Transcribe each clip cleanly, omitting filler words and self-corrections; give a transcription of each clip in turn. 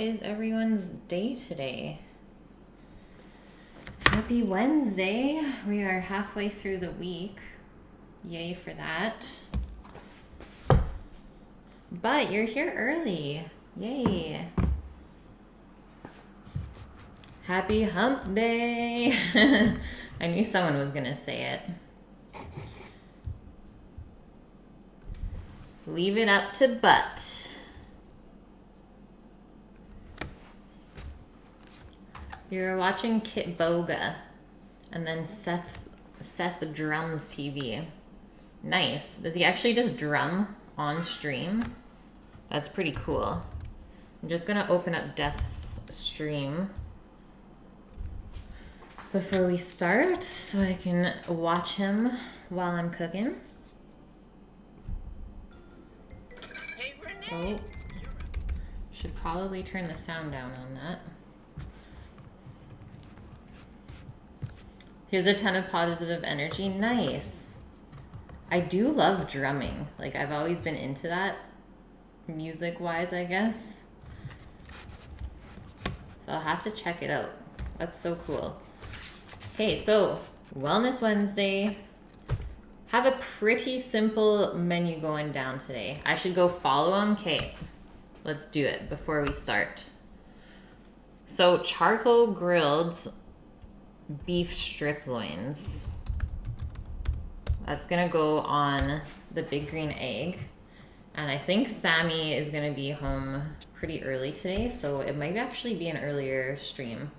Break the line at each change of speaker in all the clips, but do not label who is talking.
is everyone's day today? Happy Wednesday. We are halfway through the week. Yay for that. But you're here early. Yay. Happy hump day. I knew someone was going to say it. Leave it up to Butt. You're watching Kit Boga and then Seth drums TV. Nice. Does he actually just drum on stream? That's pretty cool. I'm just gonna open up Death's stream before we start so I can watch him while I'm cooking. Oh, should probably turn the sound down on that. He has a ton of positive energy. Nice. I do love drumming. Like, I've always been into that, music-wise, I guess. So I'll have to check it out. That's so cool. Okay, so Wellness Wednesday. Have a pretty simple menu going down today. I should go follow him. Okay, let's do it before we start. So charcoal grilled beef strip loins. That's gonna go on the big green egg. And I think Sammy is gonna be home pretty early today, so it might actually be an earlier stream.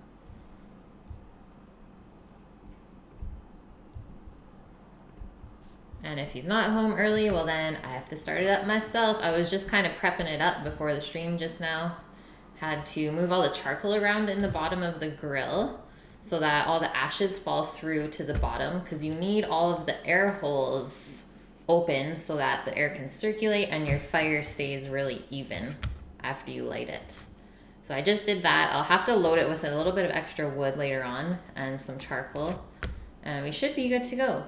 And if he's not home early, well then I have to start it up myself. I was just kind of prepping it up before the stream just now. Had to move all the charcoal around in the bottom of the grill so that all the ashes fall through to the bottom, because you need all of the air holes open so that the air can circulate and your fire stays really even after you light it. So I just did that. I'll have to load it with a little bit of extra wood later on and some charcoal, and we should be good to go.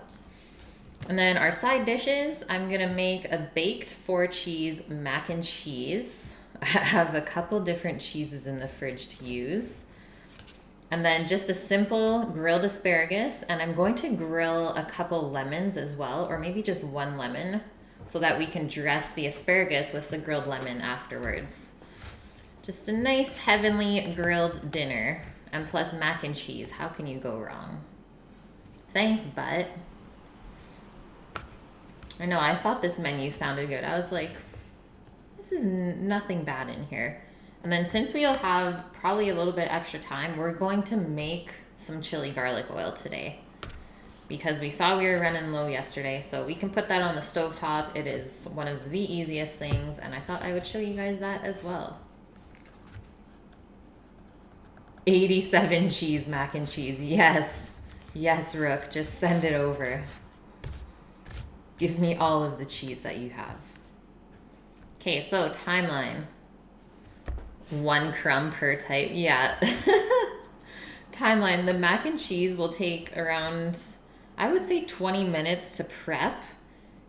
And then our side dishes, I'm gonna make a baked 4-cheese mac and cheese. I have a couple different cheeses in the fridge to use. And then just a simple grilled asparagus, and I'm going to grill a couple lemons as well, or maybe just one lemon, so that we can dress the asparagus with the grilled lemon afterwards. Just a nice heavenly grilled dinner, and plus mac and cheese. How can you go wrong? Thanks, Butt. I know, I thought this menu sounded good. I was like, this is nothing bad in here. And then since we'll have probably a little bit extra time, we're going to make some chili garlic oil today, because we saw we were running low yesterday, so we can put that on the stovetop. It is one of the easiest things, and I thought I would show you guys that as well. 87 cheese mac and cheese. Yes. Yes, Rook. Just send it over. Give me all of the cheese that you have. Okay, so timeline. 1 crumb per type. Yeah. Timeline. The mac and cheese will take around, I would say, 20 minutes to prep,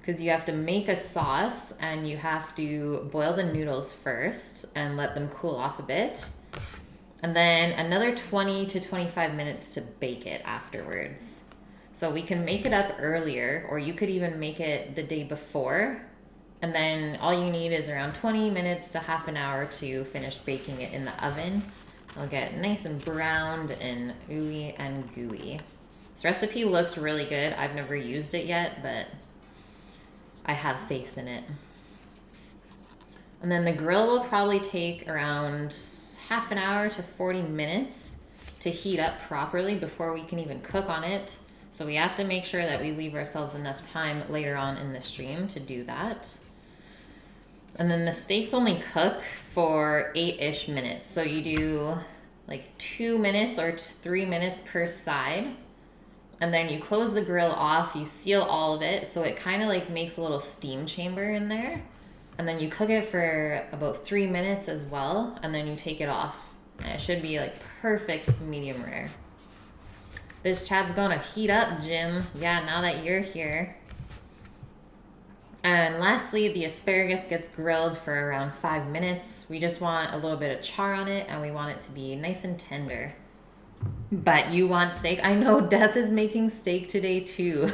because you have to make a sauce and you have to boil the noodles first and let them cool off a bit. And then another 20 to 25 minutes to bake it afterwards. So we can make it up earlier, or you could even make it the day before. And then all you need is around 20 minutes to half an hour to finish baking it in the oven. It'll get nice and browned and ooey and gooey. This recipe looks really good. I've never used it yet, but I have faith in it. And then the grill will probably take around half an hour to 40 minutes to heat up properly before we can even cook on it. So we have to make sure that we leave ourselves enough time later on in the stream to do that. And then the steaks only cook for 8-ish minutes. So you do like 2 minutes or 3 minutes per side. And then you close the grill off, you seal all of it, so it kind of like makes a little steam chamber in there. And then you cook it for about 3 minutes as well, and then you take it off. And it should be like perfect medium rare. This chat's gonna heat up, Jim. Yeah, now that you're here. And lastly, the asparagus gets grilled for around 5 minutes. We just want a little bit of char on it, and we want it to be nice and tender. But you want steak? I know Death is making steak today too.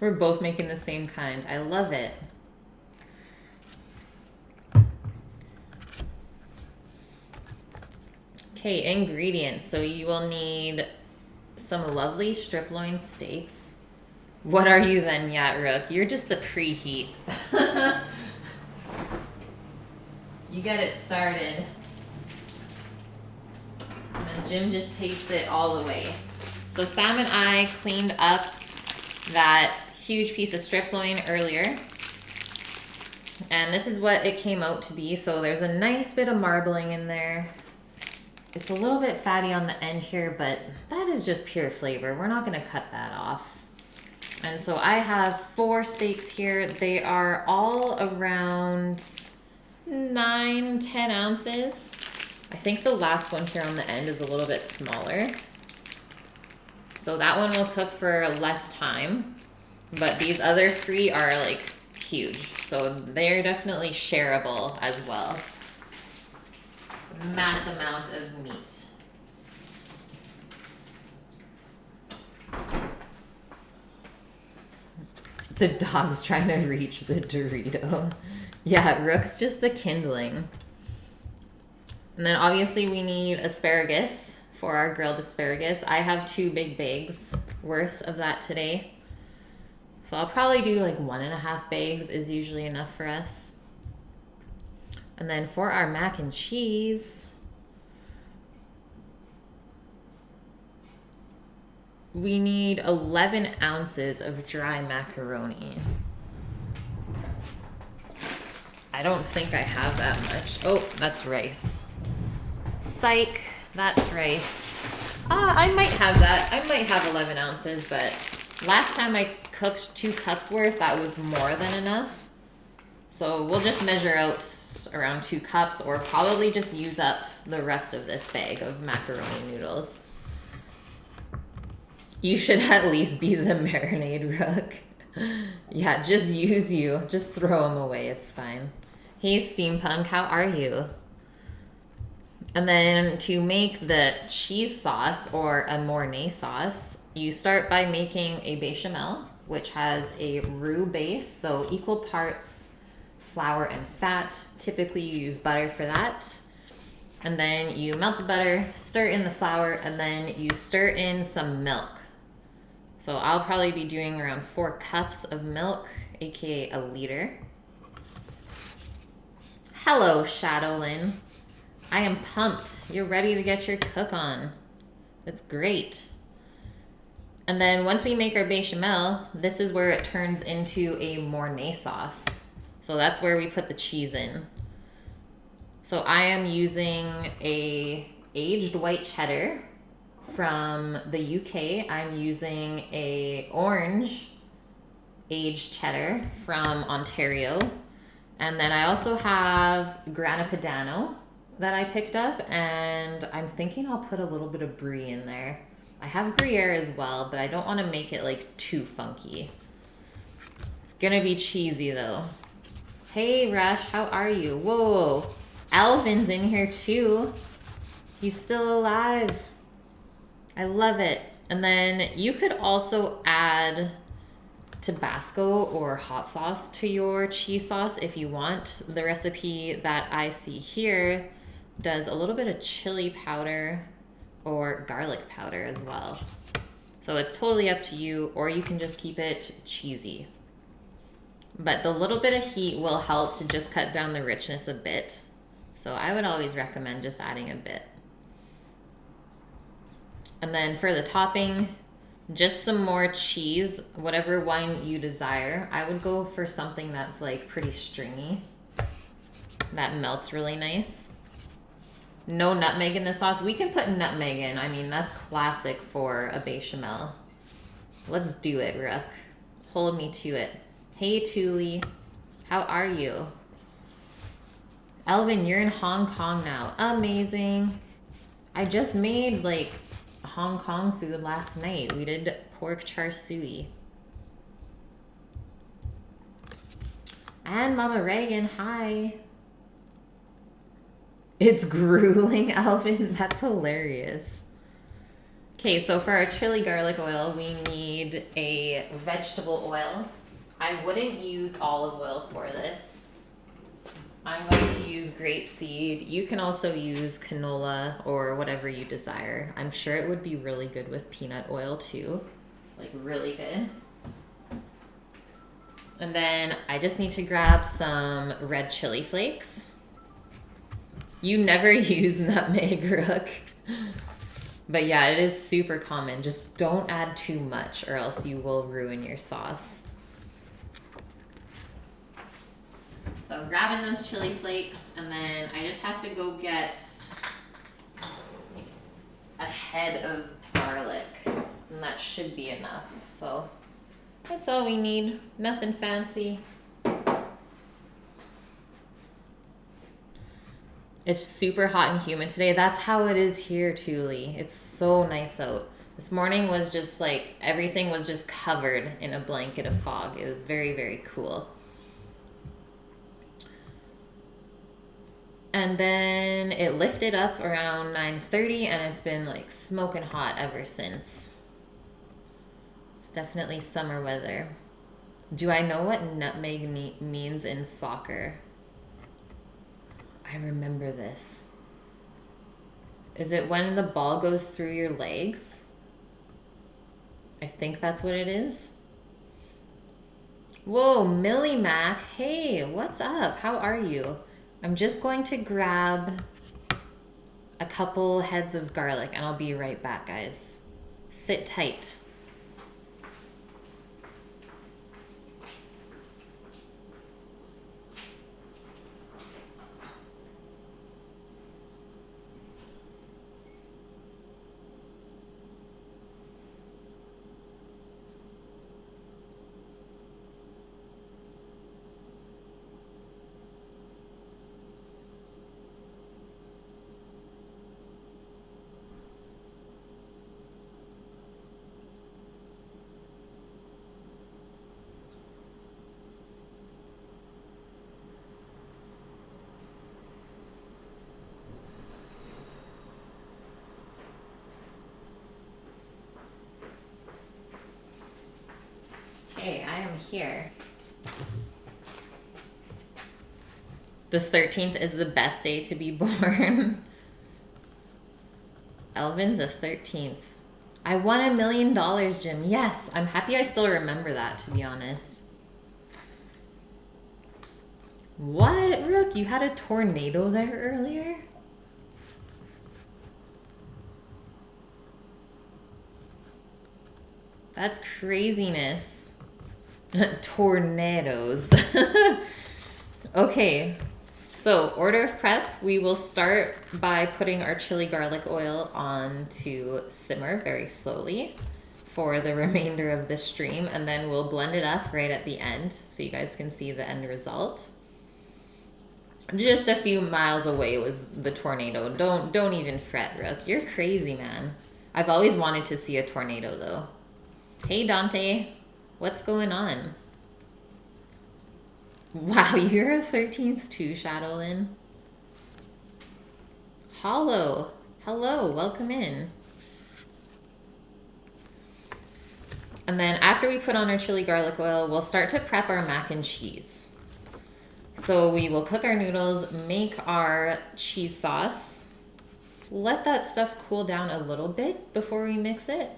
We're both making the same kind. I love it. Okay, ingredients. So you will need some lovely striploin steaks. What are you then, Yat Rook? You're just the preheat. You get it started. And then Jim just takes it all the way. So Sam and I cleaned up that huge piece of striploin earlier. And this is what it came out to be. So there's a nice bit of marbling in there. It's a little bit fatty on the end here, but that is just pure flavor. We're not going to cut that off. And so I have 4 steaks here. They are all around 9-10 ounces. I think the last one here on the end is a little bit smaller. So that one will cook for less time. But these other 3 are like huge. So they're definitely shareable as well. Mass amount of meat. The dog's trying to reach the Dorito. Yeah, Rook's just the kindling. And then obviously we need asparagus for our grilled asparagus. I have 2 big bags worth of that today. So I'll probably do like 1.5 bags is usually enough for us. And then for our mac and cheese, we need 11 ounces of dry macaroni. I don't think I have that much. Oh, that's rice. Psych, that's rice. I might have that. I might have 11 ounces, but last time I cooked 2 cups worth, that was more than enough. So we'll just measure out around 2 cups, or probably just use up the rest of this bag of macaroni noodles. You should at least be the marinade, Rook. Yeah, just use you. Just throw them away. It's fine. Hey, Steampunk, how are you? And then to make the cheese sauce or a Mornay sauce, you start by making a bechamel, which has a roux base, so equal parts flour and fat. Typically you use butter for that. And then you melt the butter, stir in the flour, and then you stir in some milk. So I'll probably be doing around 4 cups of milk, aka a liter. Hello, Shadowlyn. I am pumped. You're ready to get your cook on. It's great. And then once we make our bechamel, this is where it turns into a Mornay sauce. So that's where we put the cheese in. So I am using a aged white cheddar from the UK. I'm using a orange aged cheddar from Ontario. And then I also have Grana Padano that I picked up, and I'm thinking I'll put a little bit of brie in there. I have Gruyere as well, but I don't want to make it like too funky. It's gonna be cheesy though. Hey Rush, how are you? Whoa, Alvin's in here too. He's still alive. I love it. And then you could also add Tabasco or hot sauce to your cheese sauce if you want. The recipe that I see here does a little bit of chili powder or garlic powder as well. So it's totally up to you, or you can just keep it cheesy. But the little bit of heat will help to just cut down the richness a bit. So I would always recommend just adding a bit. And then for the topping, just some more cheese, whatever one you desire. I would go for something that's like pretty stringy. That melts really nice. No nutmeg in the sauce. We can put nutmeg in. I mean, that's classic for a bechamel. Let's do it, Rook. Hold me to it. Hey, Thule. How are you? Elvin, you're in Hong Kong now. Amazing. I just made like Hong Kong food last night. We did pork char siu. And Mama Reagan, hi. It's grueling, Alvin. That's hilarious. Okay, so for our chili garlic oil, we need a vegetable oil. I wouldn't use olive oil for this. I'm going to use grapeseed. You can also use canola or whatever you desire. I'm sure it would be really good with peanut oil too. Like really good. And then I just need to grab some red chili flakes. You never use nutmeg, Rook. But yeah, it is super common. Just don't add too much or else you will ruin your sauce. So I'm grabbing those chili flakes, and then I just have to go get a head of garlic, and that should be enough. So that's all we need. Nothing fancy. It's super hot and humid today. That's how it is here, Thule. It's so nice out. This morning was just like, everything was just covered in a blanket of fog. It was very, very cool. And then it lifted up around 9:30 and it's been like smoking hot ever since. It's definitely summer weather. Do I know what nutmeg means in soccer? I remember this. Is it when the ball goes through your legs? I think that's what it is. Whoa, Millie Mac. Hey, what's up? How are you? I'm just going to grab a couple heads of garlic and I'll be right back, guys. Sit tight. Hey, I am here. The 13th is the best day to be born. Elvin's the 13th. I won $1 million, Jim. Yes, I'm happy I still remember that, to be honest. What, Rook? You had a tornado there earlier? That's craziness. Tornadoes. Okay, so order of prep. We will start by putting our chili garlic oil on to simmer very slowly for the remainder of the stream, and then we'll blend it up right at the end so you guys can see the end result. Just a few miles away was the tornado. Don't even fret, Rook. You're crazy, man. I've always wanted to see a tornado though. Hey Dante, what's going on? Wow, you're a 13th too, Shadowlyn. Hollow, hello, welcome in. And then after we put on our chili garlic oil, we'll start to prep our mac and cheese. So we will cook our noodles, make our cheese sauce, let that stuff cool down a little bit before we mix it.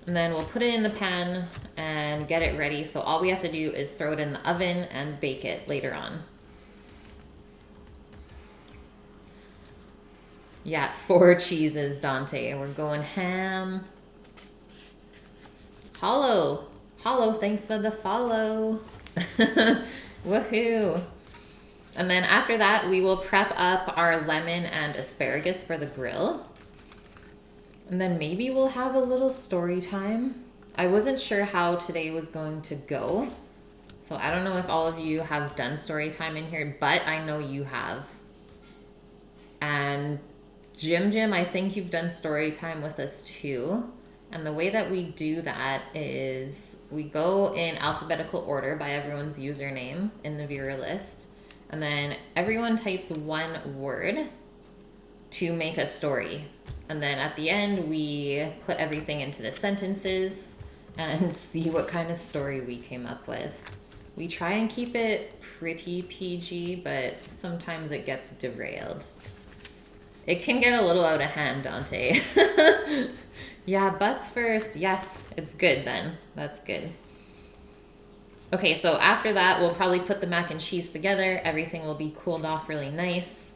And then we'll put it in the pan and get it ready. So all we have to do is throw it in the oven and bake it later on. Yeah, 4 cheeses, Dante. We're going ham. Hollow, thanks for the follow. Woohoo. And then after that, we will prep up our lemon and asparagus for the grill. And then maybe we'll have a little story time. I wasn't sure how today was going to go. So I don't know if all of you have done story time in here, but I know you have. And Jim, I think you've done story time with us too. And the way that we do that is we go in alphabetical order by everyone's username in the viewer list. And then everyone types one word to make a story. And then at the end, we put everything into the sentences and see what kind of story we came up with. We try and keep it pretty PG, but sometimes it gets derailed. It can get a little out of hand, Dante. Yeah, butts first. Yes, it's good then. That's good. Okay, so after that, we'll probably put the mac and cheese together. Everything will be cooled off really nice.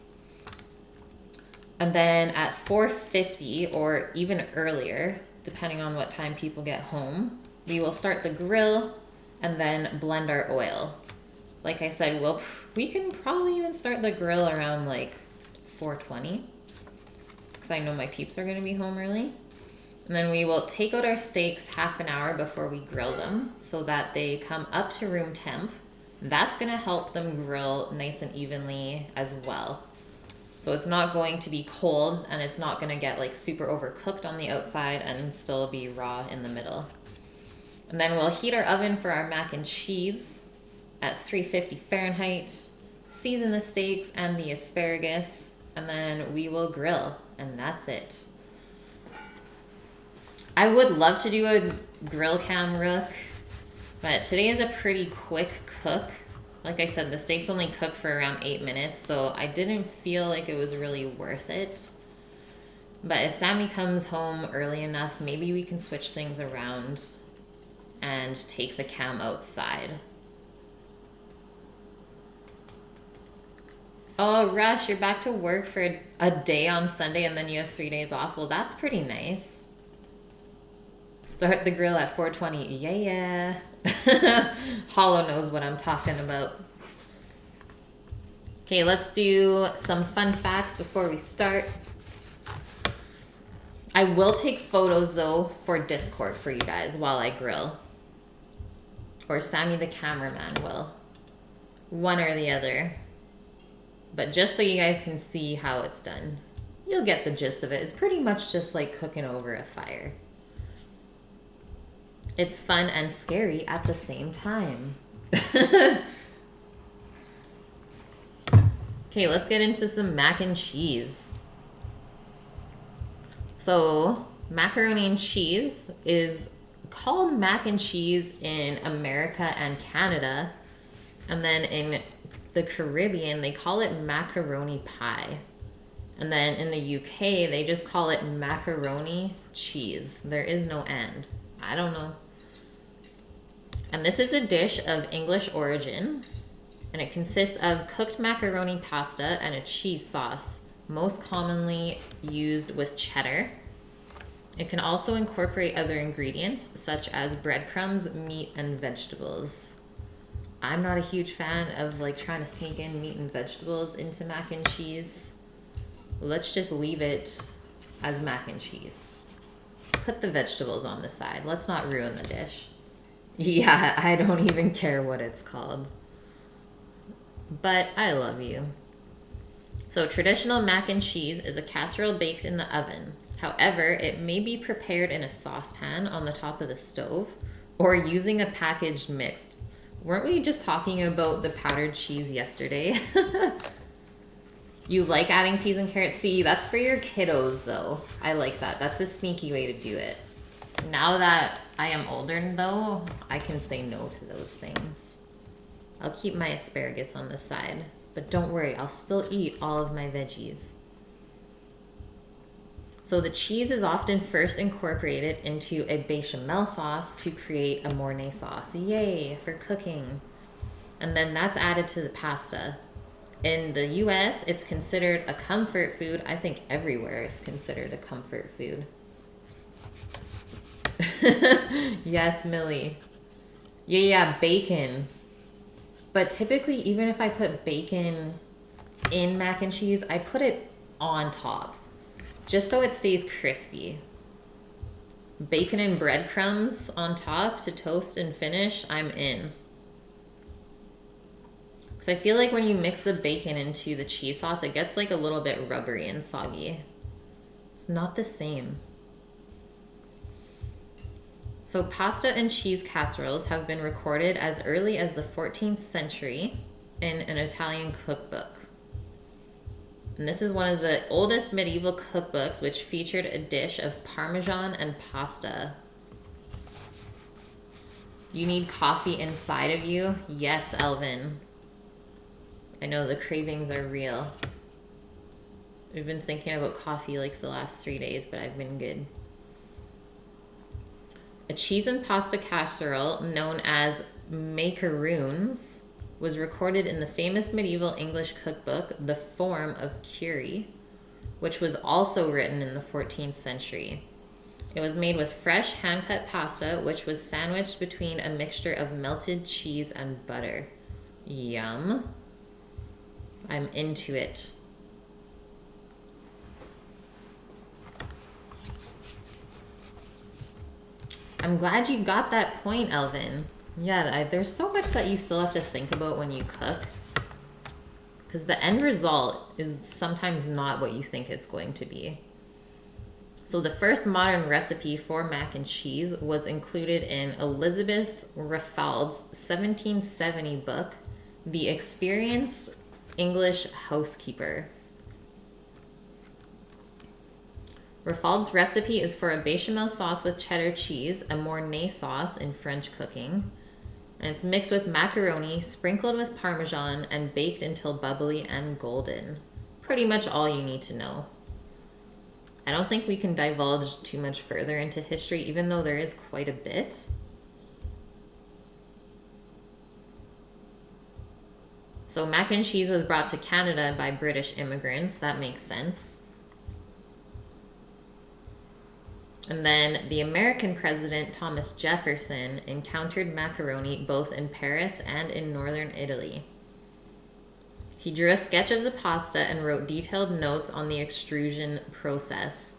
And then at 4:50 or even earlier, depending on what time people get home, we will start the grill and then blend our oil. Like I said, we can probably even start the grill around like 4:20 because I know my peeps are going to be home early. And then we will take out our steaks half an hour before we grill them so that they come up to room temp. That's going to help them grill nice and evenly as well. So it's not going to be cold and it's not going to get like super overcooked on the outside and still be raw in the middle. And then we'll heat our oven for our mac and cheese at 350 Fahrenheit, season the steaks and the asparagus, and then we will grill, and that's it. I would love to do a grill cam rook, but today is a pretty quick cook. Like I said, the steaks only cook for around 8 minutes, so I didn't feel like it was really worth it. But if Sammy comes home early enough, maybe we can switch things around and take the cam outside. Oh, Rush, you're back to work for a day on Sunday and then you have 3 days off. Well, that's pretty nice. Start the grill at 4:20. Yeah. Hollow knows what I'm talking about. Okay, let's do some fun facts before we start. I will take photos though for Discord for you guys while I grill. Or Sammy the cameraman will. One or the other. But just so you guys can see how it's done. You'll get the gist of it. It's pretty much just like cooking over a fire. It's fun and scary at the same time. Okay, let's get into some mac and cheese. So, macaroni and cheese is called mac and cheese in America and Canada. And then in the Caribbean, they call it macaroni pie. And then in the UK, they just call it macaroni cheese. There is no and. I don't know. And this is a dish of English origin, and it consists of cooked macaroni pasta and a cheese sauce, most commonly used with cheddar. It can also incorporate other ingredients, such as breadcrumbs, meat, and vegetables. I'm not a huge fan of like trying to sneak in meat and vegetables into mac and cheese. Let's just leave it as mac and cheese. Put the vegetables on the side. Let's not ruin the dish. Yeah, I don't even care what it's called. But I love you. So traditional mac and cheese is a casserole baked in the oven. However, it may be prepared in a saucepan on the top of the stove or using a packaged mix. Weren't we just talking about the powdered cheese yesterday? You like adding peas and carrots? See, that's for your kiddos though. I like that. That's a sneaky way to do it. Now that I am older though, I can say no to those things. I'll keep my asparagus on the side, but don't worry, I'll still eat all of my veggies. So the cheese is often first incorporated into a bechamel sauce to create a Mornay sauce. Yay, for cooking. And then that's added to the pasta. In the US, it's considered a comfort food. I think everywhere it's considered a comfort food. Yes, Millie. Yeah, bacon. But typically, even if I put bacon in mac and cheese, I put it on top, just so it stays crispy. Bacon and breadcrumbs on top to toast and finish, I'm in. Because I feel like when you mix the bacon into the cheese sauce, it gets like a little bit rubbery and soggy. It's not the same. So pasta and cheese casseroles have been recorded as early as the 14th century in an Italian cookbook. And this is one of the oldest medieval cookbooks, which featured a dish of Parmesan and pasta. You need coffee inside of you? Yes, Elvin. I know the cravings are real. I've been thinking about coffee like the last 3 days, but I've been good. A cheese and pasta casserole known as macaroons was recorded in the famous medieval English cookbook, The Form of Curie, which was also written in the 14th century. It was made with fresh hand-cut pasta, which was sandwiched between a mixture of melted cheese and butter. Yum. I'm into it. I'm glad you got that point, Elvin. Yeah, there's so much that you still have to think about when you cook. Because the end result is sometimes not what you think it's going to be. So the first modern recipe for mac and cheese was included in Elizabeth Raffald's 1770 book, The Experienced English Housekeeper. Raffald's recipe is for a bechamel sauce with cheddar cheese, a Mornay sauce in French cooking. And it's mixed with macaroni, sprinkled with Parmesan, and baked until bubbly and golden. Pretty much all you need to know. I don't think we can divulge too much further into history, even though there is quite a bit. So mac and cheese was brought to Canada by British immigrants. That makes sense. And then the American president, Thomas Jefferson, encountered macaroni both in Paris and in northern Italy. He drew a sketch of the pasta and wrote detailed notes on the extrusion process.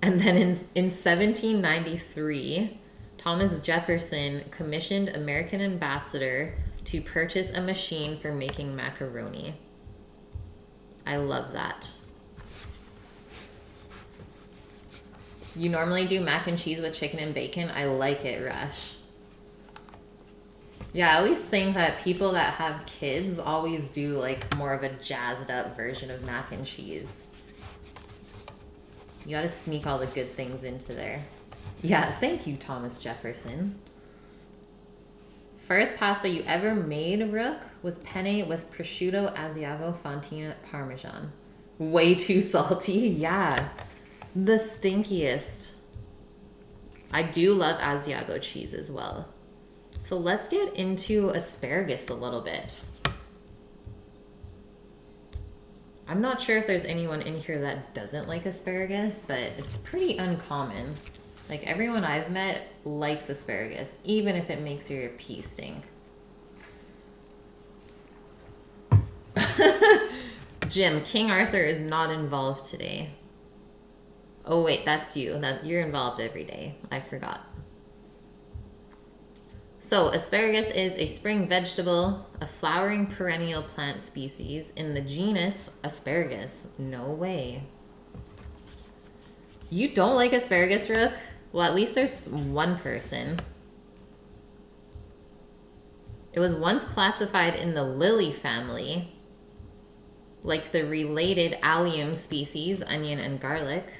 And then in 1793, Thomas Jefferson commissioned American ambassador to purchase a machine for making macaroni. I love that. You normally do mac and cheese with chicken and bacon. I like it, Rush. Yeah, I always think that people that have kids always do like more of a jazzed up version of mac and cheese. You gotta sneak all the good things into there. Yeah, thank you, Thomas Jefferson. First pasta you ever made, Rook, was penne with prosciutto, Asiago, fontina, Parmesan. Way too salty? Yeah. The stinkiest. I do love Asiago cheese as well. So let's get into asparagus a little bit. I'm not sure if there's anyone in here that doesn't like asparagus, but it's pretty uncommon. Like everyone I've met likes asparagus, even if it makes your pee stink. Jim, King Arthur is not involved today. Oh wait, that's you. You're involved every day. I forgot. So, asparagus is a spring vegetable, a flowering perennial plant species in the genus Asparagus. No way. You don't like asparagus, Rook? Well, at least there's one person. It was once classified in the lily family, like the related allium species, onion and garlic.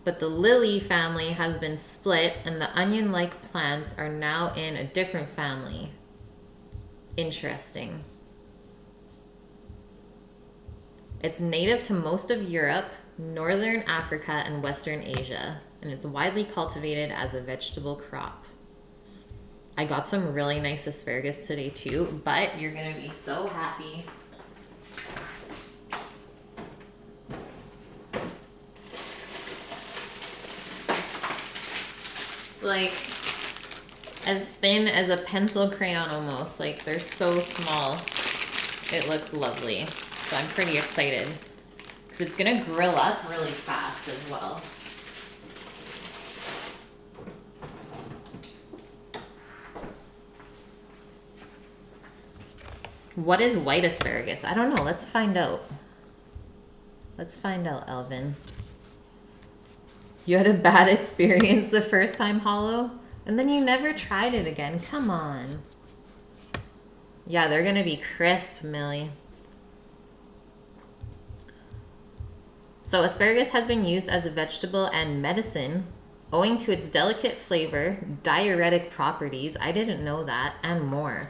But the lily family has been split and the onion-like plants are now in a different family. Interesting. It's native to most of Europe, northern Africa, and western Asia, and it's widely cultivated as a vegetable crop. I got some really nice asparagus today too, but you're gonna be so happy. Like as thin as a pencil crayon almost. Like they're so small. It looks lovely. So I'm pretty excited because it's gonna grill up really fast as well. What is white asparagus? I don't know. Let's find out. Let's find out, Elvin. You had a bad experience the first time hollow, and then you never tried it again. Come on. Yeah, they're gonna be crisp, Millie. So asparagus has been used as a vegetable and medicine owing to its delicate flavor, diuretic properties, I didn't know that, and more.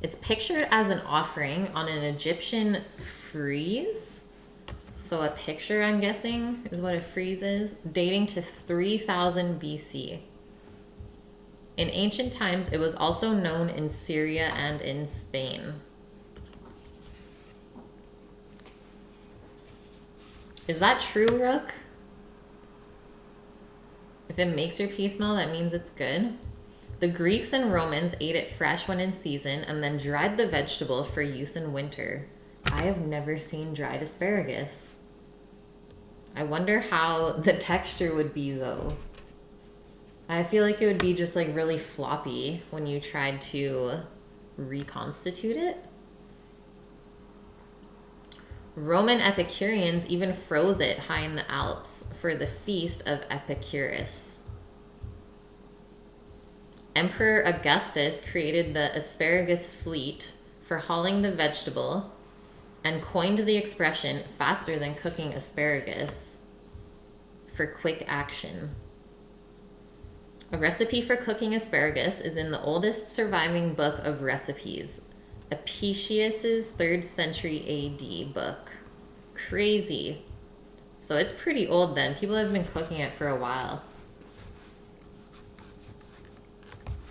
It's pictured as an offering on an Egyptian frieze. So a picture, I'm guessing, is what a frieze is, dating to 3000 BC. In ancient times, it was also known in Syria and in Spain. Is that true, Rook? If it makes your pea smell, that means it's good. The Greeks and Romans ate it fresh when in season and then dried the vegetable for use in winter. I have never seen dried asparagus. I wonder how the texture would be, though. I feel like it would be just like really floppy when you tried to reconstitute it. Roman Epicureans even froze it high in the Alps for the feast of Epicurus. Emperor Augustus created the asparagus fleet for hauling the vegetable and coined the expression faster than cooking asparagus for quick action. A recipe for cooking asparagus is in the oldest surviving book of recipes, Apicius's 3rd century AD book. Crazy. So it's pretty old then. People have been cooking it for a while.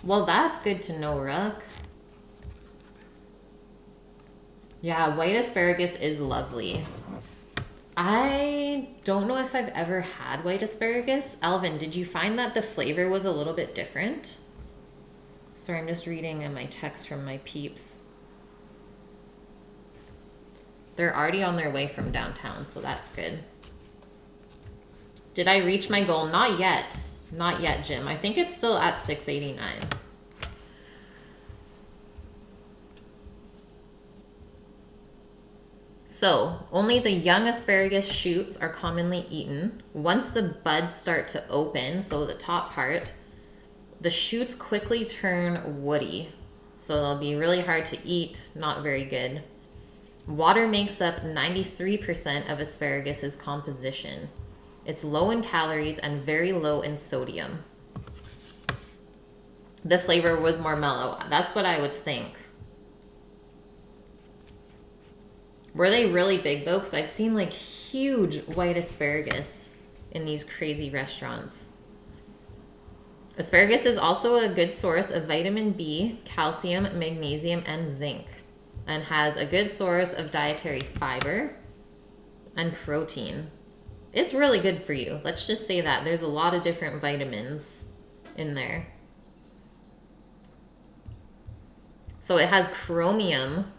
Well, that's good to know, Rook. Yeah, white asparagus is lovely. I don't know if I've ever had white asparagus. Alvin, did you find that the flavor was a little bit different? Sorry, I'm just reading my text from my peeps. They're already on their way from downtown, so that's good. Did I reach my goal? Not yet. Not yet, Jim. I think it's still at 689. So, only the young asparagus shoots are commonly eaten. Once the buds start to open, so the top part, the shoots quickly turn woody. So they'll be really hard to eat, not very good. Water makes up 93% of asparagus' composition. It's low in calories and very low in sodium. The flavor was more mellow. That's what I would think. Were they really big though? Because I've seen like huge white asparagus in these crazy restaurants. Asparagus is also a good source of vitamin B, calcium, magnesium, and zinc, and has a good source of dietary fiber and protein. It's really good for you. Let's just say that. There's a lot of different vitamins in there. So it has chromium,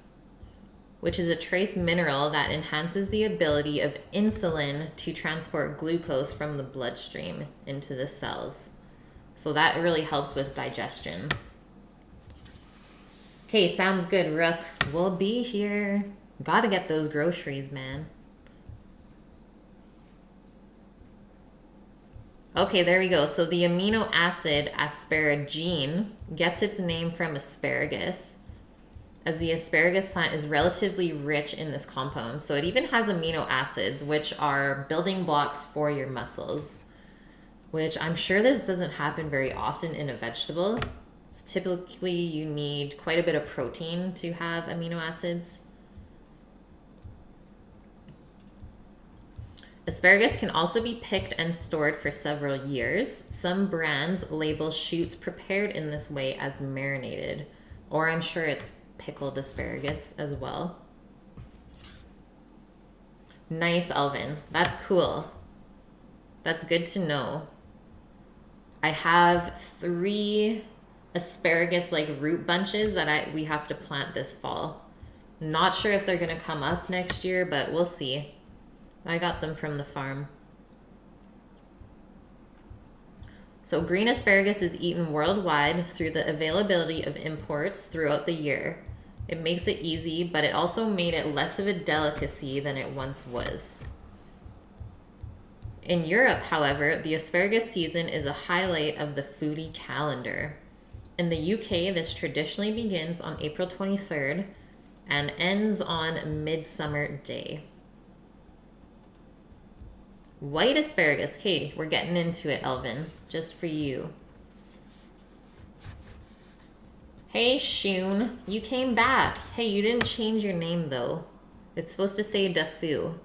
which is a trace mineral that enhances the ability of insulin to transport glucose from the bloodstream into the cells. So that really helps with digestion. Okay, sounds good, Rook. We'll be here. Gotta get those groceries, man. Okay, there we go. So the amino acid asparagine gets its name from asparagus, as the asparagus plant is relatively rich in this compound. So it even has amino acids, which are building blocks for your muscles, which I'm sure this doesn't happen very often in a vegetable. So typically you need quite a bit of protein to have amino acids. Asparagus can also be picked and stored for several years. Some brands label shoots prepared in this way as marinated, or I'm sure it's pickled asparagus as well. Nice, Alvin. That's cool. That's good to know. I have 3 asparagus like root bunches that we have to plant this fall. Not sure if they're gonna come up next year, but we'll see. I got them from the farm. So green asparagus is eaten worldwide through the availability of imports throughout the year. It makes it easy, but it also made it less of a delicacy than it once was. In Europe, however, the asparagus season is a highlight of the foodie calendar. In the UK, this traditionally begins on April 23rd and ends on Midsummer Day. White asparagus. Okay, we're getting into it, Elvin. Just for you. Hey, Shun. You came back. Hey, you didn't change your name, though. It's supposed to say Dafu.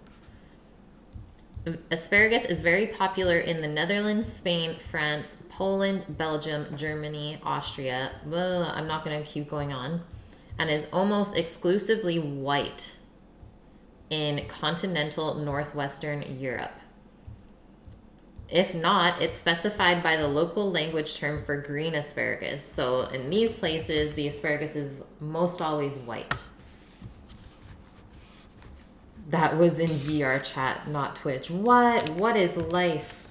Asparagus is very popular in the Netherlands, Spain, France, Poland, Belgium, Germany, Austria. Blah, I'm not going to keep going on. And is almost exclusively white in continental northwestern Europe. If not, it's specified by the local language term for green asparagus. So in these places, the asparagus is most always white. That was in VR chat, not Twitch. What? What is life?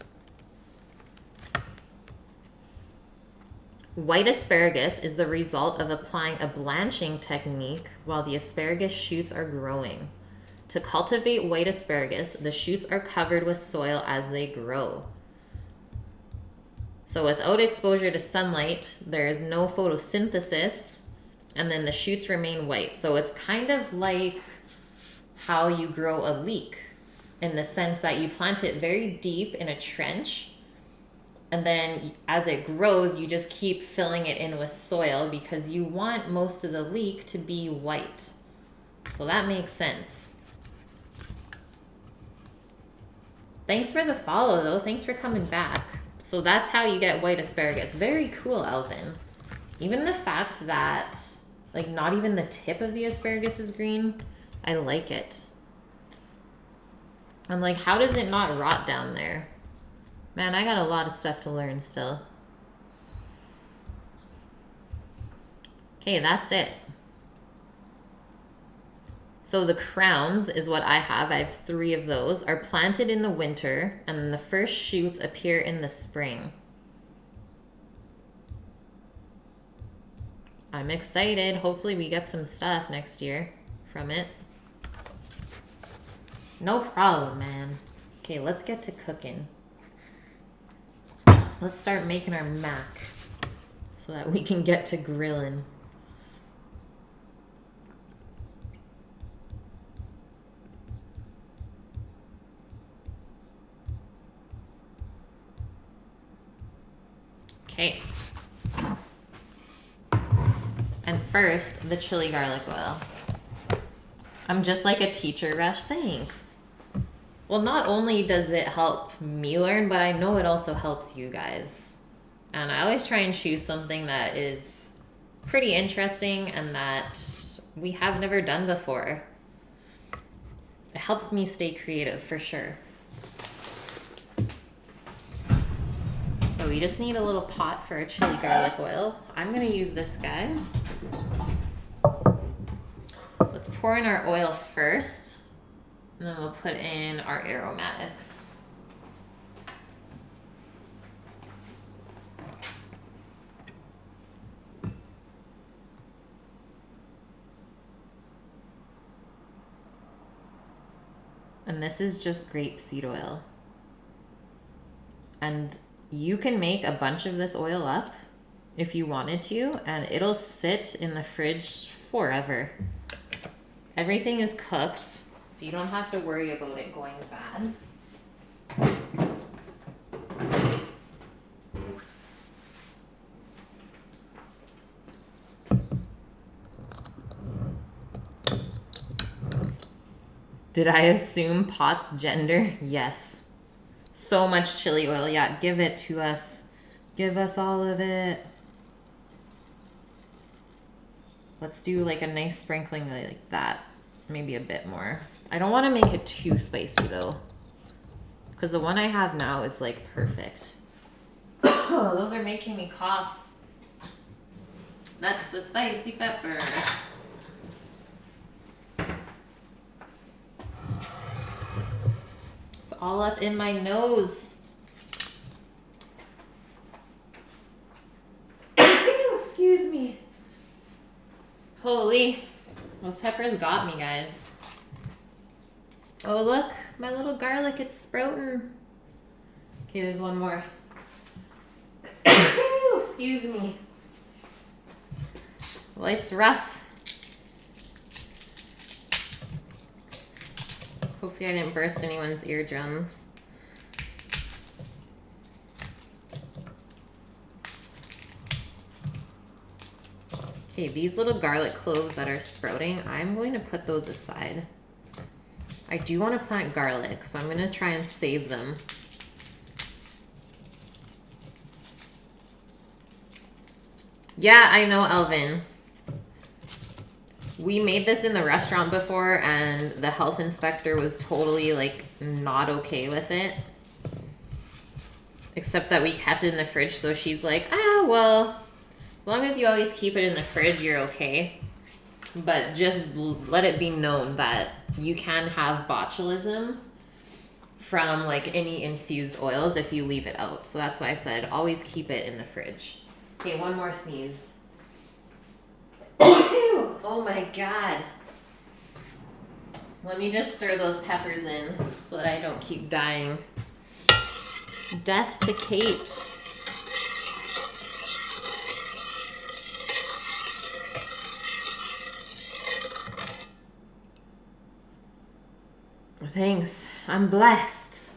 White asparagus is the result of applying a blanching technique while the asparagus shoots are growing. To cultivate white asparagus, the shoots are covered with soil as they grow. So without exposure to sunlight, there is no photosynthesis, and then the shoots remain white. So it's kind of like how you grow a leek, in the sense that you plant it very deep in a trench, and then as it grows, you just keep filling it in with soil because you want most of the leek to be white. So that makes sense. Thanks for the follow, though. Thanks for coming back. So that's how you get white asparagus. Very cool, Elvin. Even the fact that, like, not even the tip of the asparagus is green, I like it. I'm like, how does it not rot down there? Man, I got a lot of stuff to learn still. Okay, that's it. So the crowns is what I have. I have 3 of those. Are planted in the winter, and then the first shoots appear in the spring. I'm excited. Hopefully we get some stuff next year from it. No problem, man. Okay, let's get to cooking. Let's start making our mac so that we can get to grilling. Okay. And first, the chili garlic oil. I'm just like a teacher, Rush. Thanks. Well, not only does it help me learn, but I know it also helps you guys. And I always try and choose something that is pretty interesting and that we have never done before. It helps me stay creative for sure. So we just need a little pot for a chili garlic oil. I'm gonna use this guy. Let's pour in our oil first. And then we'll put in our aromatics. And this is just grapeseed oil. And you can make a bunch of this oil up if you wanted to, and it'll sit in the fridge forever. Everything is cooked, so you don't have to worry about it going bad. Did I assume pot's gender? Yes. So much chili oil. Yeah, give it to us. Give us all of it. Let's do like a nice sprinkling like that. Maybe a bit more. I don't want to make it too spicy though, because the one I have now is like perfect. Oh, those are making me cough. That's a spicy pepper. It's all up in my nose. Excuse me. Holy, those peppers got me, guys. Oh, look, my little garlic, it's sprouting. Okay, there's one more. Excuse me. Life's rough. Hopefully I didn't burst anyone's eardrums. Okay, these little garlic cloves that are sprouting, I'm going to put those aside. I do want to plant garlic, so I'm going to try and save them. Yeah, I know, Elvin. We made this in the restaurant before, and the health inspector was totally, like, not okay with it. Except that we kept it in the fridge, so she's like, well, as long as you always keep it in the fridge, you're okay. But just let it be known that you can have botulism from, like, any infused oils if you leave it out. So that's why I said always keep it in the fridge. Okay, one more sneeze. Oh my god. Let me just stir those peppers in so that I don't keep dying. Death to Kate. Thanks. I'm blessed.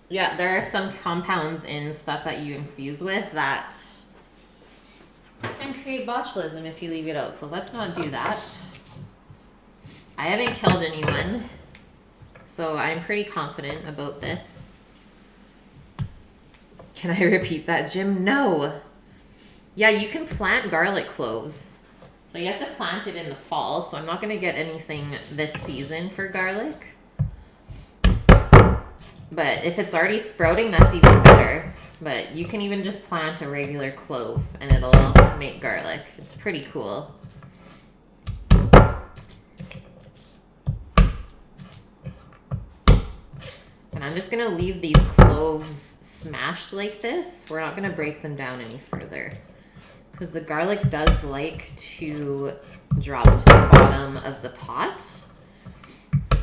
Yeah, there are some compounds in stuff that you infuse with that can create botulism if you leave it out. So let's not do that. I haven't killed anyone, so I'm pretty confident about this. Can I repeat that, Jim? No. Yeah, you can plant garlic cloves. So you have to plant it in the fall, so I'm not going to get anything this season for garlic. But if it's already sprouting, that's even better. But you can even just plant a regular clove and it'll make garlic. It's pretty cool. And I'm just going to leave these cloves smashed like this. We're not going to break them down any further, because the garlic does like to drop to the bottom of the pot.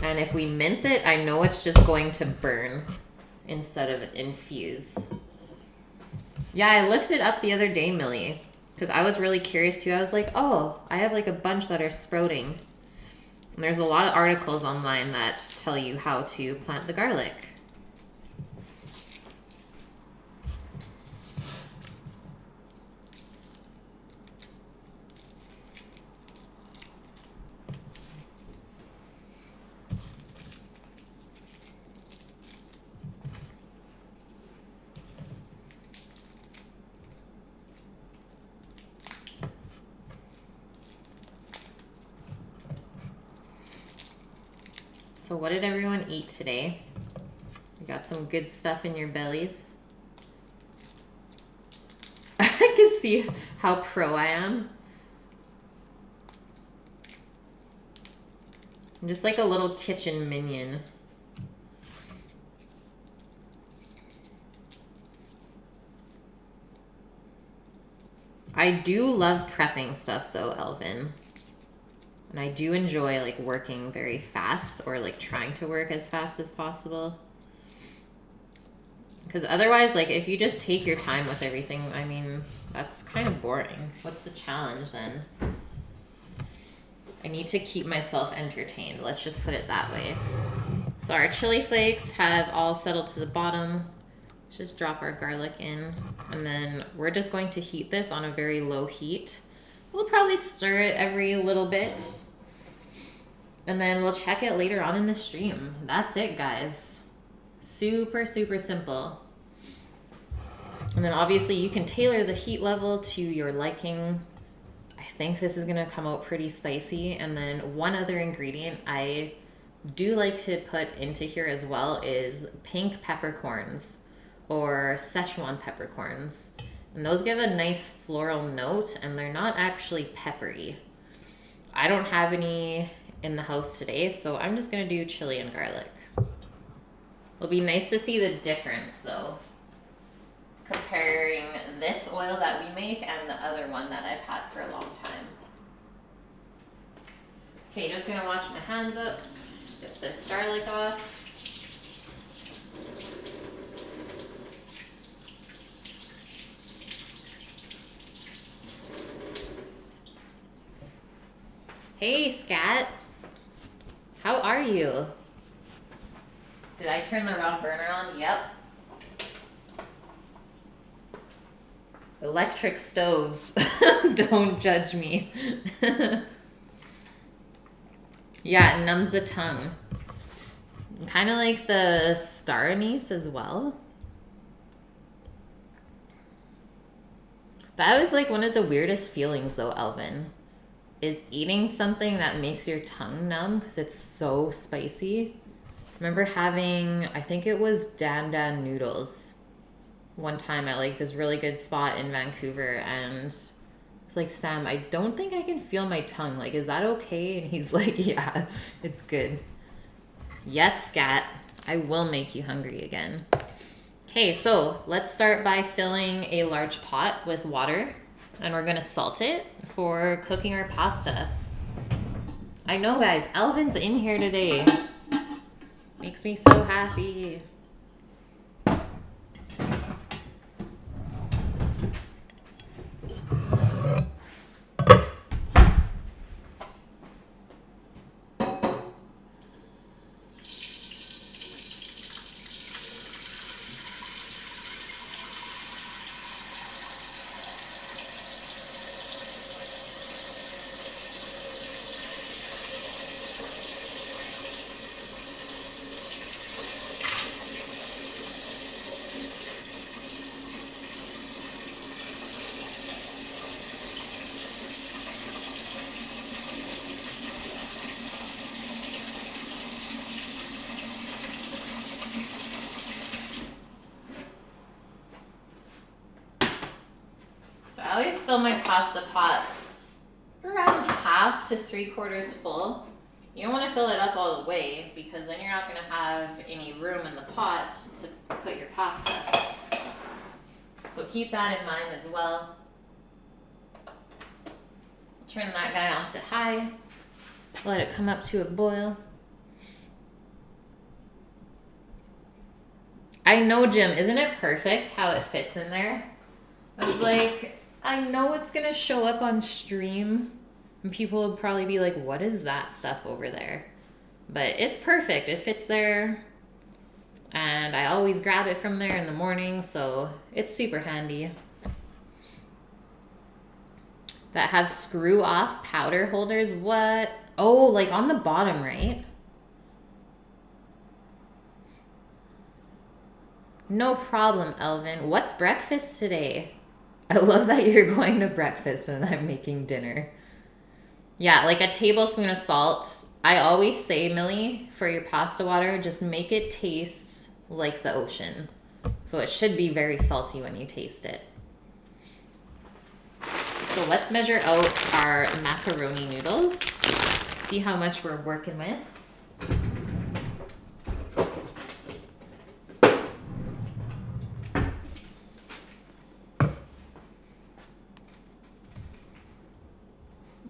And if we mince it, I know it's just going to burn instead of infuse. Yeah, I looked it up the other day, Millie, because I was really curious too. I was like, oh, I have like a bunch that are sprouting. And there's a lot of articles online that tell you how to plant the garlic. So what did everyone eat today? You got some good stuff in your bellies? I can see how pro I am. I'm just like a little kitchen minion. I do love prepping stuff though, Elvin. And I do enjoy like working very fast, or like trying to work as fast as possible. Because otherwise, like if you just take your time with everything, I mean, that's kind of boring. What's the challenge then? I need to keep myself entertained. Let's just put it that way. So our chili flakes have all settled to the bottom. Let's just drop our garlic in. And then we're just going to heat this on a very low heat. We'll probably stir it every little bit. And then we'll check it later on in the stream. That's it, guys. Super, super simple. And then obviously you can tailor the heat level to your liking. I think this is gonna come out pretty spicy. And then one other ingredient I do like to put into here as well is pink peppercorns, or Szechuan peppercorns. And those give a nice floral note, and they're not actually peppery. I don't have any in the house today, so I'm just gonna do chili and garlic. It'll be nice to see the difference though, comparing this oil that we make and the other one that I've had for a long time. Okay, just gonna wash my hands up. Get this garlic off. Hey, Scat. How are you? Did I turn the wrong burner on? Yep. Electric stoves. Don't judge me. Yeah, it numbs the tongue. Kind of like the star anise as well. That was like one of the weirdest feelings though, Elvin, is eating something that makes your tongue numb because it's so spicy. Remember having, I think it was Dan Dan noodles one time at like this really good spot in Vancouver, and it's like, Sam, I don't think I can feel my tongue. Like, is that okay? And he's like, yeah, it's good. Yes, Scat, I will make you hungry again. Okay, so let's start by filling a large pot with water, and we're gonna salt it for cooking our pasta. I know, guys, Elvin's in here today. Makes me so happy. I always fill my pasta pots around half to 3/4 full. You don't want to fill it up all the way because then you're not going to have any room in the pot to put your pasta. So keep that in mind as well. Turn that guy on to high. Let it come up to a boil. I know, Jim, isn't it perfect how it fits in there? I was like, I know it's gonna show up on stream and people will probably be like, what is that stuff over there? But it's perfect. It fits there. And I always grab it from there in the morning, so it's super handy. That have screw off powder holders. What? Oh, like on the bottom, right? No problem, Elvin. What's breakfast today? I love that you're going to breakfast and I'm making dinner. Yeah, like a tablespoon of salt. I always say, Millie, for your pasta water, just make it taste like the ocean. So it should be very salty when you taste it. So let's measure out our macaroni noodles. See how much we're working with.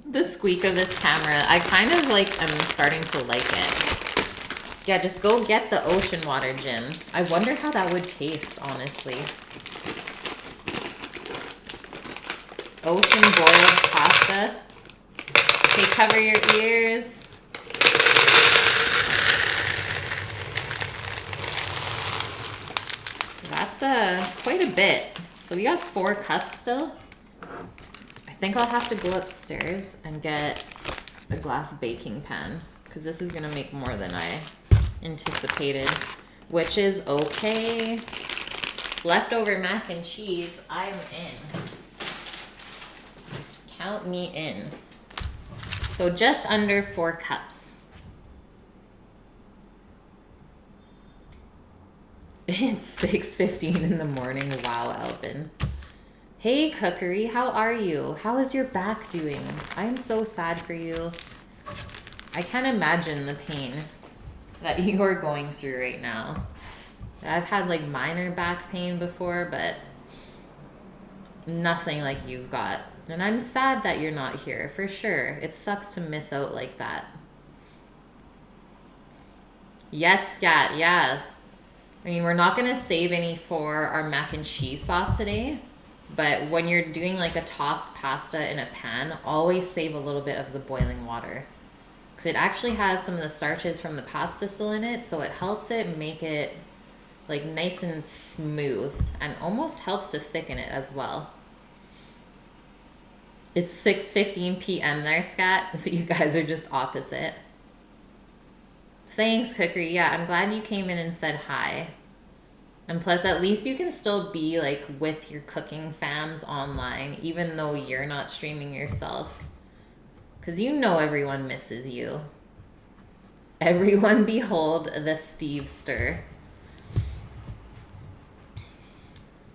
The squeak of this camera, I kind of like, I'm starting to like it. Yeah, just go get the ocean water, Jim. I wonder how that would taste, honestly. Ocean boiled pasta. Okay, cover your ears. That's quite a bit. So we got 4 cups still. I think I'll have to go upstairs and get a glass baking pan because this is going to make more than I anticipated, which is okay. Leftover mac and cheese, I'm in. Count me in. So just under 4 cups. It's 6:15 in the morning. Wow, Elvin. Hey, Cookery, how are you? How is your back doing? I'm so sad for you. I can't imagine the pain that you are going through right now. I've had like minor back pain before, but nothing like you've got. And I'm sad that you're not here, for sure. It sucks to miss out like that. Yes, Scat, yeah. I mean, we're not gonna save any for our mac and cheese sauce today, but when you're doing like a tossed pasta in a pan, always save a little bit of the boiling water. Because it actually has some of the starches from the pasta still in it, so it helps it make it like nice and smooth and almost helps to thicken it as well. It's 6:15 p.m. there, Scat, so you guys are just opposite. Thanks, Cookery. Yeah, I'm glad you came in and said hi. And plus, at least you can still be like with your cooking fams online, even though you're not streaming yourself. Because you know everyone misses you. Everyone behold the Steve stir.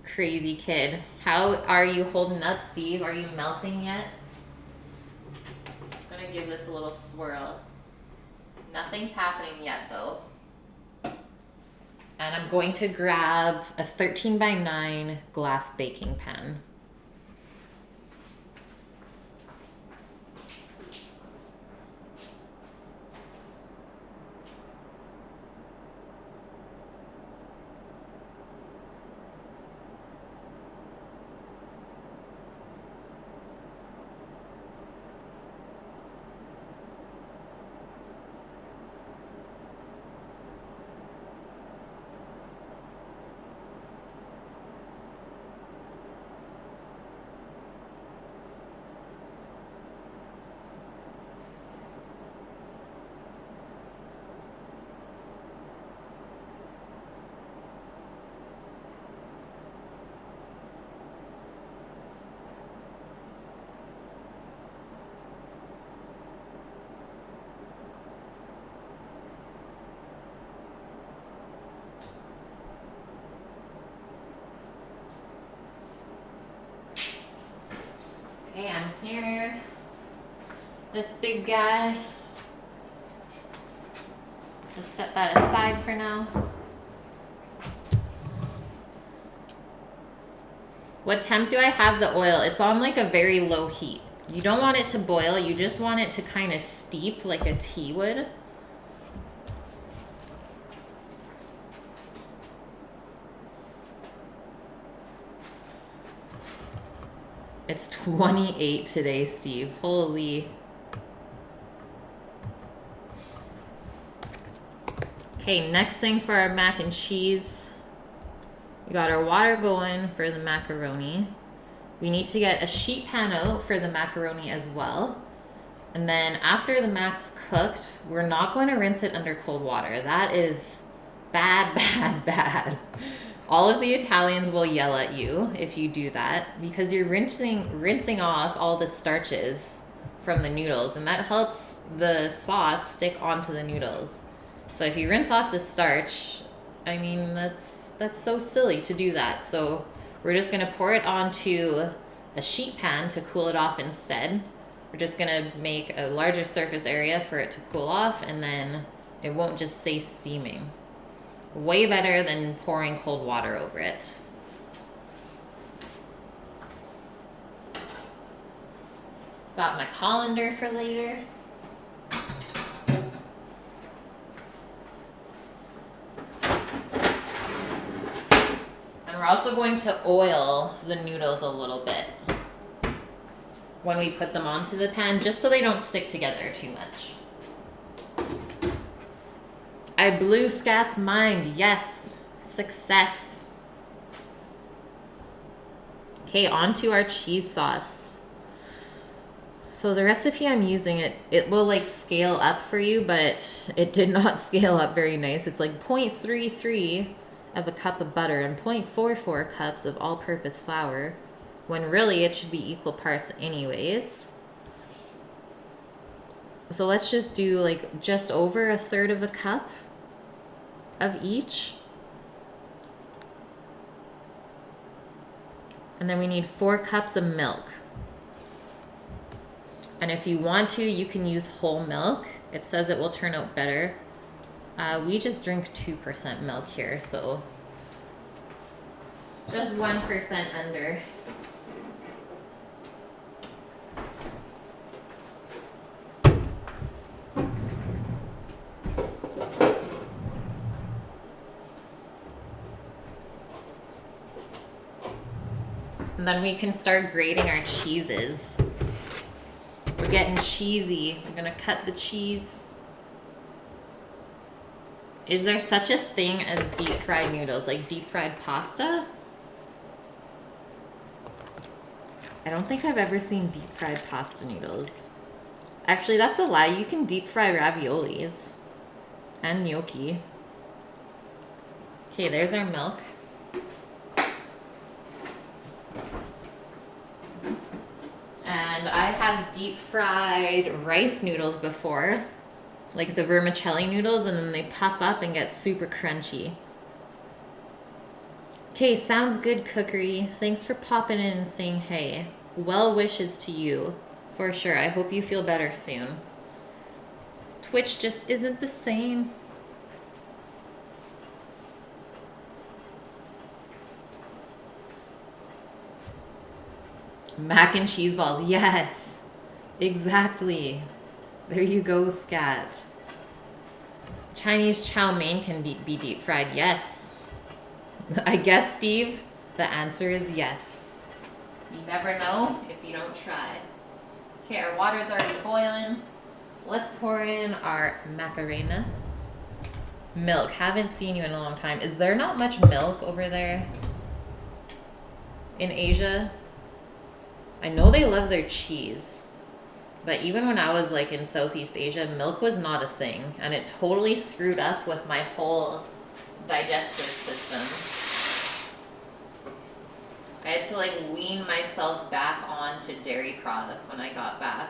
Crazy kid. How are you holding up, Steve? Are you melting yet? Just gonna give this a little swirl. Nothing's happening yet though. And I'm going to grab a 13x9 glass baking pan. Okay, I'm here. This big guy. Just set that aside for now. What temp do I have the oil? It's on like a very low heat. You don't want it to boil, you just want it to kind of steep like a tea would. It's 28 today, Steve. Holy. Okay, next thing for our mac and cheese. We got our water going for the macaroni. We need to get a sheet pan out for the macaroni as well. And then after the mac's cooked, we're not going to rinse it under cold water. That is bad, bad, bad. All of the Italians will yell at you if you do that because you're rinsing off all the starches from the noodles, and that helps the sauce stick onto the noodles. So if you rinse off the starch, I mean, that's so silly to do that. So we're just gonna pour it onto a sheet pan to cool it off instead. We're just gonna make a larger surface area for it to cool off, and then it won't just stay steaming. Way better than pouring cold water over it. Got my colander for later. And we're also going to oil the noodles a little bit when we put them onto the pan, just so they don't stick together too much. I blew Scat's mind. Yes. Success. Okay, on to our cheese sauce. So the recipe I'm using, it will like scale up for you, but it did not scale up very nice. It's like 0.33 of a cup of butter and 0.44 cups of all-purpose flour, when really it should be equal parts anyways. So let's just do like just over a third of a cup of each. And then we need 4 cups of milk. And if you want to, you can use whole milk. It says it will turn out better. We just drink 2% milk here, so just 1% under. And then we can start grating our cheeses. We're getting cheesy. We're gonna cut the cheese. Is there such a thing as deep fried noodles, like deep fried pasta? I don't think I've ever seen deep fried pasta noodles. Actually, that's a lie. You can deep fry raviolis and gnocchi. Okay, there's our milk. And I have deep fried rice noodles before, like the vermicelli noodles, and then they puff up and get super crunchy. Okay, sounds good, Cookery. Thanks for popping in and saying hey. Well wishes to you, for sure. I hope you feel better soon. Twitch just isn't the same. Mac and cheese balls, yes, exactly. There you go, Scat. Chinese chow mein can be deep fried, yes. I guess, Steve, the answer is yes. You never know if you don't try. Okay, our water's already boiling. Let's pour in our Macarena. Milk, haven't seen you in a long time. Is there not much milk over there in Asia? I know they love their cheese, but even when I was like in Southeast Asia, milk was not a thing, and it totally screwed up with my whole digestive system. I had to like wean myself back onto dairy products when I got back.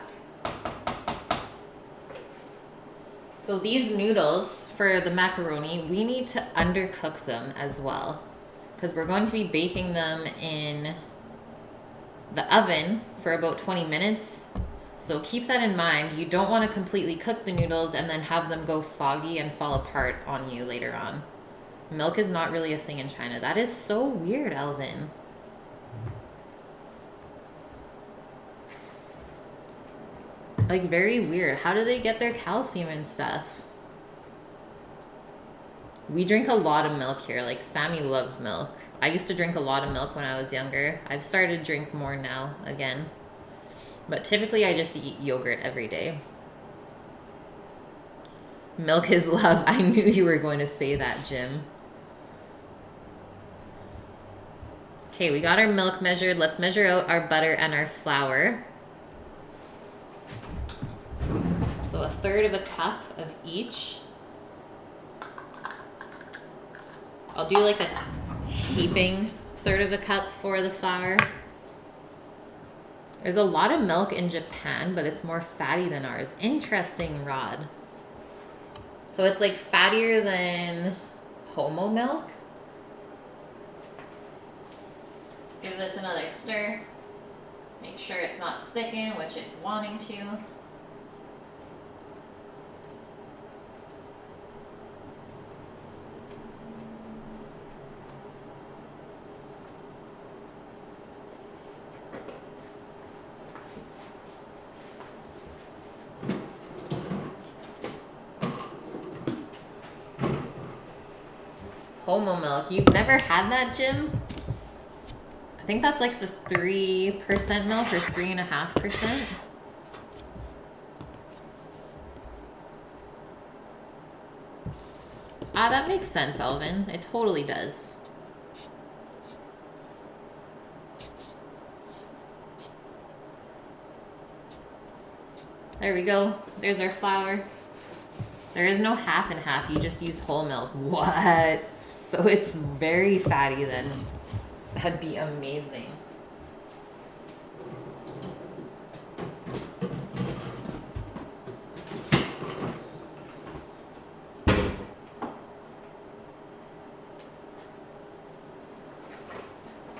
So these noodles for the macaroni, we need to undercook them as well, because we're going to be baking them in the oven for about 20 minutes. So keep that in mind. You don't want to completely cook the noodles and then have them go soggy and fall apart on you later on. Milk is not really a thing in China. That is so weird, Alvin. Like, very weird. How do they get their calcium and stuff? We drink a lot of milk here. Like, Sammy loves milk. I used to drink a lot of milk when I was younger. I've started to drink more now again. But typically I just eat yogurt every day. Milk is love. I knew you were going to say that, Jim. Okay, we got our milk measured. Let's measure out our butter and our flour. So 1/3 cup of each. I'll do like a heaping 1/3 cup for the flour. There's a lot of milk in Japan, but it's more fatty than ours. Interesting, Rod. So it's like fattier than homo milk. Let's give this another stir. Make sure it's not sticking, which it's wanting to. Homo milk. You've never had that, Jim? I think that's like the 3% milk or 3.5%. Ah, that makes sense, Alvin. It totally does. There we go. There's our flour. There is no half and half. You just use whole milk. What? So it's very fatty then. That'd be amazing.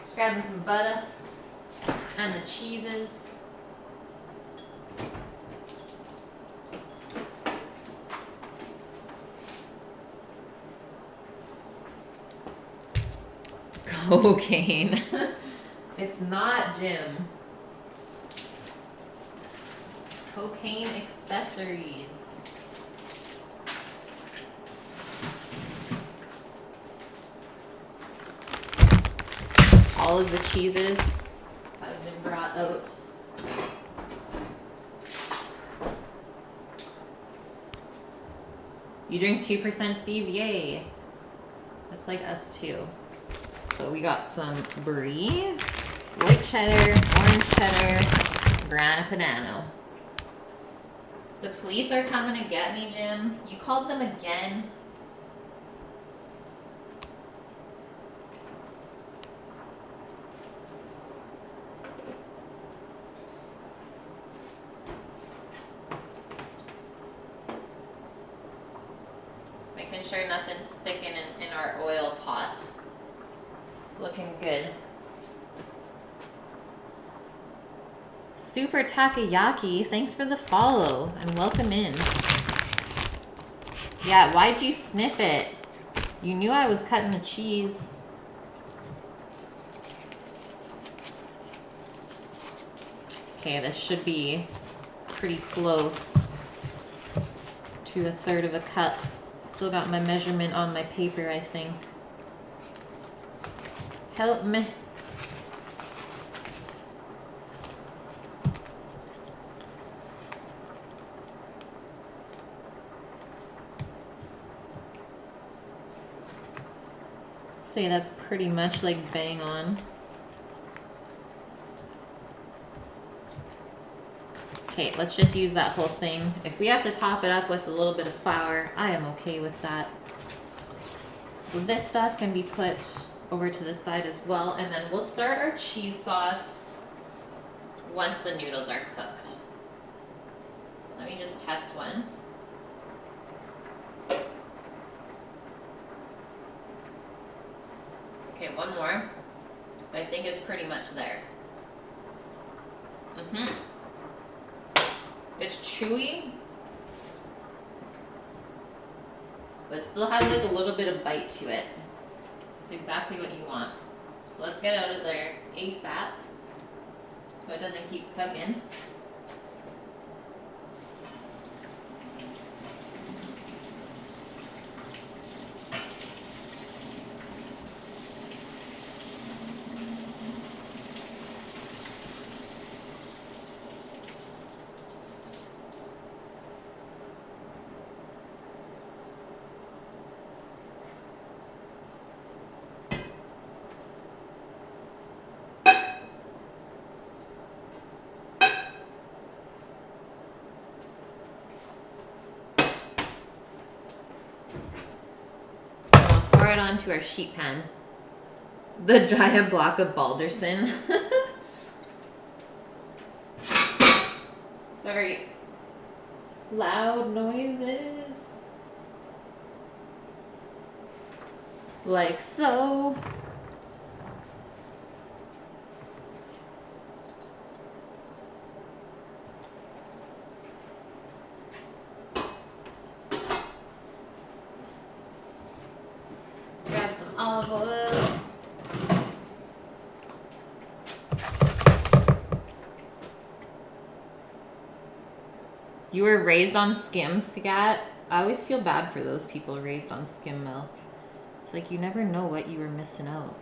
Just grabbing some butter and the cheeses. Cocaine. It's not, Jim. Cocaine accessories. All of the cheeses out. You drink 2%, Steve? Yay. That's like us too. So we got some brie, white cheddar, orange cheddar, grana padano. The police are coming to get me, Jim. You called them again? Making sure nothing's sticking in our oil pot. It's looking good. Super Takoyaki, thanks for the follow and welcome in. Yeah, why'd you sniff it? You knew I was cutting the cheese. Okay, this should be pretty close to a third of a cup. Still got my measurement on my paper, I think. Help me. Say that's pretty much like bang on. Okay, let's just use that whole thing. If we have to top it up with a little bit of flour, I am okay with that. So this stuff can be put over to the side as well, and then we'll start our cheese sauce once the noodles are cooked. Let me just test one. Okay, one more. I think it's pretty much there. It's chewy, but still has like a little bit of bite to it. It's exactly what you want. So let's get out of there ASAP so it doesn't keep cooking. It onto our sheet pan. The giant block of Balderson. Sorry. Loud noises. Like so. Olive oils. You were raised on skim, Scat? I always feel bad for those people raised on skim milk. It's like you never know what you were missing out.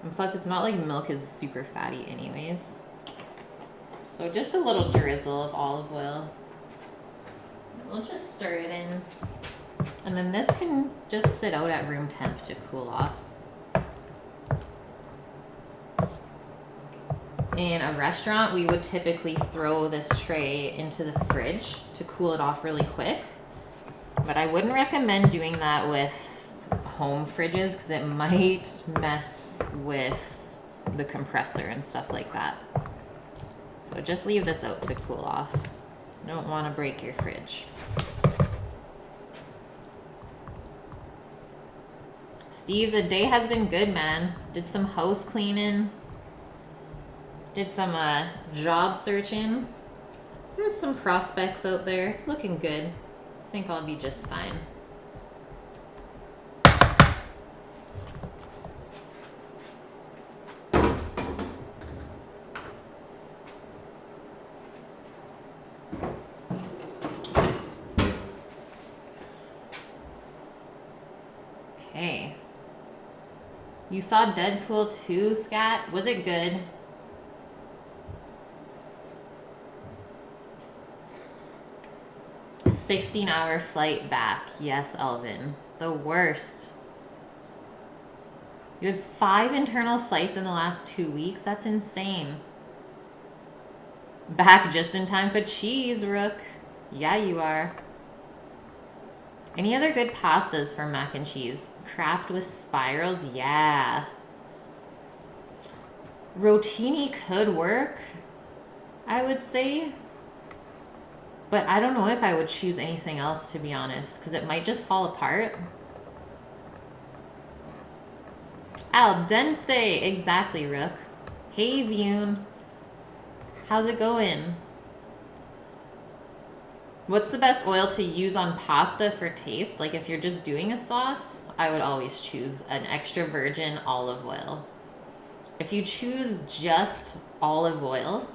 And plus, it's not like milk is super fatty anyways. So just a little drizzle of olive oil. We'll just stir it in. And then this can just sit out at room temp to cool off. In a restaurant, we would typically throw this tray into the fridge to cool it off really quick. But I wouldn't recommend doing that with home fridges because it might mess with the compressor and stuff like that. So just leave this out to cool off. You don't want to break your fridge. Steve, the day has been good, man. Did some house cleaning. Did some job searching. There's some prospects out there. It's looking good. I think I'll be just fine. Okay. You saw Deadpool 2, Scat? Was it good? A 16-hour flight back. Yes, Elvin. The worst. You had 5 internal flights in the last 2 weeks? That's insane. Back just in time for cheese, Rook. Yeah, you are. Any other good pastas for mac and cheese? Kraft with spirals? Yeah. Rotini could work, I would say. But I don't know if I would choose anything else, to be honest, because it might just fall apart. Al dente. Exactly, Rook. Hey, Vune. How's it going? What's the best oil to use on pasta for taste? Like if you're just doing a sauce, I would always choose an extra virgin olive oil. If you choose just olive oil,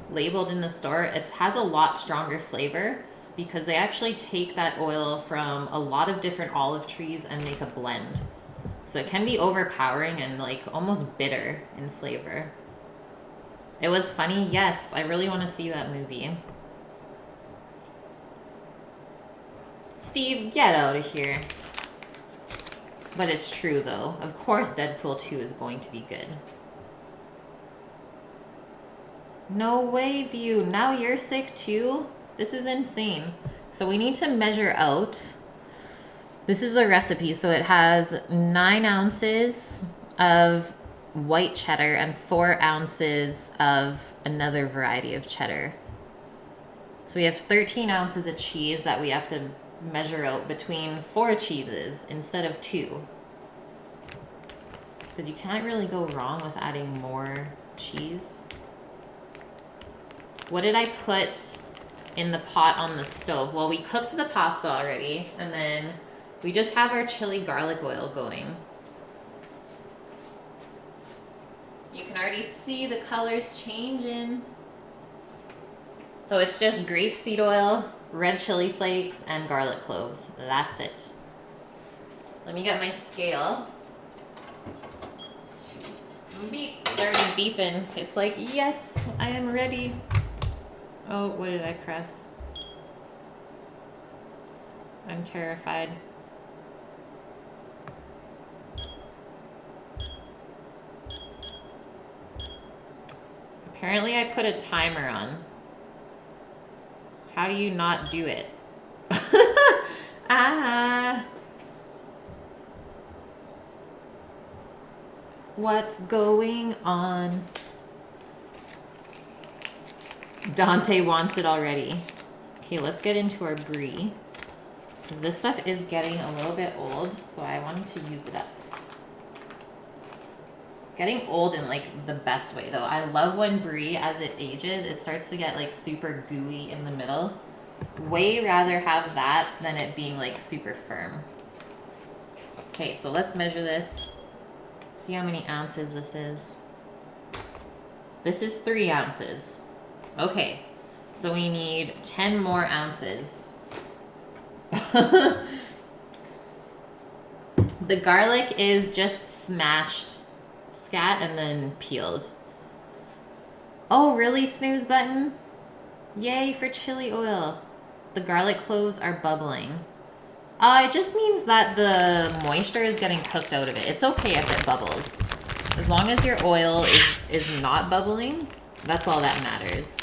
labeled in the store, it has a lot stronger flavor because they actually take that oil from a lot of different olive trees and make a blend. So it can be overpowering and like almost bitter in flavor. It was funny. Yes, I really want to see that movie. Steve, get out of here. But it's true though. Of course Deadpool 2 is going to be good. No way, View. Now you're sick too? This is insane. So we need to measure out. This is the recipe. So it has 9 ounces of white cheddar and 4 ounces of another variety of cheddar. So we have 13 ounces of cheese that we have to measure out between 4 cheeses instead of 2. Because you can't really go wrong with adding more cheese. What did I put in the pot on the stove? Well, we cooked the pasta already, and then we just have our chili garlic oil going. You can already see the colors changing. So it's just grapeseed oil, red chili flakes, and garlic cloves. That's it. Let me get my scale. Beep. It's already beeping. It's like, yes, I am ready. Oh, what did I press? I'm terrified. Apparently I put a timer on. How do you not do it? Ah. What's going on? Dante wants it already. Okay, let's get into our brie. Because this stuff is getting a little bit old, so I wanted to use it up. It's getting old in like the best way though. I love when brie, as it ages, it starts to get like super gooey in the middle. Way rather have that than it being like super firm. Okay, so let's measure this. See how many ounces this is. This is 3 ounces. Okay, so we need 10 more ounces. The garlic is just smashed, scat, and then peeled. Oh, really, snooze button? Yay for chili oil. The garlic cloves are bubbling. It just means that the moisture is getting cooked out of it. It's okay if it bubbles. As long as your oil is not bubbling, that's all that matters.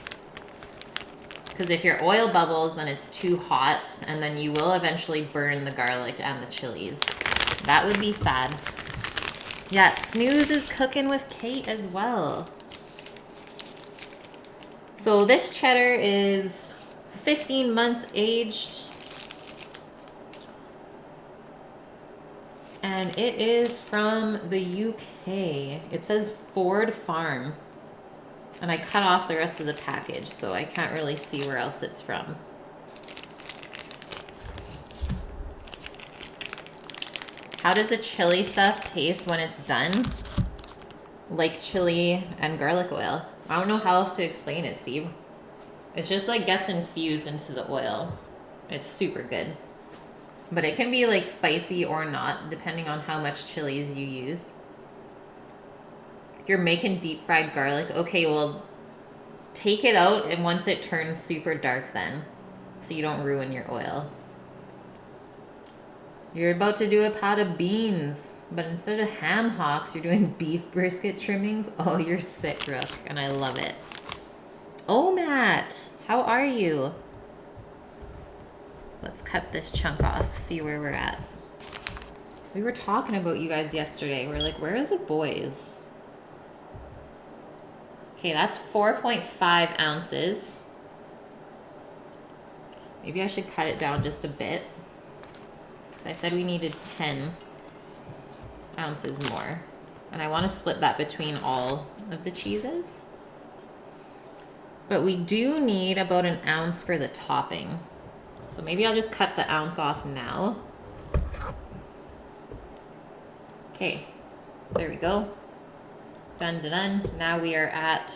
Because if your oil bubbles, then it's too hot, and then you will eventually burn the garlic and the chilies. That would be sad. Yeah, Snooze is cooking with Kate as well. So this cheddar is 15 months aged. And it is from the UK. It says Ford Farm. And I cut off the rest of the package, so I can't really see where else it's from. How does the chili stuff taste when it's done? Like chili and garlic oil. I don't know how else to explain it, Steve. It's just like gets infused into the oil. It's super good. But it can be like spicy or not, depending on how much chilies you use. You're making deep fried garlic. Okay, well, take it out and once it turns super dark then, so you don't ruin your oil. You're about to do a pot of beans, but instead of ham hocks, you're doing beef brisket trimmings. Oh, you're sick, Rook, and I love it. Oh, Matt, how are you? Let's cut this chunk off, see where we're at. We were talking about you guys yesterday. We're like, where are the boys? Okay, that's 4.5 ounces. Maybe I should cut it down just a bit. Because I said we needed 10 ounces more. And I want to split that between all of the cheeses. But we do need about an ounce for the topping. So maybe I'll just cut the ounce off now. Okay, there we go. Done, done, done. Now we are at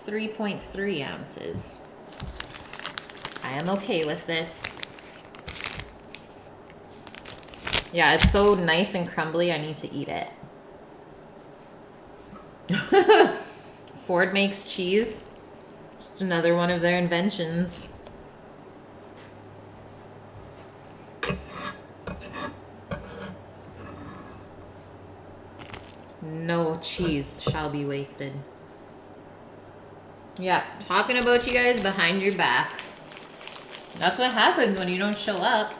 3.3 ounces. I am okay with this. Yeah, it's so nice and crumbly, I need to eat it. Ford makes cheese. Just another one of their inventions. No cheese shall be wasted. Yeah, talking about you guys behind your back. That's what happens when you don't show up.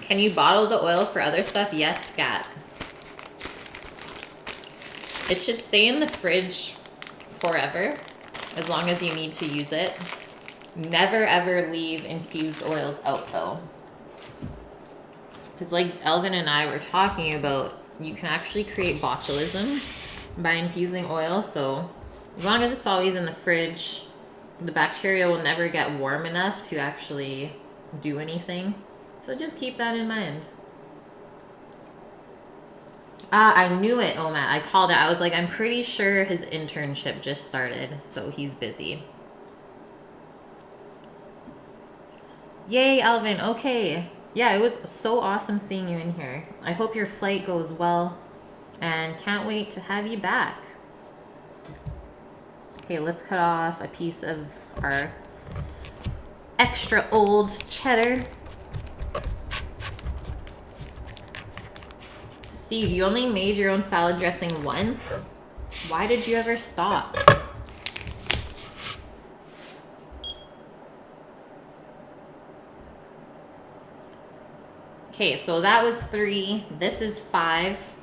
Can you bottle the oil for other stuff? Yes, Scat. It should stay in the fridge forever, as long as you need to use it. Never ever leave infused oils out though. Because like Elvin and I were talking about, you can actually create botulism by infusing oil. So as long as it's always in the fridge, the bacteria will never get warm enough to actually do anything. So just keep that in mind. I knew it, oh Matt. I called it. I was like, I'm pretty sure his internship just started, so he's busy. Yay, Alvin. Okay. Yeah, it was so awesome seeing you in here. I hope your flight goes well and can't wait to have you back. Okay, let's cut off a piece of our extra old cheddar. Steve, you only made your own salad dressing once? Why did you ever stop? Okay, so that was 3. This is 5.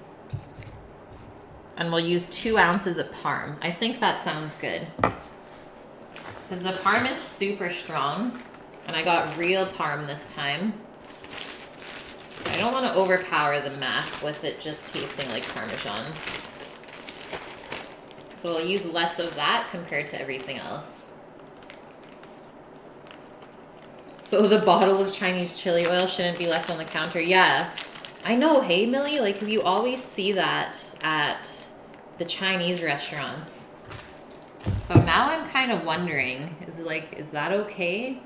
And we'll use 2 ounces of parm. I think that sounds good. Because the parm is super strong. And I got real parm this time. I don't want to overpower the mac with it just tasting like Parmesan. So we'll use less of that compared to everything else. So the bottle of Chinese chili oil shouldn't be left on the counter. Yeah, I know. Hey, Millie, like you always see that at the Chinese restaurants. So now I'm kind of wondering, is that okay?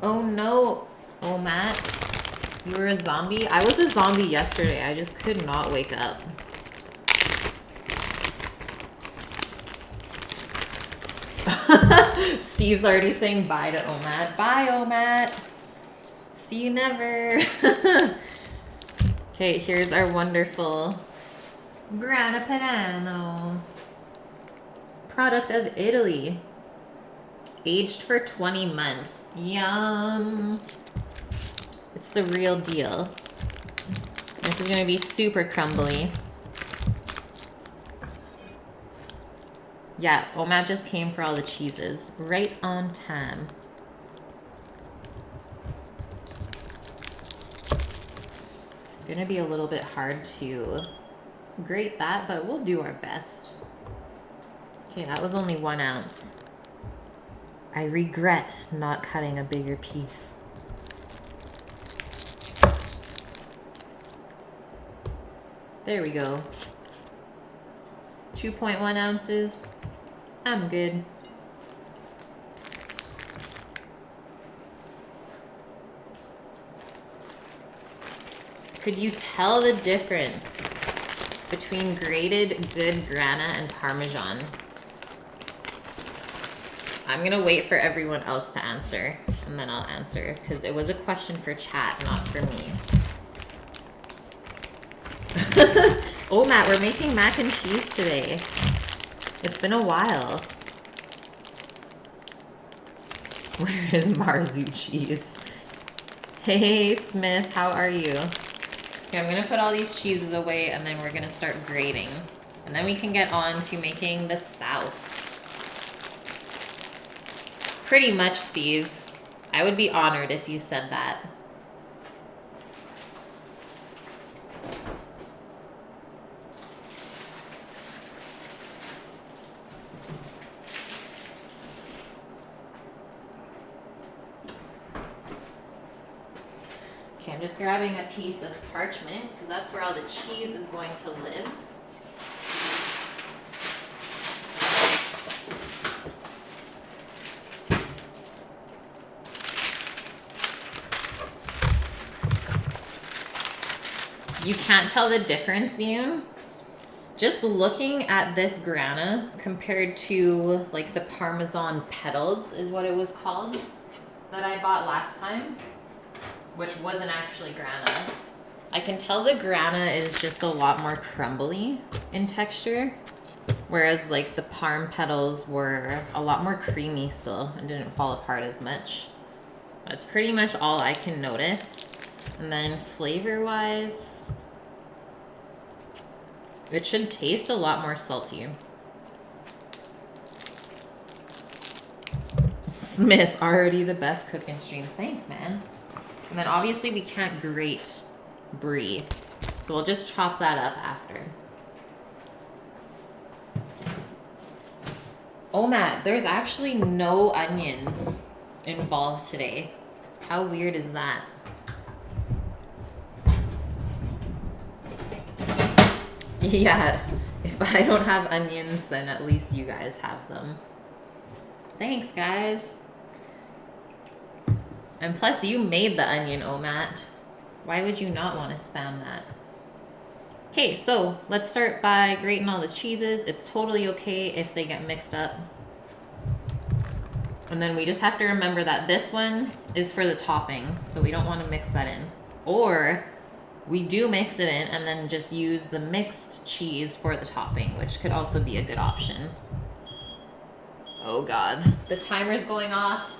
Oh no. Oh, Matt, you were a zombie? I was a zombie yesterday. I just could not wake up. Steve's already saying bye to Omat. Bye, Omat. See you never. Okay, here's our wonderful Grana Padano. Product of Italy. Aged for 20 months. Yum. It's the real deal. This is going to be super crumbly. Yeah, Omat just came for all the cheeses. Right on time. It's going to be a little bit hard to grate that, but we'll do our best. Okay, that was only 1 ounce. I regret not cutting a bigger piece. There we go. 2.1 ounces. I'm good. Could you tell the difference between grated good grana and Parmesan? I'm gonna wait for everyone else to answer, and then I'll answer, because it was a question for chat, not for me. Oh, Matt, we're making mac and cheese today. It's been a while. Where is Marzu cheese? Hey, Smith, how are you? Okay, I'm gonna put all these cheeses away, and then we're gonna start grating. And then we can get on to making the sauce. Pretty much, Steve. I would be honored if you said that. Okay, I'm just grabbing a piece of parchment because that's where all the cheese is going to live. You can't tell the difference, Bune? Just looking at this grana compared to like the Parmesan petals is what it was called that I bought last time, which wasn't actually grana. I can tell the grana is just a lot more crumbly in texture, whereas like the Parm petals were a lot more creamy still and didn't fall apart as much. That's pretty much all I can notice. And then flavor-wise, it should taste a lot more salty. Smith, already the best cook in stream. Thanks, man. And then obviously we can't grate brie, so we'll just chop that up after. Oh, Matt, there's actually no onions involved today. How weird is that? Yeah, if I don't have onions, then at least you guys have them. Thanks, guys. And plus, you made the onion, oh, Matt. Why would you not want to spam that? Okay, so let's start by grating all the cheeses. It's totally okay if they get mixed up. And then we just have to remember that this one is for the topping, so we don't want to mix that in. Or we do mix it in and then just use the mixed cheese for the topping, which could also be a good option. Oh God, the timer's going off.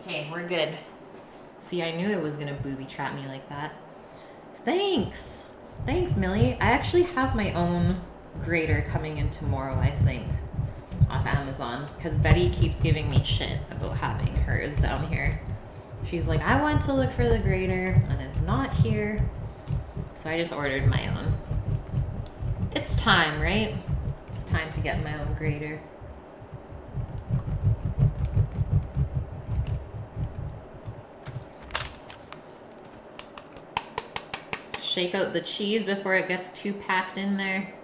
Okay, we're good. See, I knew it was gonna booby trap me like that. Thanks. Thanks, Millie. I actually have my own grater coming in tomorrow, I think, off Amazon, because Betty keeps giving me shit about having hers down here. She's like, I went to look for the grater and it's not here. So I just ordered my own. It's time, right? It's time to get my own grater. Shake out the cheese before it gets too packed in there.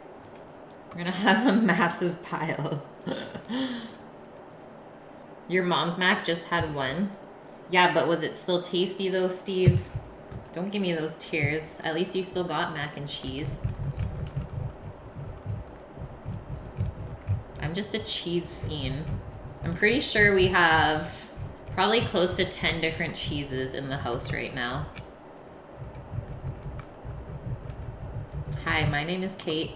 We're gonna have a massive pile. Your mom's mac just had one. Yeah, but was it still tasty though, Steve? Don't give me those tears. At least you still got mac and cheese. I'm just a cheese fiend. I'm pretty sure we have probably close to 10 different cheeses in the house right now. Hi, my name is Kate,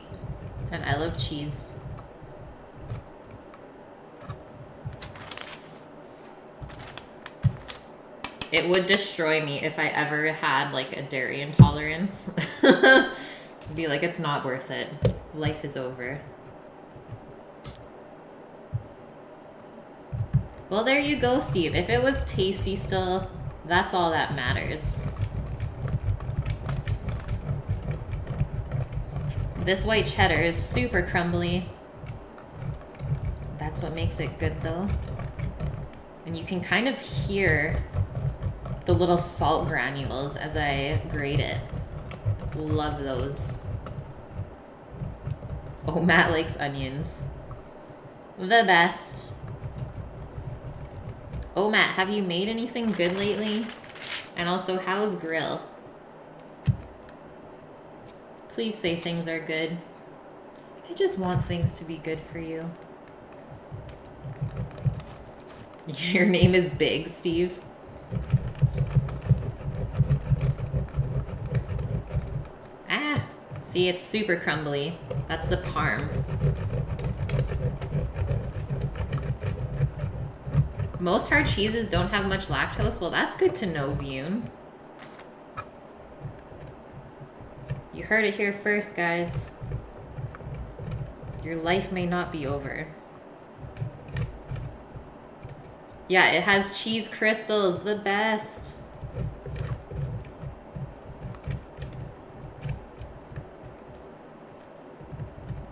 and I love cheese. It would destroy me if I ever had like a dairy intolerance. Be like, it's not worth it. Life is over. Well, there you go, Steve. If it was tasty still, that's all that matters. This white cheddar is super crumbly. That's what makes it good though. And you can kind of hear the little salt granules as I grate it. Love those. Oh, Matt likes onions. The best. Oh, Matt, have you made anything good lately? And also, how's grill? Please say things are good. I just want things to be good for you. Your name is Big, Steve. Ah, see, it's super crumbly. That's the parm. Most hard cheeses don't have much lactose. Well, that's good to know, Vune. You heard it here first, guys. Your life may not be over. Yeah, it has cheese crystals, the best.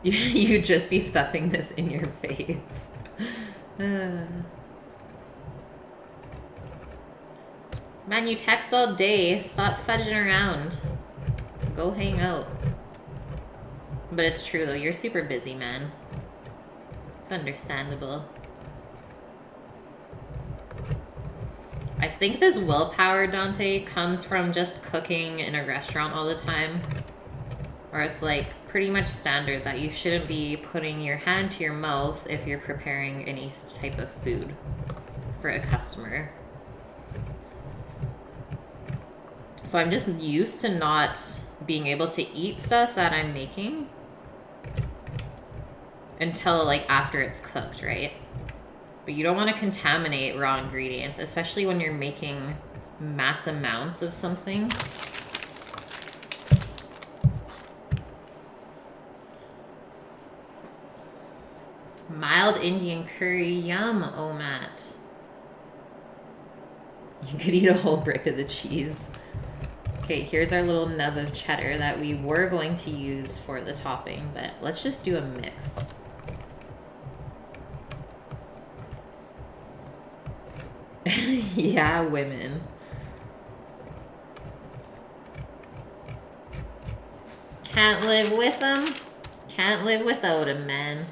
You'd just be stuffing this in your face. Man, you text all day. Stop fudging around. Go hang out. But it's true, though. You're super busy, man. It's understandable. I think this willpower, Dante, comes from just cooking in a restaurant all the time. Or it's like pretty much standard that you shouldn't be putting your hand to your mouth if you're preparing any type of food for a customer. So I'm just used to not being able to eat stuff that I'm making until like after it's cooked, right? But you don't want to contaminate raw ingredients, especially when you're making mass amounts of something. Mild Indian curry, yum, oh Matt. You could eat a whole brick of the cheese. Okay, here's our little nub of cheddar that we were going to use for the topping, but let's just do a mix. Yeah, women. Can't live with them. Can't live without them, man.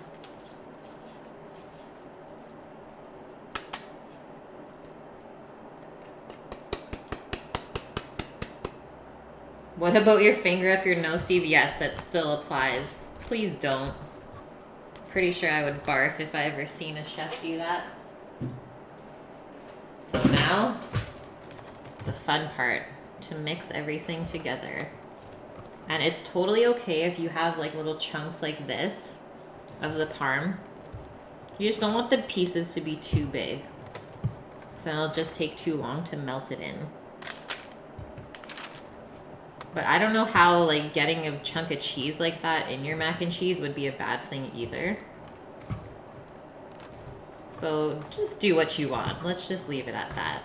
What about your finger up your nose, Steve? Yes, that still applies. Please don't. Pretty sure I would barf if I ever seen a chef do that. So now, the fun part, to mix everything together. And it's totally okay if you have like little chunks like this of the parm. You just don't want the pieces to be too big. So it'll just take too long to melt it in. But I don't know how like getting a chunk of cheese like that in your mac and cheese would be a bad thing either. So just do what you want. Let's just leave it at that.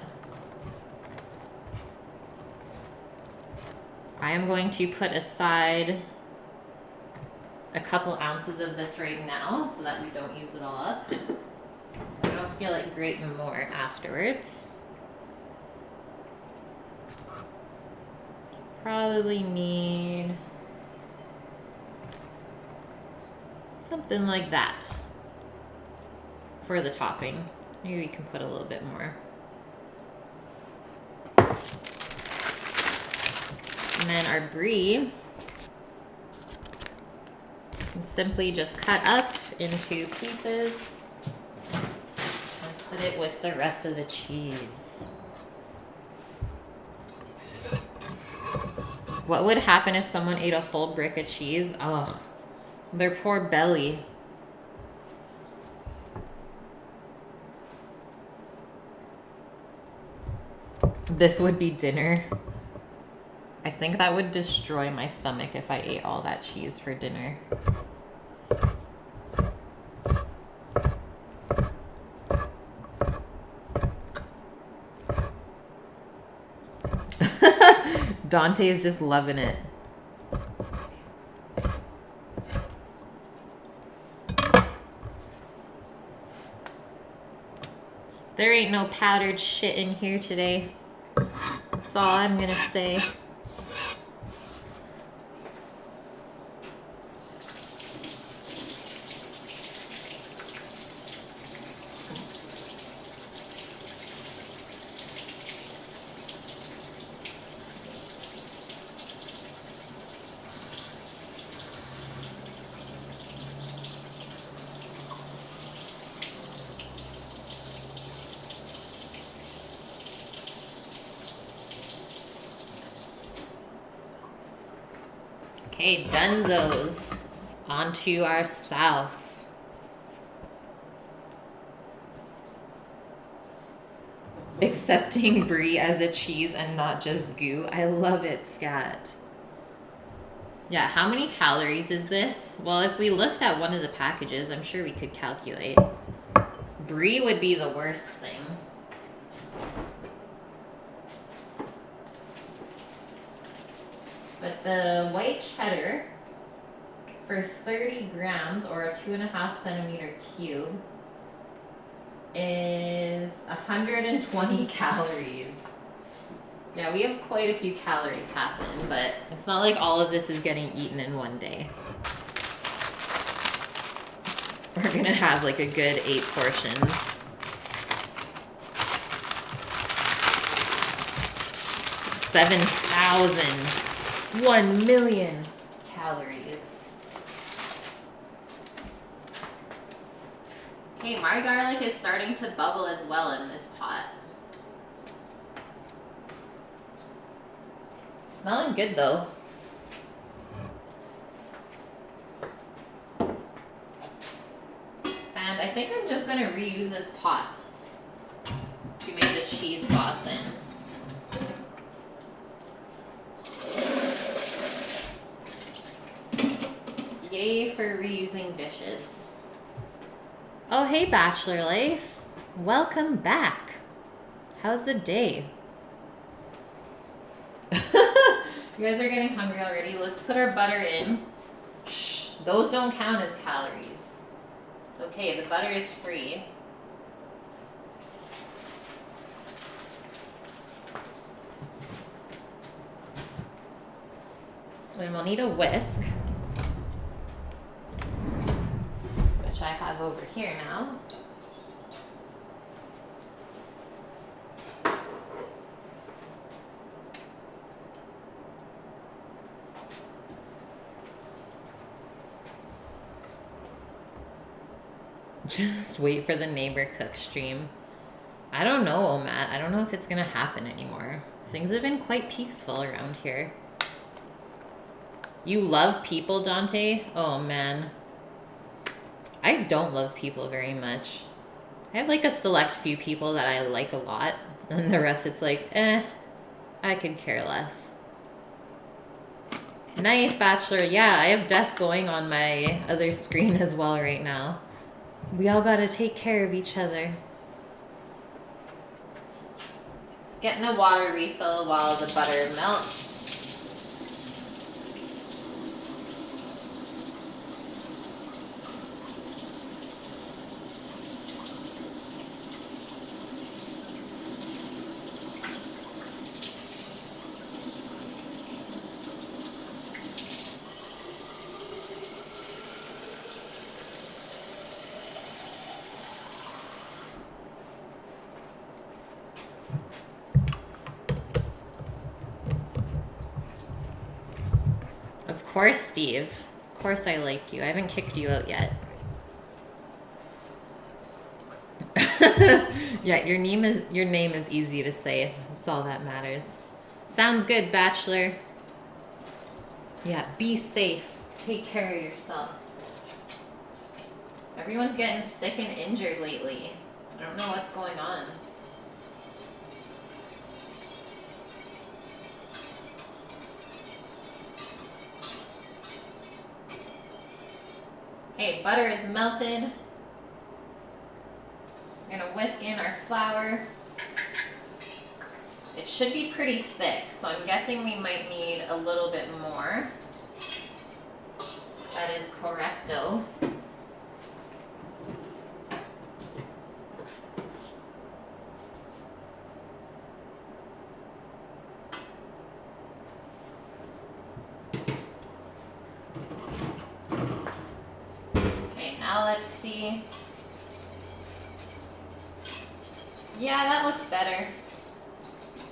I am going to put aside a couple ounces of this right now so that we don't use it all up. I don't feel like grating more afterwards. Probably need something like that for the topping. Maybe we can put a little bit more. And then our brie can simply just cut up into pieces and put it with the rest of the cheese. What would happen if someone ate a whole brick of cheese? Oh, their poor belly. This would be dinner. I think that would destroy my stomach if I ate all that cheese for dinner. Dante is just loving it. There ain't no powdered shit in here today. That's all I'm gonna say. Okay, dunzos. Onto our sauce. Accepting brie as a cheese and not just goo. I love it, Scat. Yeah, how many calories is this? Well, if we looked at one of the packages, I'm sure we could calculate. Brie would be the worst thing. But the white cheddar for 30 grams or a 2.5 centimeter cube is 120 calories. Yeah, we have quite a few calories happening, but it's not like all of this is getting eaten in one day. We're gonna have like a good 8 portions. 7,000, 1 million calories. Okay, my garlic is starting to bubble as well in this pot. Smelling good though. And I think I'm just gonna reuse this pot to make the cheese sauce in. Yay for reusing dishes. Oh, hey, Bachelor Life. Welcome back. How's the day? You guys are getting hungry already. Let's put our butter in. Shh, those don't count as calories. It's okay, the butter is free. Then we'll need a whisk, which I have over here now. Just wait for the neighbor cook stream. I don't know, Matt. I don't know if it's gonna happen anymore. Things have been quite peaceful around here. You love people, Dante? Oh, man. I don't love people very much. I have like a select few people that I like a lot. And the rest it's like, I could care less. Nice, Bachelor. Yeah, I have death going on my other screen as well right now. We all gotta take care of each other. Just getting a water refill while the butter melts. Of course, Steve. Of course I like you. I haven't kicked you out yet. Yeah, your name is easy to say. That's all that matters. Sounds good, Bachelor. Yeah, be safe. Take care of yourself. Everyone's getting sick and injured lately. I don't know what's going on. Okay, butter is melted. I'm gonna whisk in our flour. It should be pretty thick, so I'm guessing we might need a little bit more. That is correcto. Now let's see. Yeah, that looks better.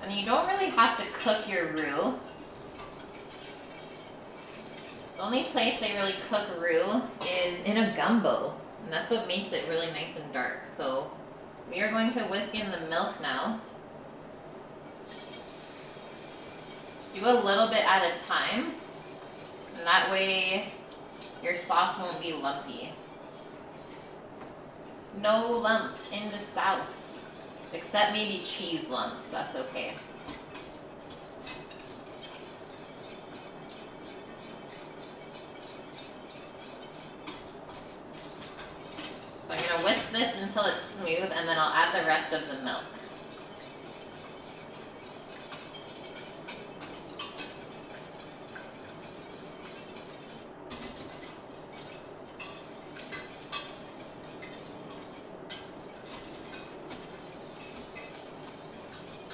And you don't really have to cook your roux. The only place they really cook roux is in a gumbo. And that's what makes it really nice and dark. So we are going to whisk in the milk now. Just do a little bit at a time. And that way your sauce won't be lumpy. No lumps in the sauce, except maybe cheese lumps, that's okay. So I'm gonna whisk this until it's smooth, and then I'll add the rest of the milk.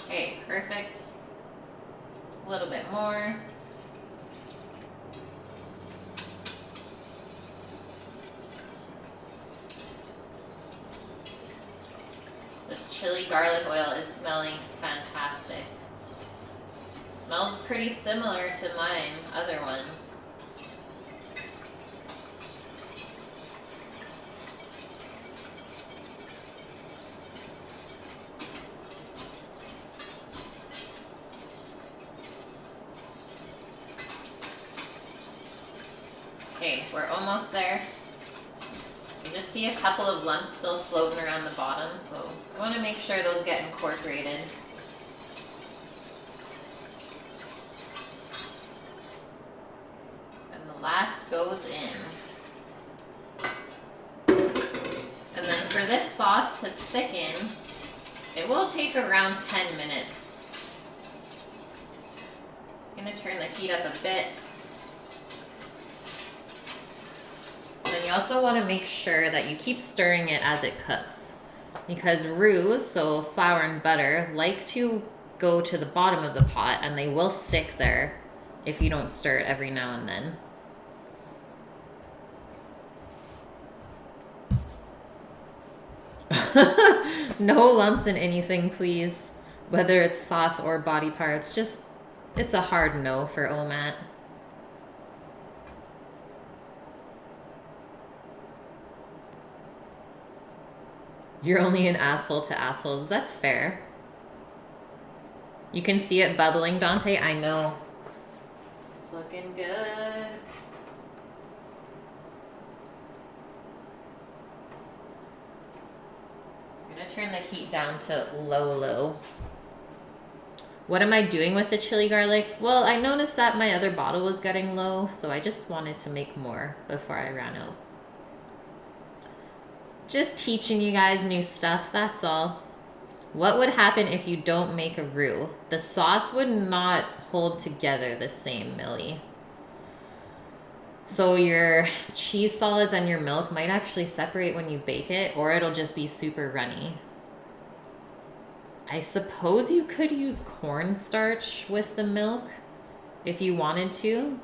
Okay, perfect. A little bit more. This chili garlic oil is smelling fantastic. Smells pretty similar to mine, other one. Okay, we're almost there. You just see a couple of lumps still floating around the bottom, so I want to make sure those get incorporated. And the last goes in. And then for this sauce to thicken, it will take around 10 minutes. Just going to turn the heat up a bit. And you also want to make sure that you keep stirring it as it cooks, because roux, so flour and butter, like to go to the bottom of the pot, and they will stick there if you don't stir it every now and then. No lumps in anything, please, whether it's sauce or body parts. Just, it's a hard no for Omat. You're only an asshole to assholes. That's fair. You can see it bubbling, Dante. I know. It's looking good. I'm gonna turn the heat down to low. What am I doing with the chili garlic? Well, I noticed that my other bottle was getting low, so I just wanted to make more before I ran out. Just teaching you guys new stuff, that's all. What would happen if you don't make a roux? The sauce would not hold together the same, Millie. So your cheese solids and your milk might actually separate when you bake it, or it'll just be super runny. I suppose you could use cornstarch with the milk if you wanted to.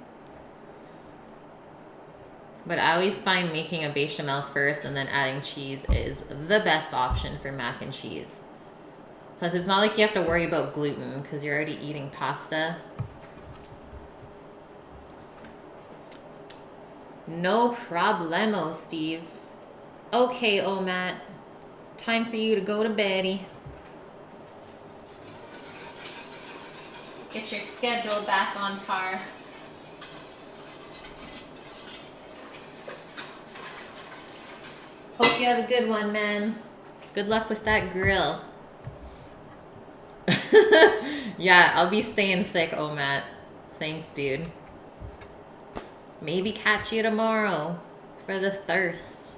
But I always find making a bechamel first and then adding cheese is the best option for mac and cheese. Plus, it's not like you have to worry about gluten because you're already eating pasta. No problemo, Steve. Okay, Omat. Time for you to go to beddy. Get your schedule back on par. Hope you have a good one, man. Good luck with that grill. Yeah, I'll be staying thick, Omat. Thanks, dude. Maybe catch you tomorrow for the thirst.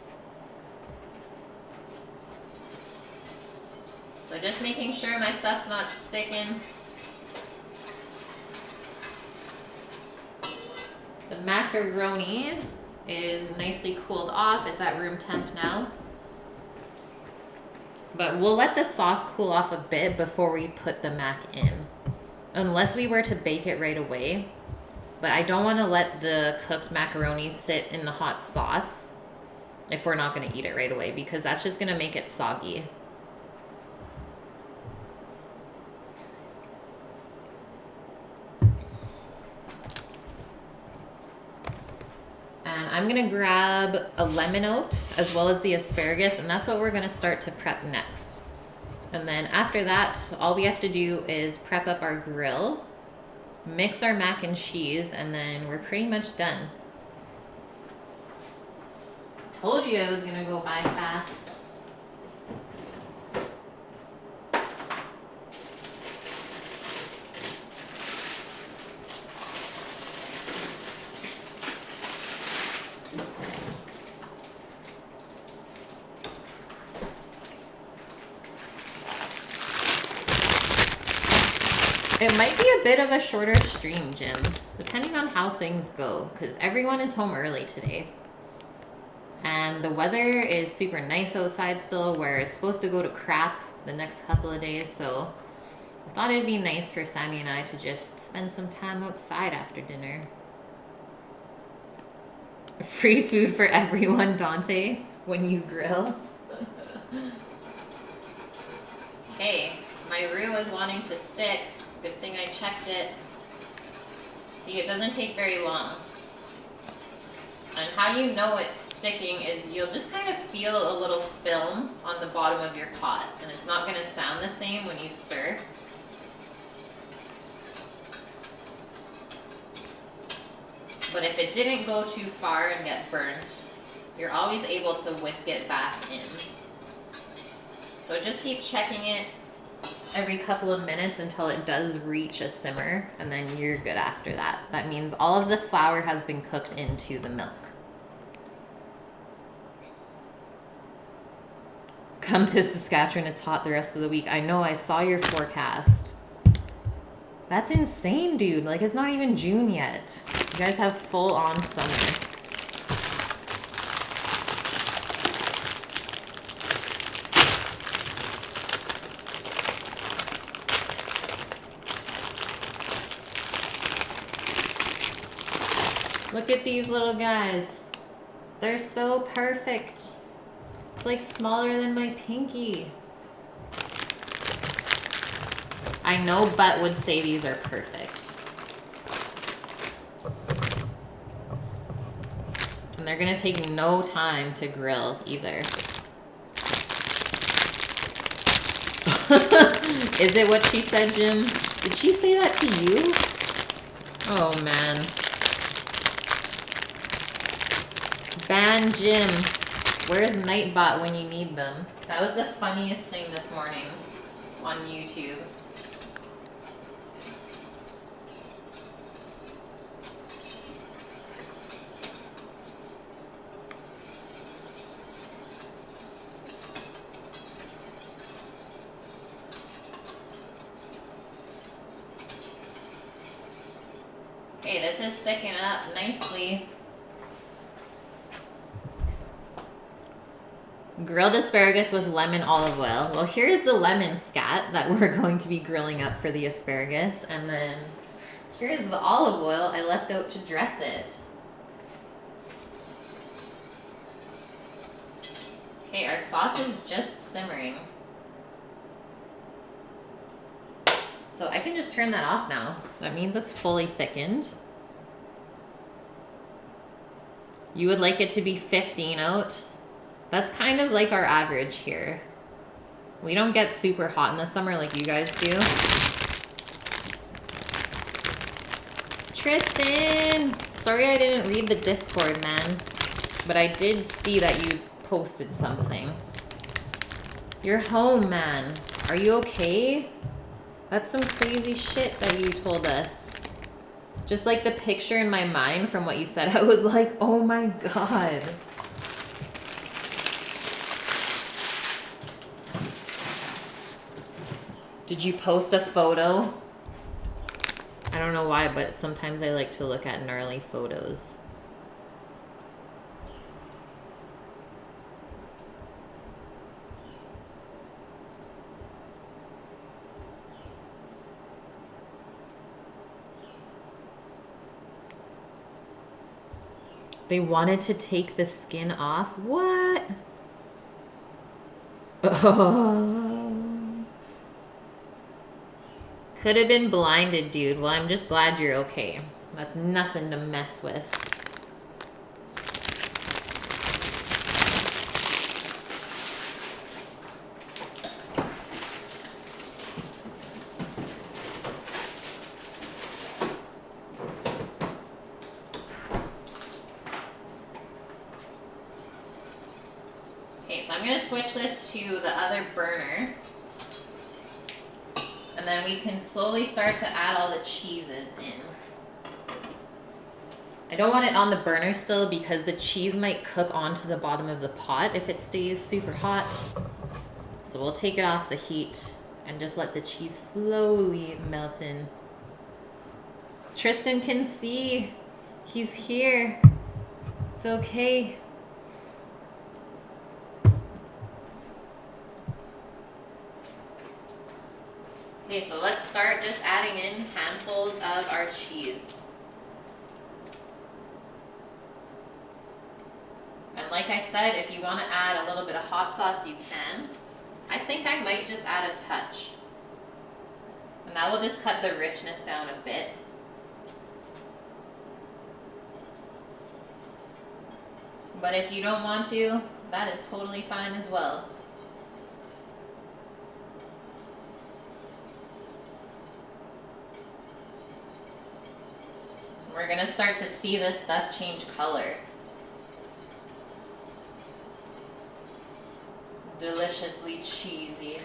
So just making sure my stuff's not sticking. The macaroni is nicely cooled off. It's at room temp now. But we'll let the sauce cool off a bit before we put the mac in. Unless we were to bake it right away. But I don't want to let the cooked macaroni sit in the hot sauce if we're not going to eat it right away, because that's just going to make it soggy. And I'm going to grab a lemon oat as well as the asparagus, and that's what we're going to start to prep next. And then after that, all we have to do is prep up our grill. mix our mac and cheese, and then we're pretty much done. Told you I was gonna go by fast. It might be a bit of a shorter stream, Jim, depending on how things go, because everyone is home early today. And the weather is super nice outside still, where it's supposed to go to crap the next couple of days, so I thought it'd be nice for Sammy and I to just spend some time outside after dinner. Free food for everyone, Dante, when you grill. Hey, my roux is wanting to stick. Good thing I checked it. See, it doesn't take very long. And how you know it's sticking is you'll just kind of feel a little film on the bottom of your pot, and it's not going to sound the same when you stir. But if it didn't go too far and get burnt, you're always able to whisk it back in. So just keep checking it every couple of minutes until it does reach a simmer, and then you're good after that. That means all of the flour has been cooked into the milk. Come to Saskatchewan, it's hot the rest of the week. I know, I saw your forecast. That's insane, dude. Like, it's not even June yet. You guys have full on summer. Look at these little guys. They're so perfect. It's like smaller than my pinky. I know Butt would say these are perfect. And they're gonna take no time to grill either. Is it what she said, Jim? Did she say that to you? Oh man. Ban Jim. Where's Nightbot when you need them? That was the funniest thing this morning on YouTube. Okay, this is thickening up nicely. Grilled asparagus with lemon olive oil. Well, here's the lemon scat that we're going to be grilling up for the asparagus. And then here's the olive oil I left out to dress it. Okay, our sauce is just simmering. So I can just turn that off now. That means it's fully thickened. You would like it to be 15 out. That's kind of like our average here. We don't get super hot in the summer like you guys do. Tristan! Sorry I didn't read the Discord, man. But I did see that you posted something. You're home, man. Are you okay? That's some crazy shit that you told us. Just like the picture in my mind from what you said, I was like, oh my god. Did you post a photo? I don't know why, but sometimes I like to look at gnarly photos. They wanted to take the skin off? What? Could have been blinded, dude. Well, I'm just glad you're okay. That's nothing to mess with. I'm gonna switch this to the other burner. And then we can slowly start to add all the cheeses in. I don't want it on the burner still because the cheese might cook onto the bottom of the pot if it stays super hot. So we'll take it off the heat and just let the cheese slowly melt in. Tristan can see. He's here. It's okay. Okay, so let's start just adding in handfuls of our cheese. And like I said, if you want to add a little bit of hot sauce, you can. I think I might just add a touch. And that will just cut the richness down a bit. But if you don't want to, that is totally fine as well. We're gonna start to see this stuff change color. Deliciously cheesy.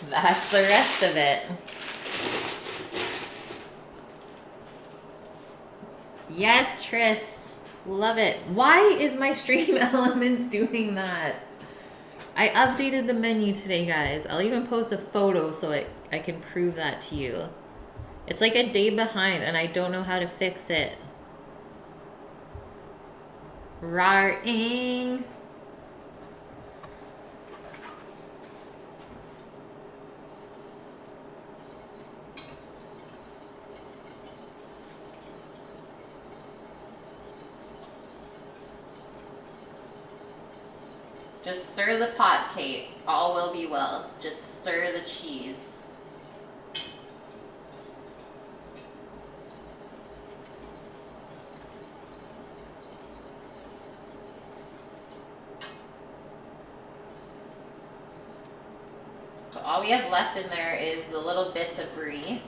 That's the rest of it. Yes, Trist. Love it. Why is my Stream Elements doing that? I updated the menu today, guys. I'll even post a photo so I can prove that to you. It's like a day behind and I don't know how to fix it. Rar-ing. Just stir the pot, Kate. All will be well. Just stir the cheese. So all we have left in there is the little bits of brie.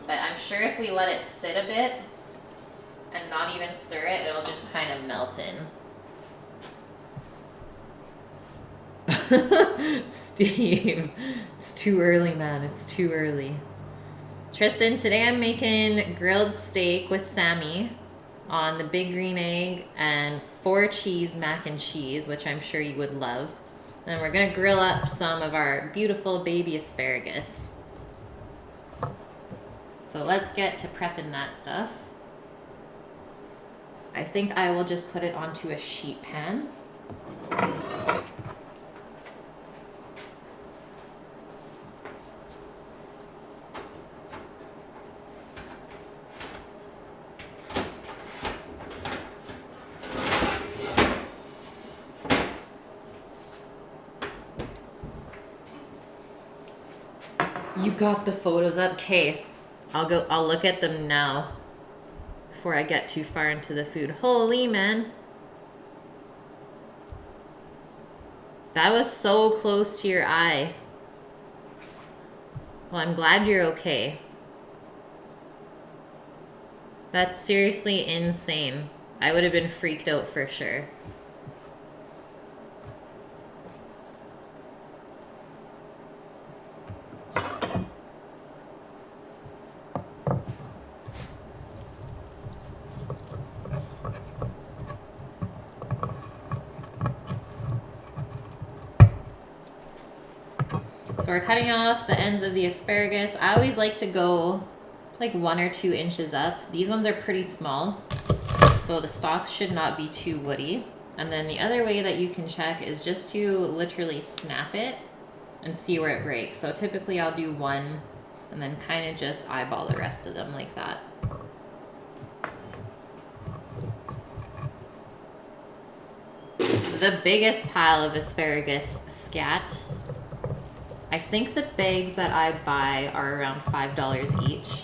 But I'm sure if we let it sit a bit and not even stir it, it'll just kind of melt in. Steve, it's too early, man. It's too early. Tristan, today I'm making grilled steak with Sammy on the big green egg and 4 cheese mac and cheese, which I'm sure you would love. And we're gonna grill up some of our beautiful baby asparagus. So let's get to prepping that stuff. I think I will just put it onto a sheet pan. You got the photos up? Okay, I'll look at them now before I get too far into the food. Holy man. That was so close to your eye. Well, I'm glad you're okay. That's seriously insane. I would have been freaked out for sure. So we're cutting off the ends of the asparagus. I always like to go like 1 or 2 inches up. These ones are pretty small, so the stalks should not be too woody. And then the other way that you can check is just to literally snap it and see where it breaks. So typically I'll do 1 and then kind of just eyeball the rest of them like that. The biggest pile of asparagus scat. I think the bags that I buy are around $5 each.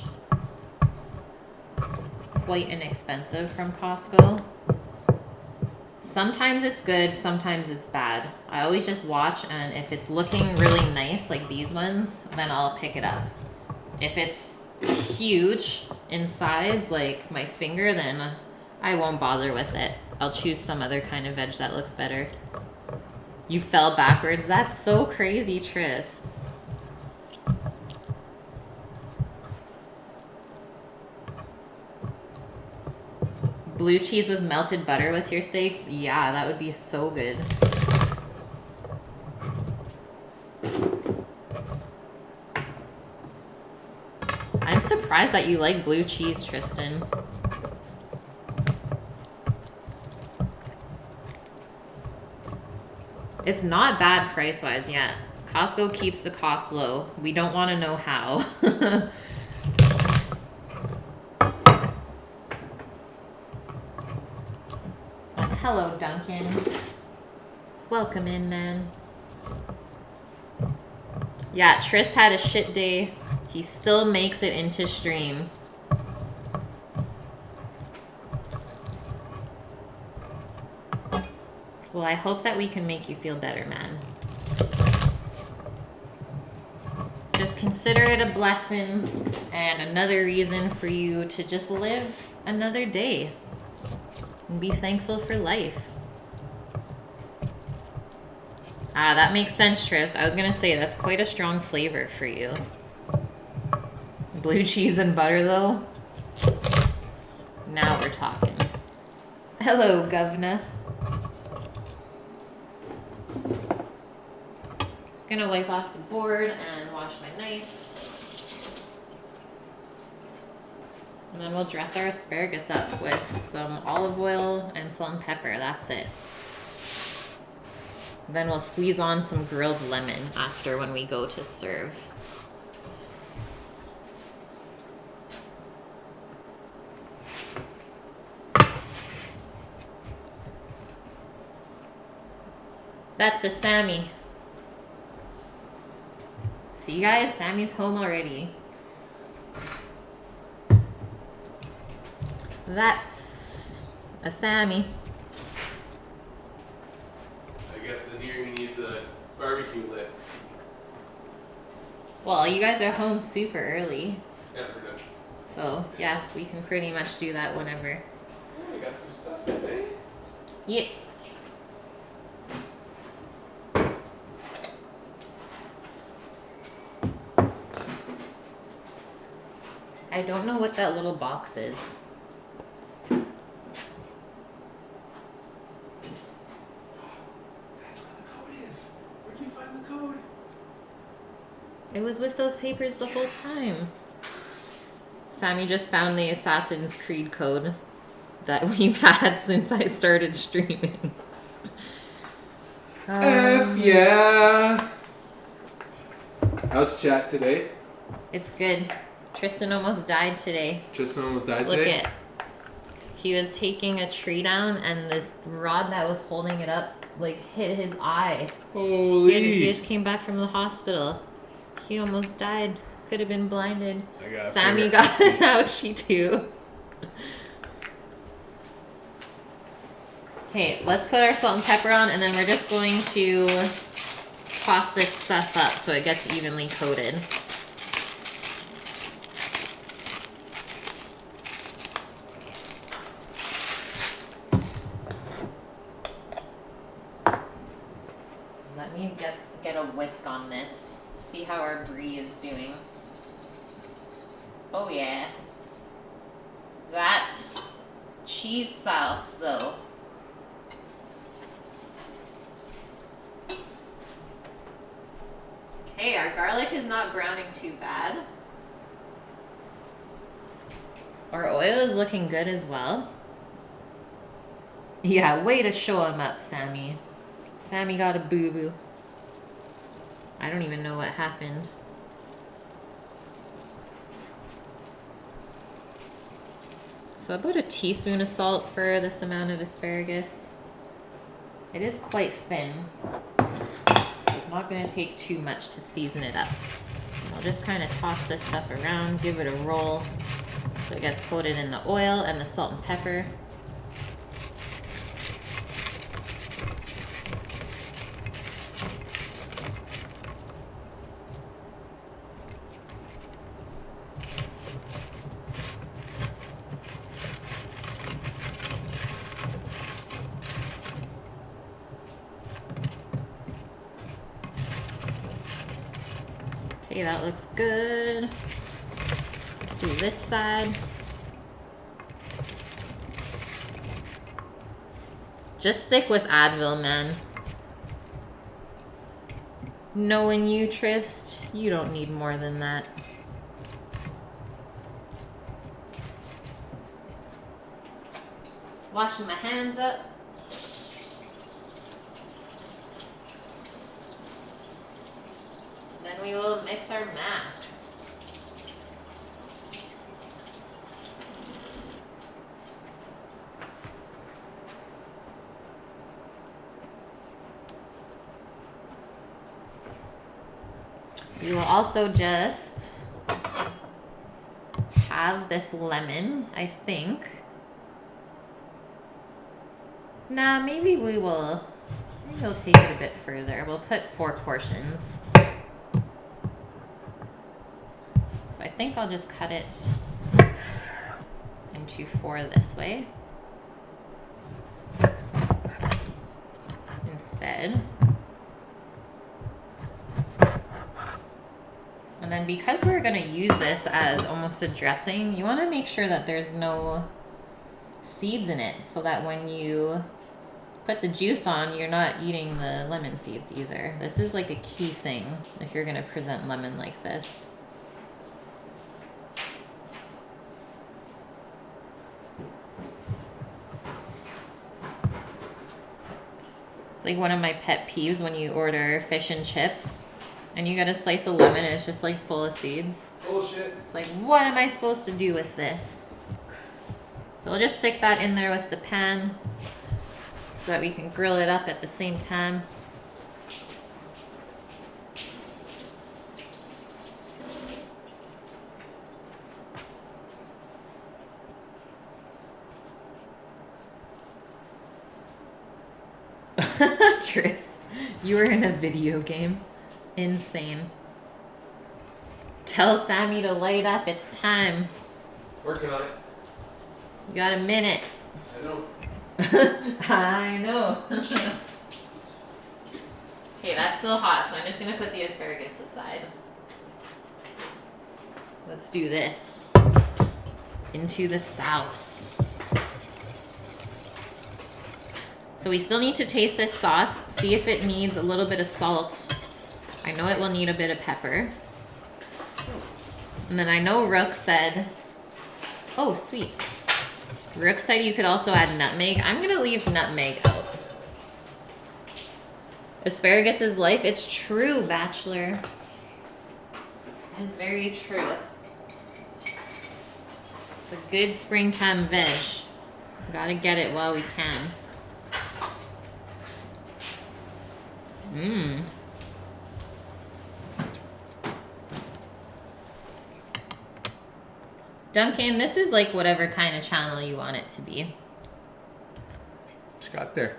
Quite inexpensive from Costco. Sometimes it's good, sometimes it's bad. I always just watch, and if it's looking really nice, like these ones, then I'll pick it up. If it's huge in size, like my finger, then I won't bother with it. I'll choose some other kind of veg that looks better. You fell backwards? That's so crazy, Trist. Blue cheese with melted butter with your steaks? Yeah, that would be so good. I'm surprised that you like blue cheese, Tristan. It's not bad price-wise yet. Costco keeps the cost low. We don't want to know how. Hello, Duncan. Welcome in, man. Yeah, Trist had a shit day. He still makes it into stream. Well, I hope that we can make you feel better, man. Just consider it a blessing and another reason for you to just live another day and be thankful for life. Ah, that makes sense, Trist. I was gonna say, that's quite a strong flavor for you. Blue cheese and butter, though? Now we're talking. Hello, governor. Just gonna wipe off the board and wash my knife. And then we'll dress our asparagus up with some olive oil and salt and pepper. That's it. Then we'll squeeze on some grilled lemon after when we go to serve. That's a Sammy. See, guys? Sammy's home already. That's a Sammy.
I guess the near he needs a barbecue lit.
Well, you guys are home super early.
Yeah, we're done.
So, yeah, we can pretty much do that whenever.
Oh, we got some stuff in there.
Yeah. I don't know what that little box is.
That's where the code is. Where'd you find the code?
It was with those papers the whole time. Sammy just found the Assassin's Creed code that we've had since I started streaming.
F yeah! How's chat today?
It's good. Tristan almost died today.
Tristan almost died
Look
today?
it. He was taking a tree down and this rod that was holding it up like hit his eye.
Holy!
He just came back from the hospital. He almost died. Could have been blinded. Sammy got an ouchie too. Okay, let's put our salt and pepper on and then we're just going to toss this stuff up so it gets evenly coated. Let me get a whisk on this. See how our brie is doing. Oh yeah. That cheese sauce though. Okay, our garlic is not browning too bad. Our oil is looking good as well. Yeah, way to show him up, Sammy. Sammy got a boo-boo. I don't even know what happened. So about a teaspoon of salt for this amount of asparagus. It is quite thin. It's not going to take too much to season it up. I'll just kind of toss this stuff around, give it a roll so it gets coated in the oil and the salt and pepper. Okay, that looks good. Let's do this side. Just stick with Advil, man. Knowing you, Trist, you don't need more than that. Washing my hands up. Then we will mix our math. We will also just have this lemon, I think. Nah, maybe we'll take it a bit further. We'll put 4 portions. So I think I'll just cut it into 4 this way instead. And then because we're going to use this as almost a dressing, you want to make sure that there's no seeds in it so that when you put the juice on, you're not eating the lemon seeds either. This is like a key thing if you're going to present lemon like this. It's like one of my pet peeves when you order fish and chips and you get a slice of lemon and it's just like full of seeds.
Bullshit.
It's like, what am I supposed to do with this? So we'll just stick that in there with the pan so that we can grill it up at the same time. Trist, you were in a video game. Insane. Tell Sammy to light up. It's time.
Working on it.
You got a minute.
I know.
I know. Okay, that's still hot, so I'm just gonna put the asparagus aside. Let's do this. Into the sauce. So we still need to taste this sauce, see if it needs a little bit of salt. I know it will need a bit of pepper. And then I know Rook said, oh, sweet. Rook said you could also add nutmeg. I'm gonna leave nutmeg out. Asparagus is life. It's true, Bachelor. It's very true. It's a good springtime veg. Gotta get it while we can. Mmm. Duncan, this is like whatever kind of channel you want it to be.
Just got there.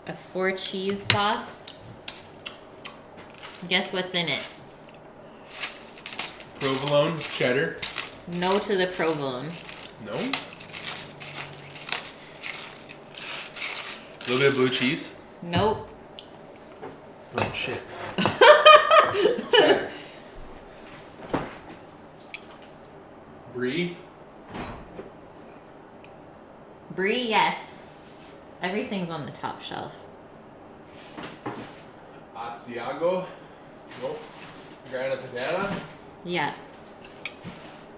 A 4 cheese sauce. Guess what's in it?
Provolone, cheddar.
No to the provolone.
No. A little bit of blue cheese.
Nope.
Oh shit. Cheddar. Brie.
Brie, yes. Everything's on the top shelf.
Asiago. Nope. Grana Padana.
Yeah.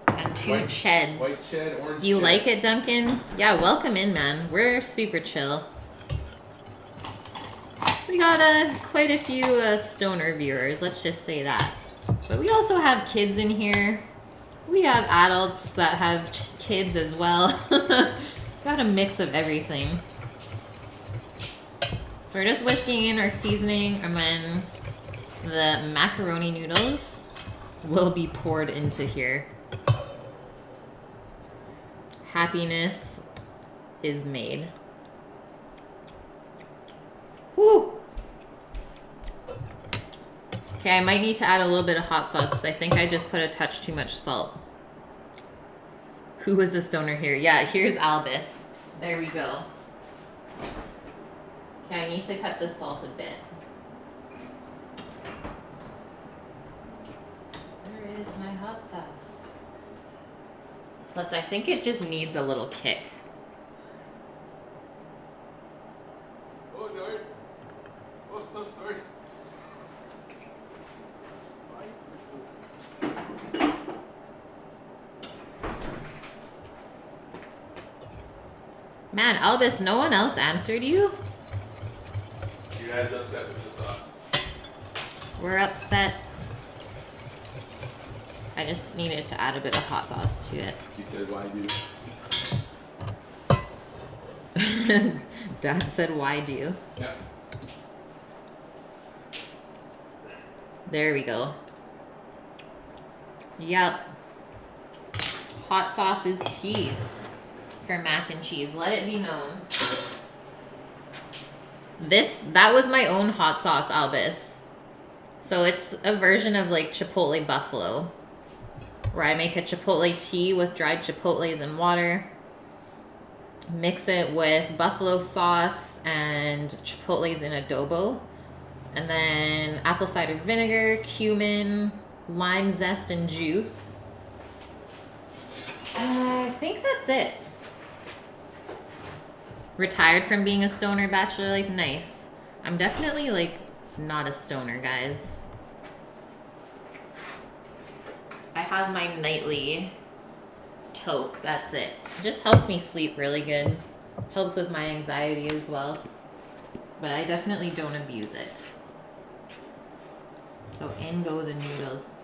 And 2 cheds.
White ched, orange
You
ched.
like it, Duncan? Yeah, welcome in, man. We're super chill. We got quite a few stoner viewers, let's just say that. But we also have kids in here. We have adults that have kids as well. Got a mix of everything. So we're just whisking in our seasoning, and then the macaroni noodles will be poured into here. Happiness is made. Whew. Okay, I might need to add a little bit of hot sauce because I think I just put a touch too much salt. Who was the stoner here? Yeah, here's Albus. There we go. Okay, I need to cut the salt a bit. Plus, I think it just needs a little kick.
Oh, no. Oh, so sorry.
Man, Albus, no one else answered you?
You guys upset with the sauce.
We're upset. I just needed to add a bit of hot sauce to it.
He said, why do?
Dad said, why do?
Yeah.
There we go. Yep. Hot sauce is key for mac and cheese. Let it be known. That was my own hot sauce, Albus. So it's a version of like Chipotle Buffalo, where I make a Chipotle tea with dried chipotles and water, mix it with buffalo sauce and chipotles in adobo, and then apple cider vinegar, cumin, lime zest, and juice. I think that's it. Retired from being a stoner, bachelor life, nice. I'm definitely like not a stoner, guys. I have my nightly toke, that's it. It just helps me sleep really good. Helps with my anxiety as well. But I definitely don't abuse it. So in go the noodles.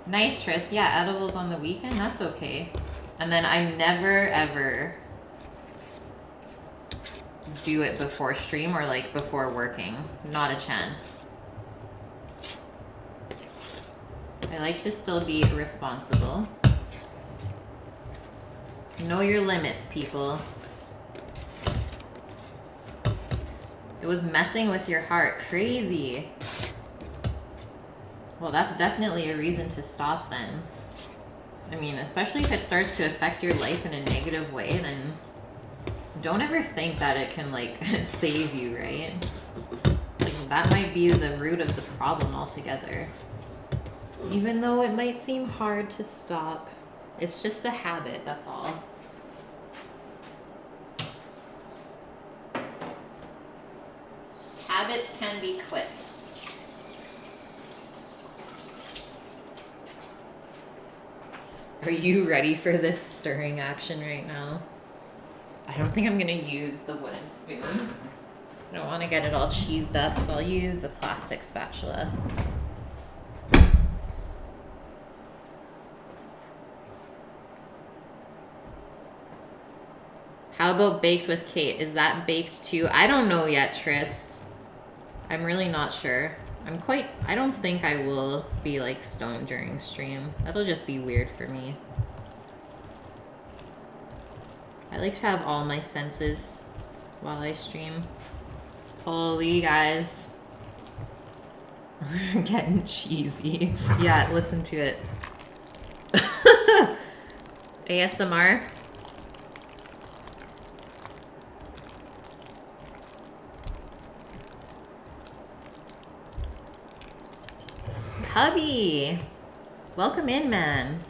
Nice, Tris. Yeah, edibles on the weekend, that's okay. And then I never ever do it before stream or like before working. Not a chance. I like to still be responsible. Know your limits, people. It was messing with your heart. Crazy. Well, that's definitely a reason to stop then. I mean, especially if it starts to affect your life in a negative way, then don't ever think that it can like save you, right? Like that might be the root of the problem altogether. Even though it might seem hard to stop, it's just a habit, that's all. Habits can be quit. Are you ready for this stirring action right now? I don't think I'm gonna use the wooden spoon. I don't want to get it all cheesed up, so I'll use a plastic spatula. How about baked with Kate? Is that baked too? I don't know yet, Trist. I'm really not sure. I don't think I will be like stoned during stream. That'll just be weird for me. I like to have all my senses while I stream. Holy guys. Getting cheesy. Yeah, listen to it. ASMR. Hubby, welcome in, man.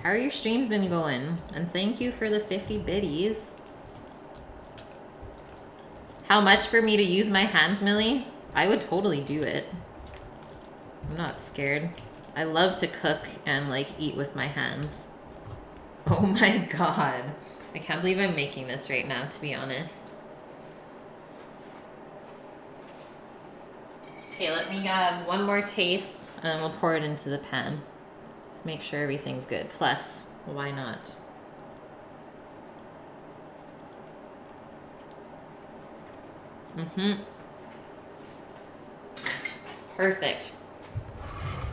How are your streams been going? And thank you for the 50 biddies. How much for me to use my hands, Millie? I would totally do it. I'm not scared. I love to cook and like eat with my hands. Oh my god. I can't believe I'm making this right now, to be honest. Okay, let me have one more taste and then we'll pour it into the pan. Just make sure everything's good. Plus, why not? Perfect.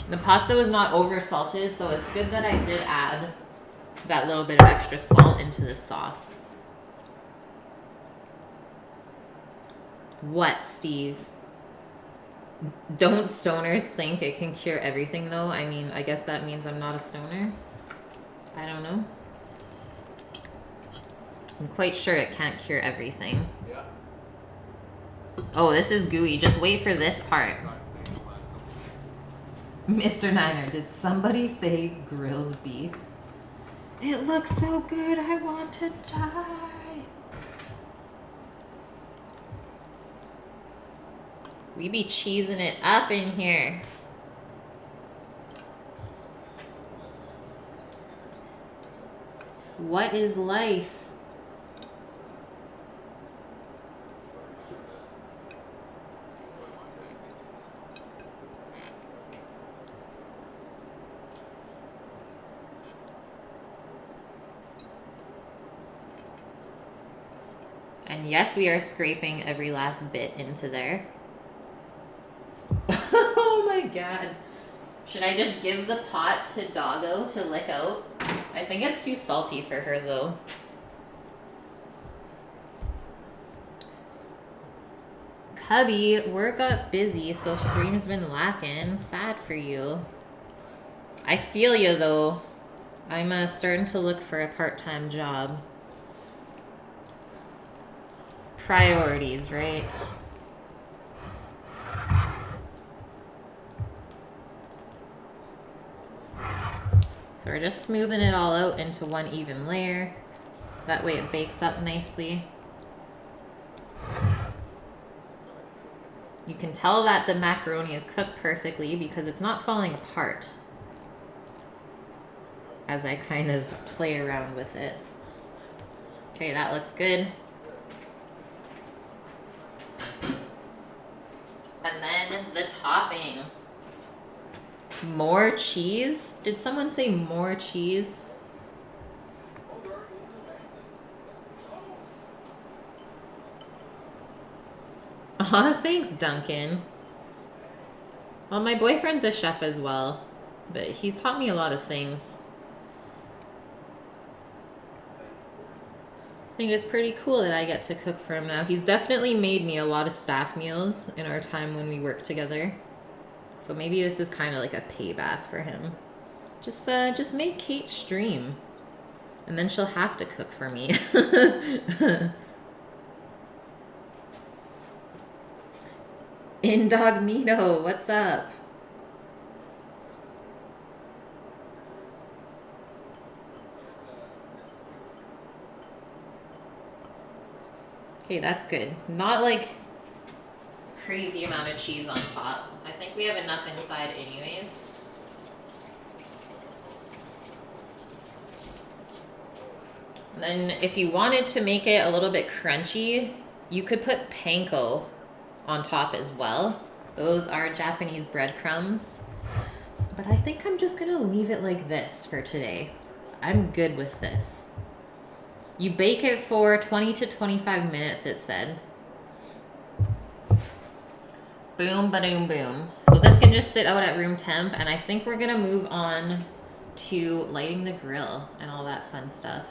The pasta was not over salted, so it's good that I did add that little bit of extra salt into the sauce. What, Steve? Don't stoners think it can cure everything, though? I mean, I guess that means I'm not a stoner. I don't know. I'm quite sure it can't cure everything.
Yeah.
Oh, this is gooey. Just wait for this part. Mr. Niner, did somebody say grilled beef? It looks so good. I want to die. We be cheesing it up in here. What is life? And yes, we are scraping every last bit into there. Oh my god. Should I just give the pot to Doggo to lick out? I think it's too salty for her though. Cubby, work got busy, so stream's been lacking. Sad for you. I feel you though. I'm starting to look for a part-time job. Priorities, right? So we're just smoothing it all out into one even layer. That way it bakes up nicely. You can tell that the macaroni is cooked perfectly because it's not falling apart as I kind of play around with it. Okay, that looks good. And then the topping. More cheese? Did someone say more cheese? Aw, thanks, Duncan. Well, my boyfriend's a chef as well, but he's taught me a lot of things. I think it's pretty cool that I get to cook for him now. He's definitely made me a lot of staff meals in our time when we worked together. So maybe this is kind of like a payback for him. Just make Kate stream. And then she'll have to cook for me. Indognito, what's up? Okay, that's good. Not like crazy amount of cheese on top. I think we have enough inside anyways. Then if you wanted to make it a little bit crunchy, you could put panko on top as well. Those are Japanese breadcrumbs. But I think I'm just gonna leave it like this for today. I'm good with this. You bake it for 20 to 25 minutes, it said. Boom, ba-doom, boom. So this can just sit out at room temp, and I think we're gonna move on to lighting the grill and all that fun stuff.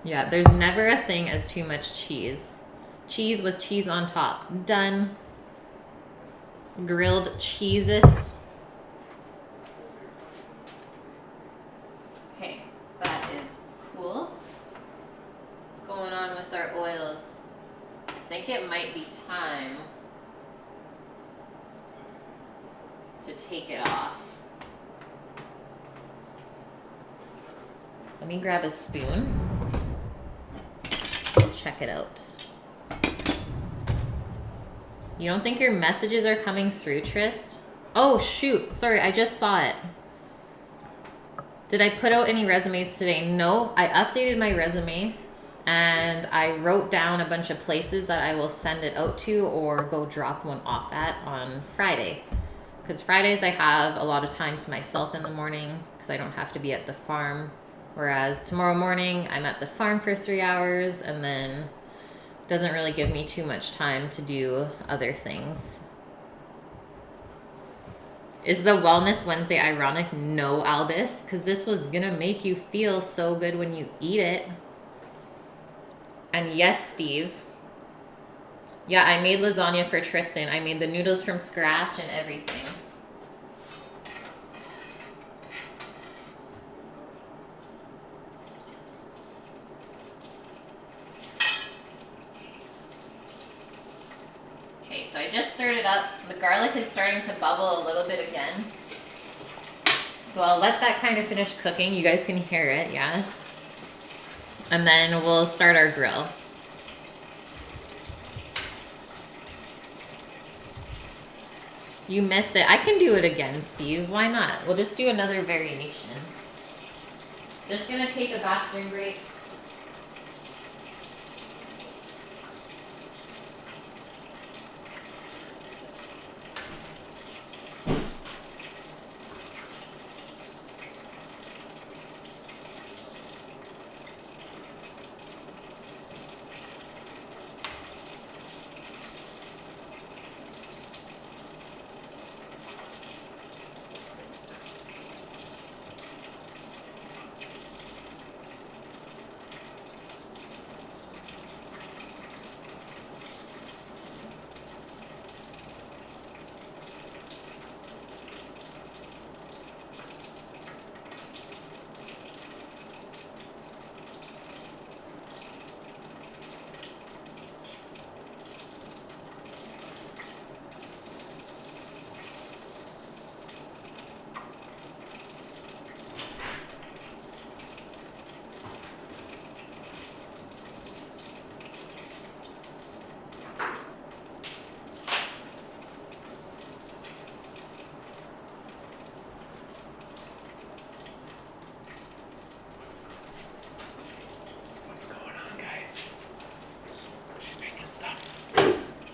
Yeah, there's never a thing as too much cheese. Cheese with cheese on top. Done. Grilled cheeses. Okay, that is cool. What's going on with our oils? I think it might be time to take it off. Let me grab a spoon and check it out. You don't think your messages are coming through, Trist? Oh, shoot. Sorry, I just saw it. Did I put out any resumes today? No, I updated my resume and I wrote down a bunch of places that I will send it out to or go drop one off at on Friday. Because Fridays I have a lot of time to myself in the morning because I don't have to be at the farm. Whereas tomorrow morning I'm at the farm for 3 hours and then doesn't really give me too much time to do other things. Is the Wellness Wednesday ironic? No, Albus, because this was gonna make you feel so good when you eat it. And yes, Steve. Yeah, I made lasagna for Tristan. I made the noodles from scratch and everything. Okay, so I just stirred it up. The garlic is starting to bubble a little bit again. So I'll let that kind of finish cooking. You guys can hear it, yeah? And then we'll start our grill. You missed it. I can do it again, Steve. Why not? We'll just do another variation. Just gonna take a bathroom break.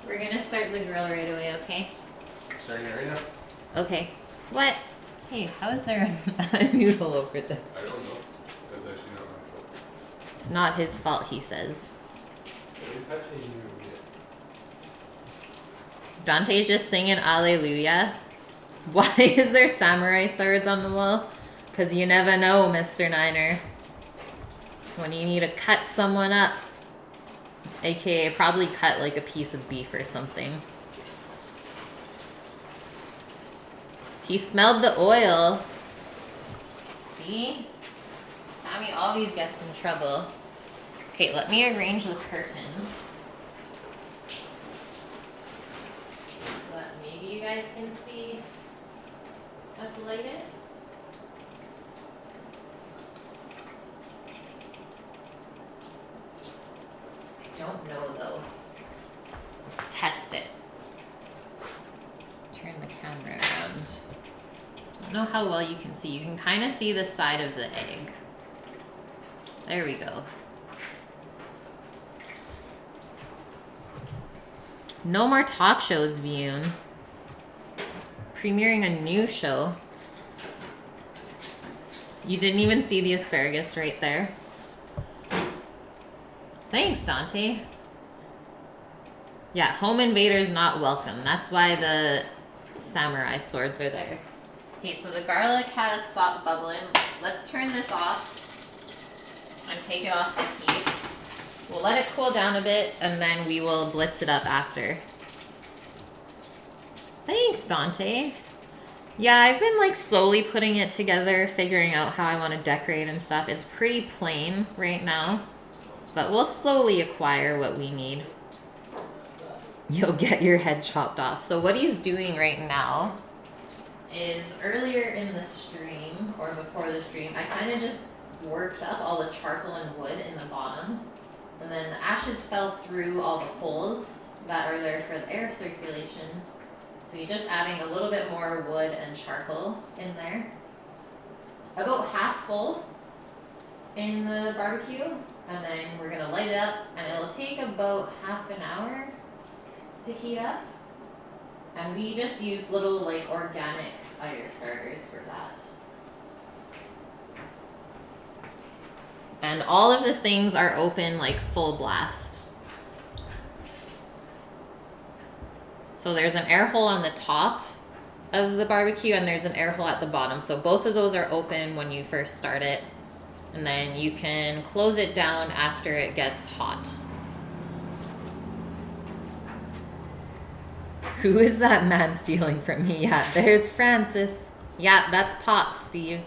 We're gonna start the grill right away, okay?
Starting it right now?
Okay. What? Hey, how is there a noodle over there?
I don't know. That's actually not my fault.
It's not his fault, he says. Dante's just singing Alleluia. Why is there samurai swords on the wall? Because you never know, Mr. Niner. When you need to cut someone up. AKA probably cut like a piece of beef or something. He smelled the oil. See? Tammy always gets in trouble. Okay, let me arrange the curtains. So that maybe you guys can see us light it. Don't know though. Let's test it. Turn the camera around. I don't know how well you can see. You can kind of see the side of the egg. There we go. No more talk shows, Viyun. Premiering a new show. You didn't even see the asparagus right there. Thanks, Dante. Yeah, home invaders not welcome. That's why the samurai swords are there. Okay, so the garlic has stopped bubbling. Let's turn this off and take it off the heat. We'll let it cool down a bit and then we will blitz it up after. Thanks, Dante. Yeah, I've been like slowly putting it together, figuring out how I want to decorate and stuff. It's pretty plain right now. But we'll slowly acquire what we need. You'll get your head chopped off. So what he's doing right now is earlier in the stream, or before the stream, I kind of just worked up all the charcoal and wood in the bottom. And then the ashes fell through all the holes that are there for the air circulation. So you're just adding a little bit more wood and charcoal in there. About half full in the barbecue. And then we're gonna light it up, and it'll take about half an hour to heat up. And we just use little like organic fire starters for that. And all of the things are open like full blast. So there's an air hole on the top of the barbecue and there's an air hole at the bottom. So both of those are open when you first start it. And then you can close it down after it gets hot. Who is that man stealing from me? Yeah, there's Francis. Yeah, that's Pops, Steve.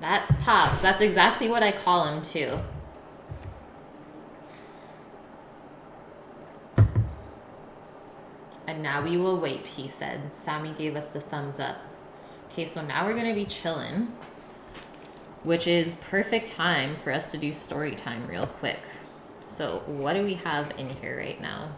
That's Pops. That's exactly what I call him, too. A And now we will wait, he said. Sammy gave us the thumbs up. Okay, so now we're going to be chilling, which is perfect time for us to do story time real quick. So what do we have in here right now?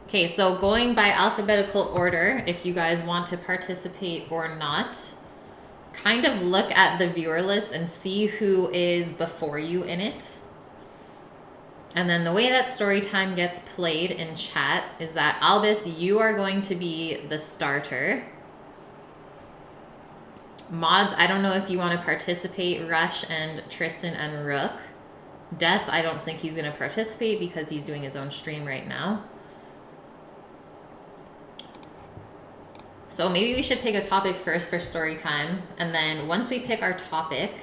Okay, so going by alphabetical order, if you guys want to participate or not, kind of look at the viewer list and see who is before you in it. And then the way that story time gets played in chat is that, Albus, you are going to be the starter. Mods, I don't know if you want to participate, Rush and Tristan and Rook. Death, I don't think he's going to participate because he's doing his own stream right now. So maybe we should pick a topic first for story time. And then once we pick our topic,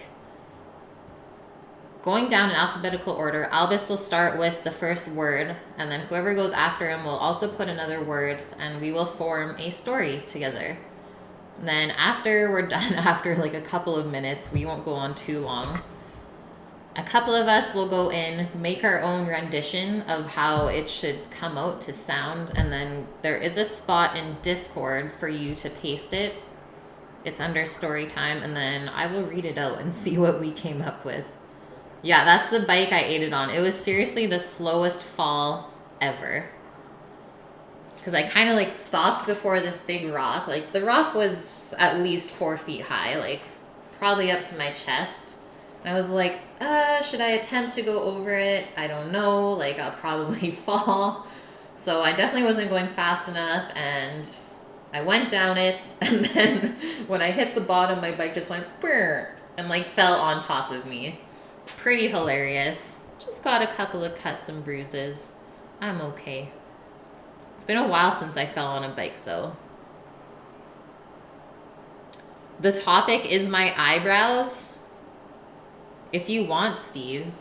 going down in alphabetical order, Albus will start with the first word, and then whoever goes after him will also put another word, and we will form a story together. And then after we're done, after like a couple of minutes, we won't go on too long, a couple of us will go in, make our own rendition of how it should come out to sound, and then there is a spot in Discord for you to paste it. It's under story time, and then I will read it out and see what we came up with. Yeah, that's the bike I ate it on. It was seriously the slowest fall ever. Because I kind of like stopped before this big rock. Like the rock was at least 4 feet high, like probably up to my chest. And I was like, should I attempt to go over it? I don't know, like I'll probably fall. So I definitely wasn't going fast enough, and I went down it, and then when I hit the bottom, my bike just went brrr, and like fell on top of me. Pretty hilarious. Just got a couple of cuts and bruises. I'm okay. It's been a while since I fell on a bike though. The topic is my eyebrows. If you want, Steve.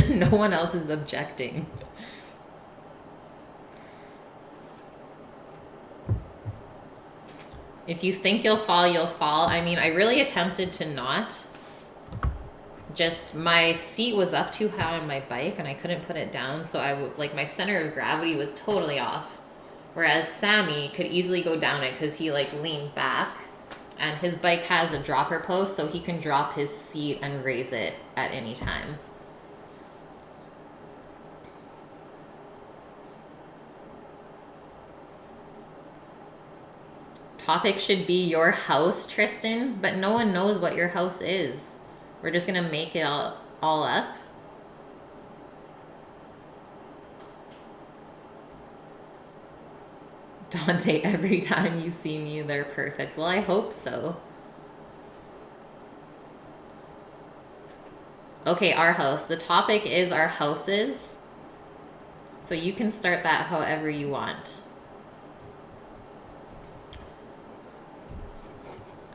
No one else is objecting. If you think you'll fall, you'll fall. I mean, I really attempted to not. Just my seat was up too high on my bike and I couldn't put it down, so I would, like, my center of gravity was totally off. Whereas Sammy could easily go down it because he like leaned back, and his bike has a dropper post, so he can drop his seat and raise it at any time. Topic should be your house, Tristan, but no one knows what your house is. We're just gonna make it all up. Dante, every time you see me, they're perfect. Well, I hope so. Okay, our house. The topic is our houses. So you can start that however you want.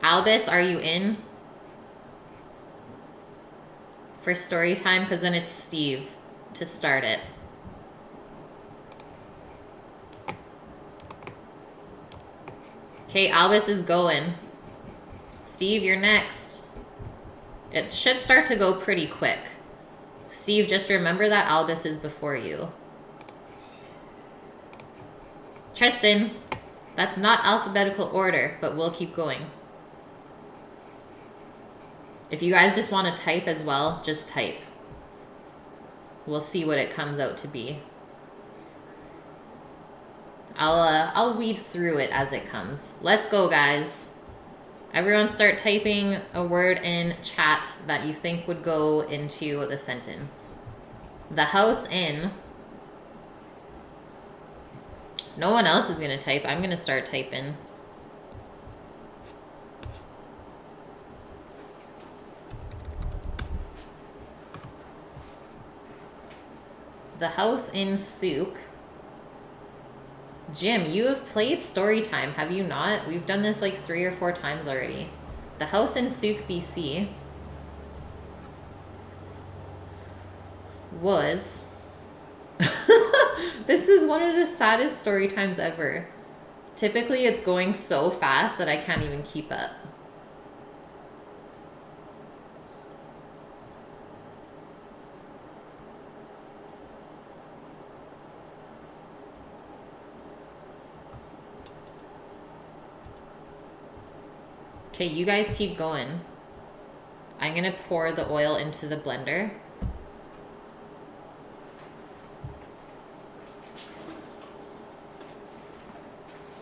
Albus, are you in for story time? Because then it's Steve to start it. Okay, Albus is going. Steve, you're next. It should start to go pretty quick. Steve, just remember that Albus is before you. Tristan, that's not alphabetical order, but we'll keep going. If you guys just want to type as well, just type. We'll see what it comes out to be. I'll weed through it as it comes. Let's go, guys. Everyone start typing a word in chat that you think would go into the sentence. The house in. No one else is going to type. I'm going to start typing. The house in Souk. Jim, you have played Storytime, have you not? We've done this like 3 or 4 times already. The house in Souk, BC was... This is one of the saddest story times ever. Typically, it's going so fast that I can't even keep up. Okay, you guys keep going. I'm gonna pour the oil into the blender.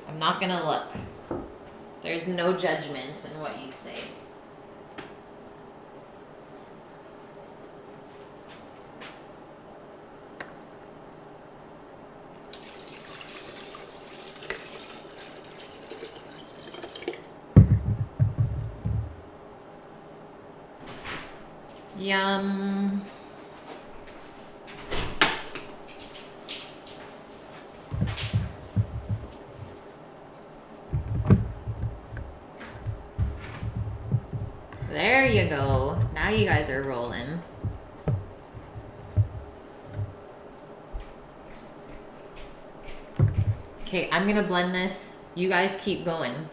I'm not gonna look. There's no judgment in what you say. Yum. There you go. Now you guys are rolling. Okay, I'm gonna blend this. You guys keep going.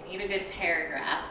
We need a good paragraph.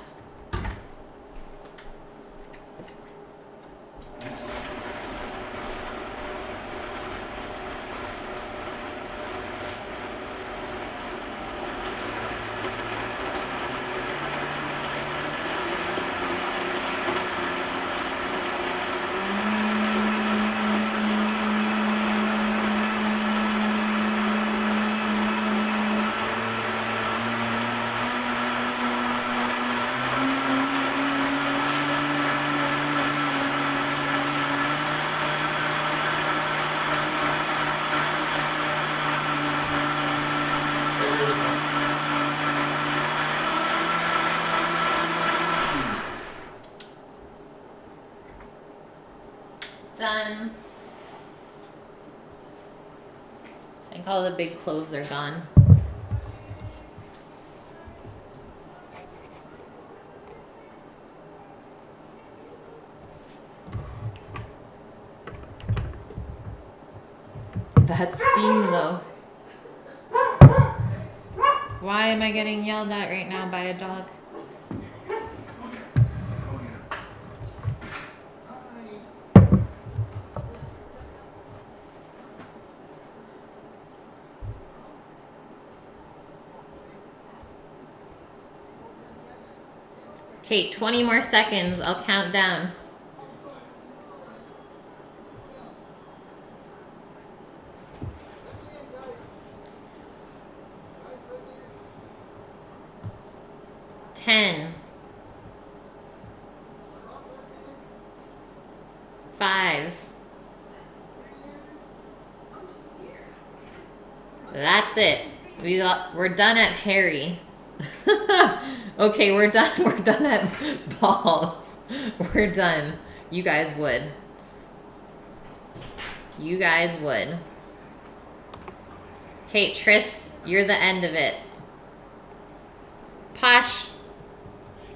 Done. I think all the big cloves are gone. That's steam though. Why am I getting yelled at right now by a dog? Okay, 20 more seconds. I'll count down. Ten. 5. That's it. We're done at Harry. Okay, we're done. We're done at balls. We're done. You guys would. You guys would. Okay, Trist, you're the end of it. Posh,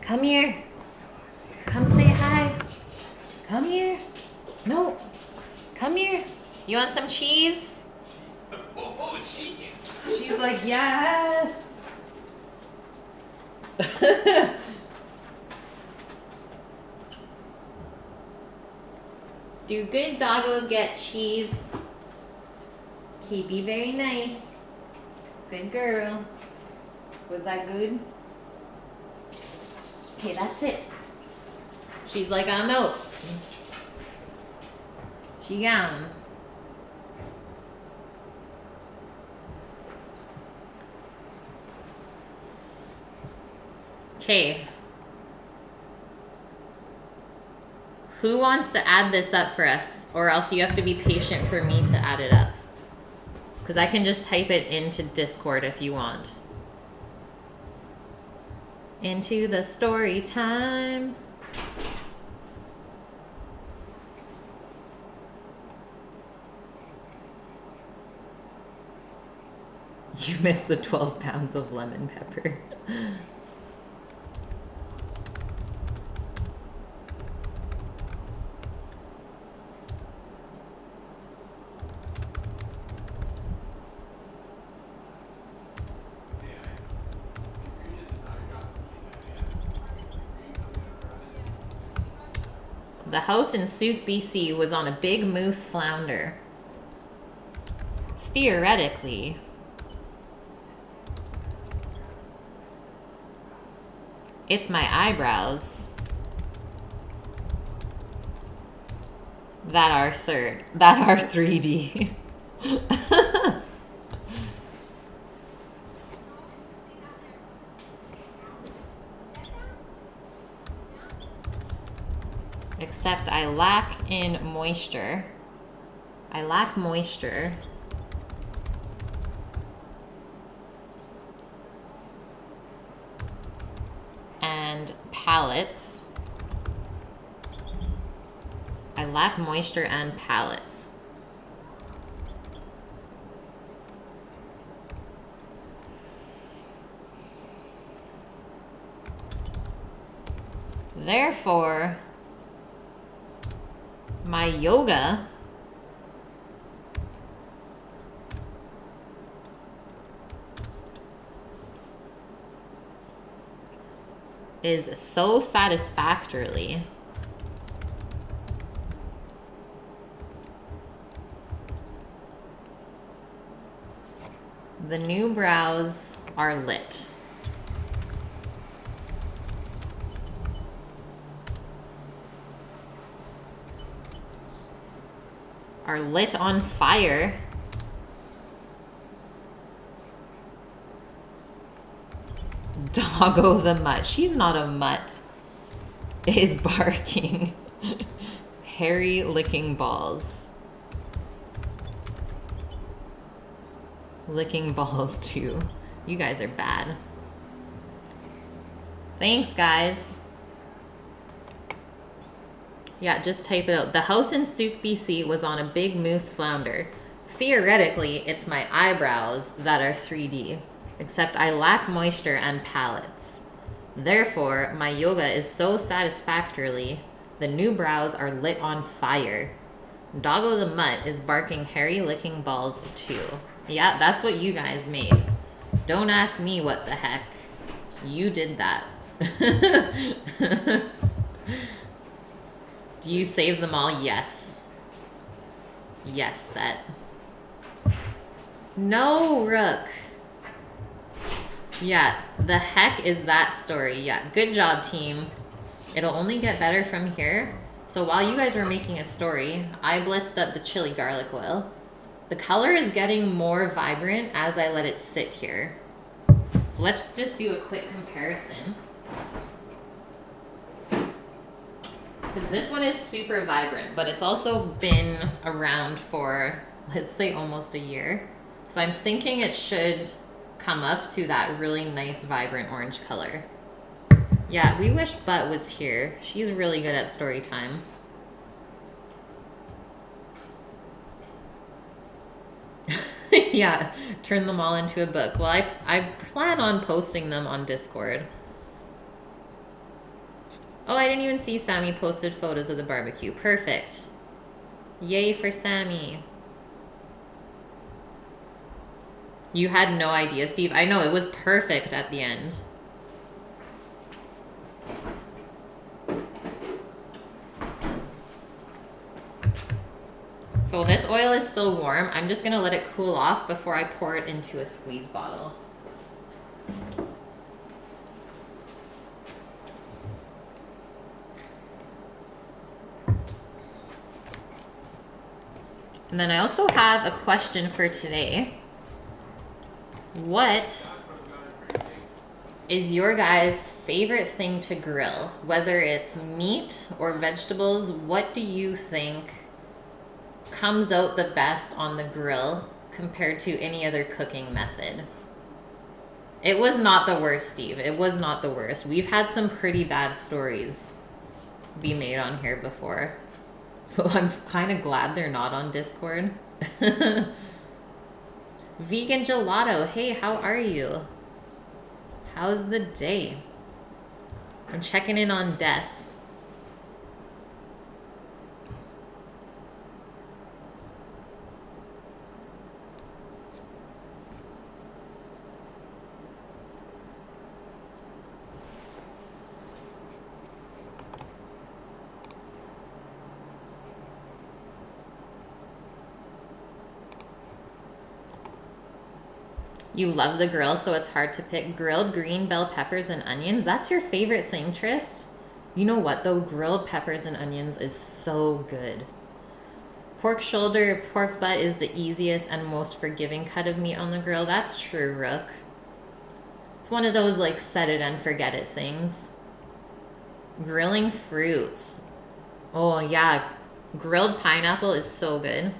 come here. Come say hi. Come here. No. Come here. You want some cheese?
Oh, cheese.
She's like, yes. Do good doggos get cheese? Okay, be very nice. Good girl. Was that good? Okay, that's it. She's like, I'm out. She gone. Okay. Who wants to add this up for us? Or else you have to be patient for me to add it up. Because I can just type it into Discord if you want. Into the story time. You missed the 12 pounds of lemon pepper. The house in Souk, BC was on a big moose flounder. Theoretically, It's my eyebrows that are 3D. Except I lack in moisture. I lack moisture. And palettes. I lack moisture and palettes. Therefore, my yoga is so satisfactorily the new brows are lit. Are lit on fire. Doggo the mutt. She's not a mutt. Is barking. Hairy licking balls. Licking balls too. You guys are bad. Thanks, guys. Yeah, just type it out. The house in Souk, BC was on a big moose flounder. Theoretically, it's my eyebrows that are 3D, except I lack moisture and palettes. Therefore, my yoga is so satisfactorily, the new brows are lit on fire. Doggo the mutt is barking hairy licking balls too. Yeah, that's what you guys made. Don't ask me what the heck. You did that. Do you save them all? Yes. Yes, that. No, Rook. Yeah, the heck is that story? Yeah, good job, team. It'll only get better from here. So while you guys were making a story, I blitzed up the chili garlic oil. The color is getting more vibrant as I let it sit here. So let's just do a quick comparison. Because this one is super vibrant, but it's also been around for, let's say, almost a year. So I'm thinking it should come up to that really nice, vibrant orange color. Yeah, we wish Butt was here. She's really good at story time. Yeah, turn them all into a book. Well, I plan on posting them on Discord. Oh, I didn't even see Sammy posted photos of the barbecue. Perfect. Yay for Sammy. You had no idea, Steve. I know, it was perfect at the end. So this oil is still warm. I'm just gonna let it cool off before I pour it into a squeeze bottle. And then I also have a question for today. What is your guys' favorite thing to grill? Whether it's meat or vegetables, what do you think comes out the best on the grill compared to any other cooking method? It was not the worst, Steve. It was not the worst. We've had some pretty bad stories be made on here before. So I'm kind of glad they're not on Discord. Vegan Gelato, hey, how are you? How's the day? I'm checking in on Death. You love the grill, so it's hard to pick. Grilled green bell peppers and onions. That's your favorite thing, Trist? You know what, though? Grilled peppers and onions is so good. Pork shoulder, pork butt is the easiest and most forgiving cut of meat on the grill. That's true, Rook. It's one of those, like, set it and forget it things. Grilling fruits. Oh, yeah. Grilled pineapple is so good.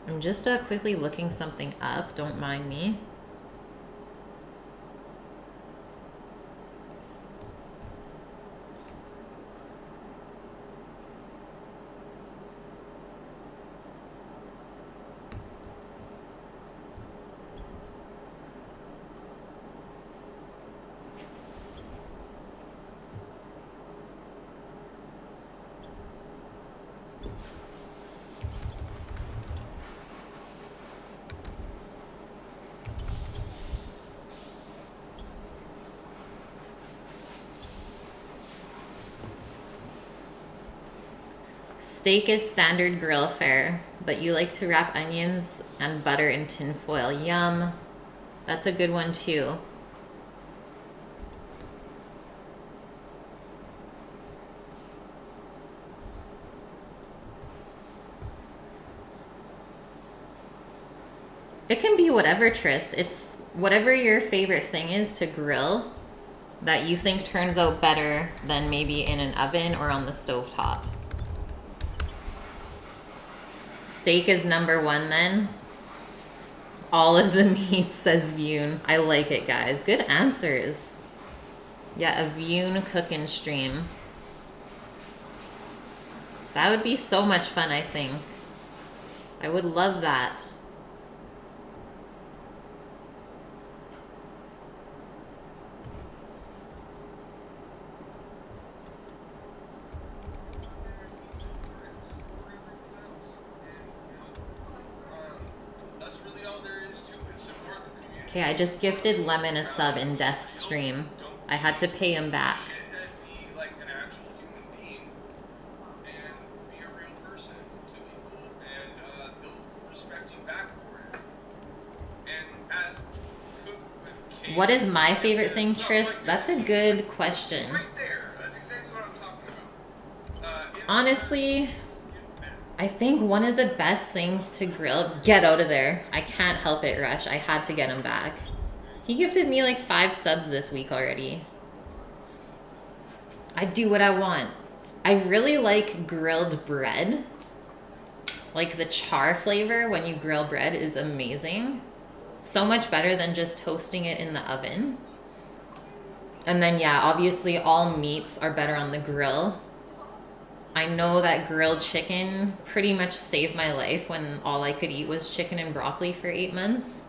I'm just quickly looking something up. Don't mind me. Steak is standard grill fare, but you like to wrap onions and butter in tin foil. Yum. That's a good one too. It can be whatever, Trist. It's whatever your favorite thing is to grill that you think turns out better than maybe in an oven or on the stovetop. Steak is number one then. All of the meats, says Vune. I like it, guys. Good answers. Yeah, a Vune cooking stream. That would be so much fun, I think. I would love that. Okay, I just gifted Lemon a sub in Death's stream. I had to pay him back. What is my favorite thing, Trist? That's a good question. Honestly, I think one of the best things to grill... Get out of there. I can't help it, Rush. I had to get him back. He gifted me like 5 subs this week already. I do what I want. I really like grilled bread. Like the char flavor when you grill bread is amazing. So much better than just toasting it in the oven. And then, yeah, obviously all meats are better on the grill. I know that grilled chicken pretty much saved my life when all I could eat was chicken and broccoli for 8 months.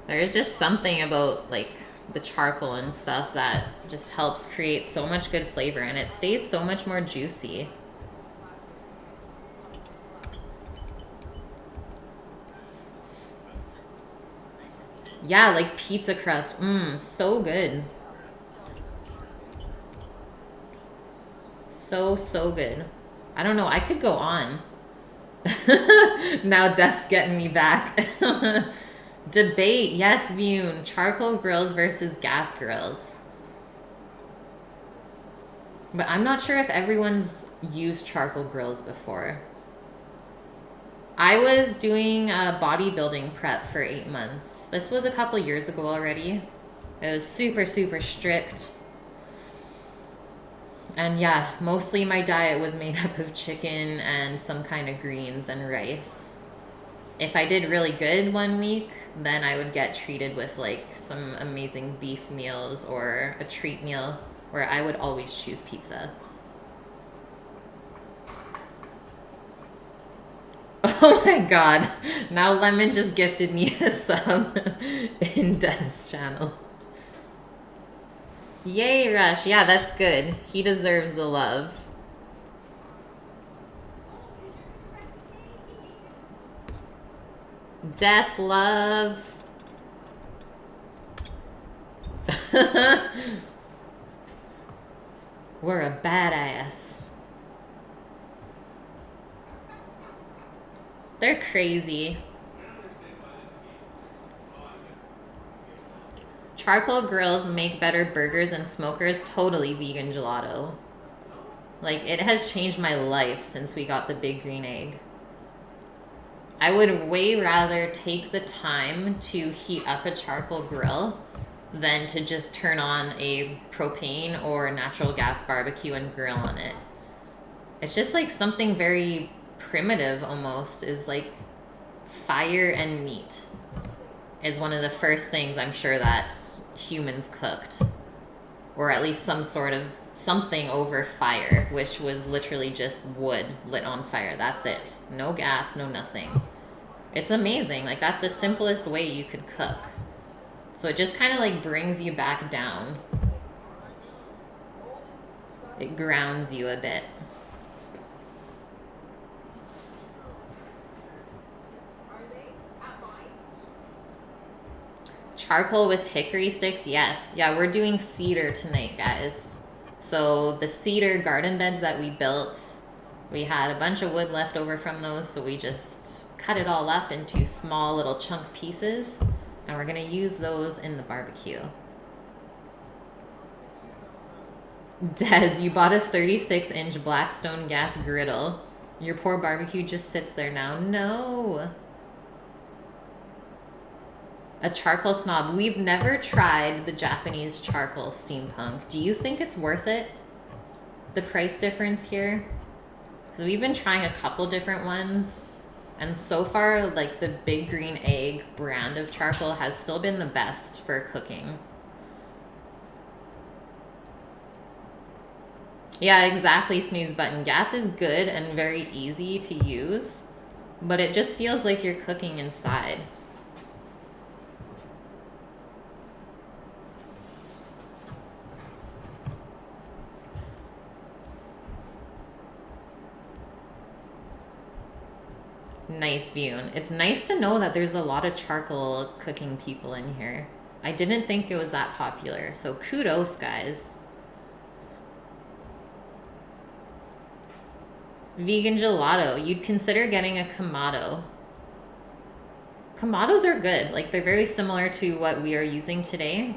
There's just something about like the charcoal and stuff that just helps create so much good flavor, and it stays so much more juicy. Yeah, like pizza crust. So good. So good. I don't know. I could go on. Now Death's getting me back. Debate. Yes, Vune. Charcoal grills versus gas grills. But I'm not sure if everyone's used charcoal grills before. I was doing a bodybuilding prep for 8 months. This was a couple years ago already. It was super, super strict. And yeah, mostly my diet was made up of chicken and some kind of greens and rice. If I did really good one week, then I would get treated with like some amazing beef meals or a treat meal where I would always choose pizza. Oh my god. Now Lemon just gifted me a sub in Death's channel. Yay, Rush. Yeah, that's good. He deserves the love. Death love. We're a badass. They're crazy. Charcoal grills make better burgers and smokers. Totally vegan gelato. Like, it has changed my life since we got the big green egg. I would way rather take the time to heat up a charcoal grill than to just turn on a propane or natural gas barbecue and grill on it. It's just like something very primitive almost, is like fire and meat is one of the first things I'm sure that humans cooked, or at least some sort of something over fire, which was literally just wood lit on fire. That's it. No gas, no nothing. It's amazing. Like, that's the simplest way you could cook. So it just kind of like brings you back down. It grounds you a bit. Charcoal with hickory sticks, yes. Yeah, we're doing cedar tonight, guys. So the cedar garden beds that we built, we had a bunch of wood left over from those, so we just cut it all up into small little chunk pieces, and we're gonna use those in the barbecue. Des, you bought a 36-inch Blackstone gas griddle. Your poor barbecue just sits there now. No. A charcoal snob. We've never tried the Japanese charcoal steampunk. Do you think it's worth it? The price difference here? Because we've been trying a couple different ones, and so far, like, the Big Green Egg brand of charcoal has still been the best for cooking. Yeah, exactly, snooze button. Gas is good and very easy to use, but it just feels like you're cooking inside. Nice view. It's nice to know that there's a lot of charcoal cooking people in here. I didn't think it was that popular, so kudos, guys. Vegan gelato. You'd consider getting a Kamado. Kamados are good. Like, they're very similar to what we are using today.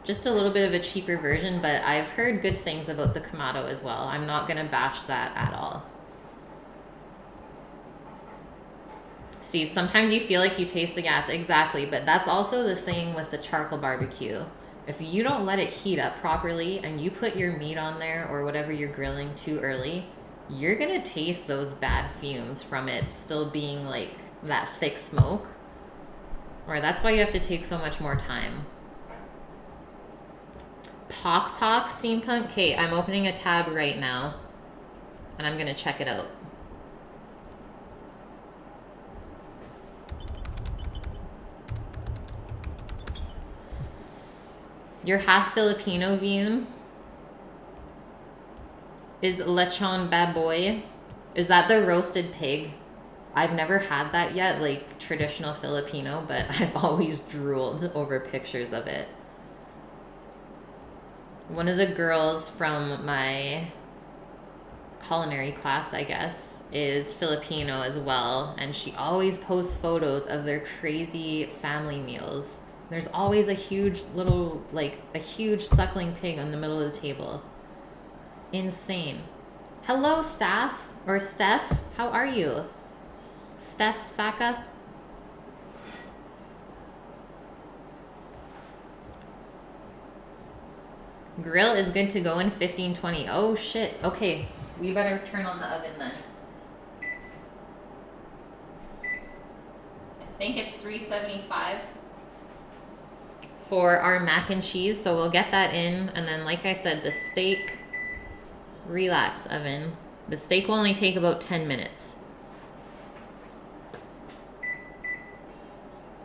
Just a little bit of a cheaper version, but I've heard good things about the Kamado as well. I'm not going to bash that at all. Steve, sometimes you feel like you taste the gas. Exactly, but that's also the thing with the charcoal barbecue. If you don't let it heat up properly and you put your meat on there or whatever you're grilling too early, you're gonna taste those bad fumes from it still being like that thick smoke. Or that's why you have to take so much more time. Pock steampunk. Kate, I'm opening a tab right now and I'm gonna check it out. You're half Filipino, Vune. Is lechon baboy? Is that the roasted pig? I've never had that yet, like traditional Filipino, but I've always drooled over pictures of it. One of the girls from my culinary class, I guess, is Filipino as well, and she always posts photos of their crazy family meals. There's always a huge little, like, a huge suckling pig on the middle of the table. Insane. Hello, Steph, or Steph. How are you? Steph Saka. Grill is good to go in 15-20. Oh, shit. Okay, we better turn on the oven then. I think it's 375. For our mac and cheese, so we'll get that in, and then like I said, the steak relax oven. The steak will only take about 10 minutes.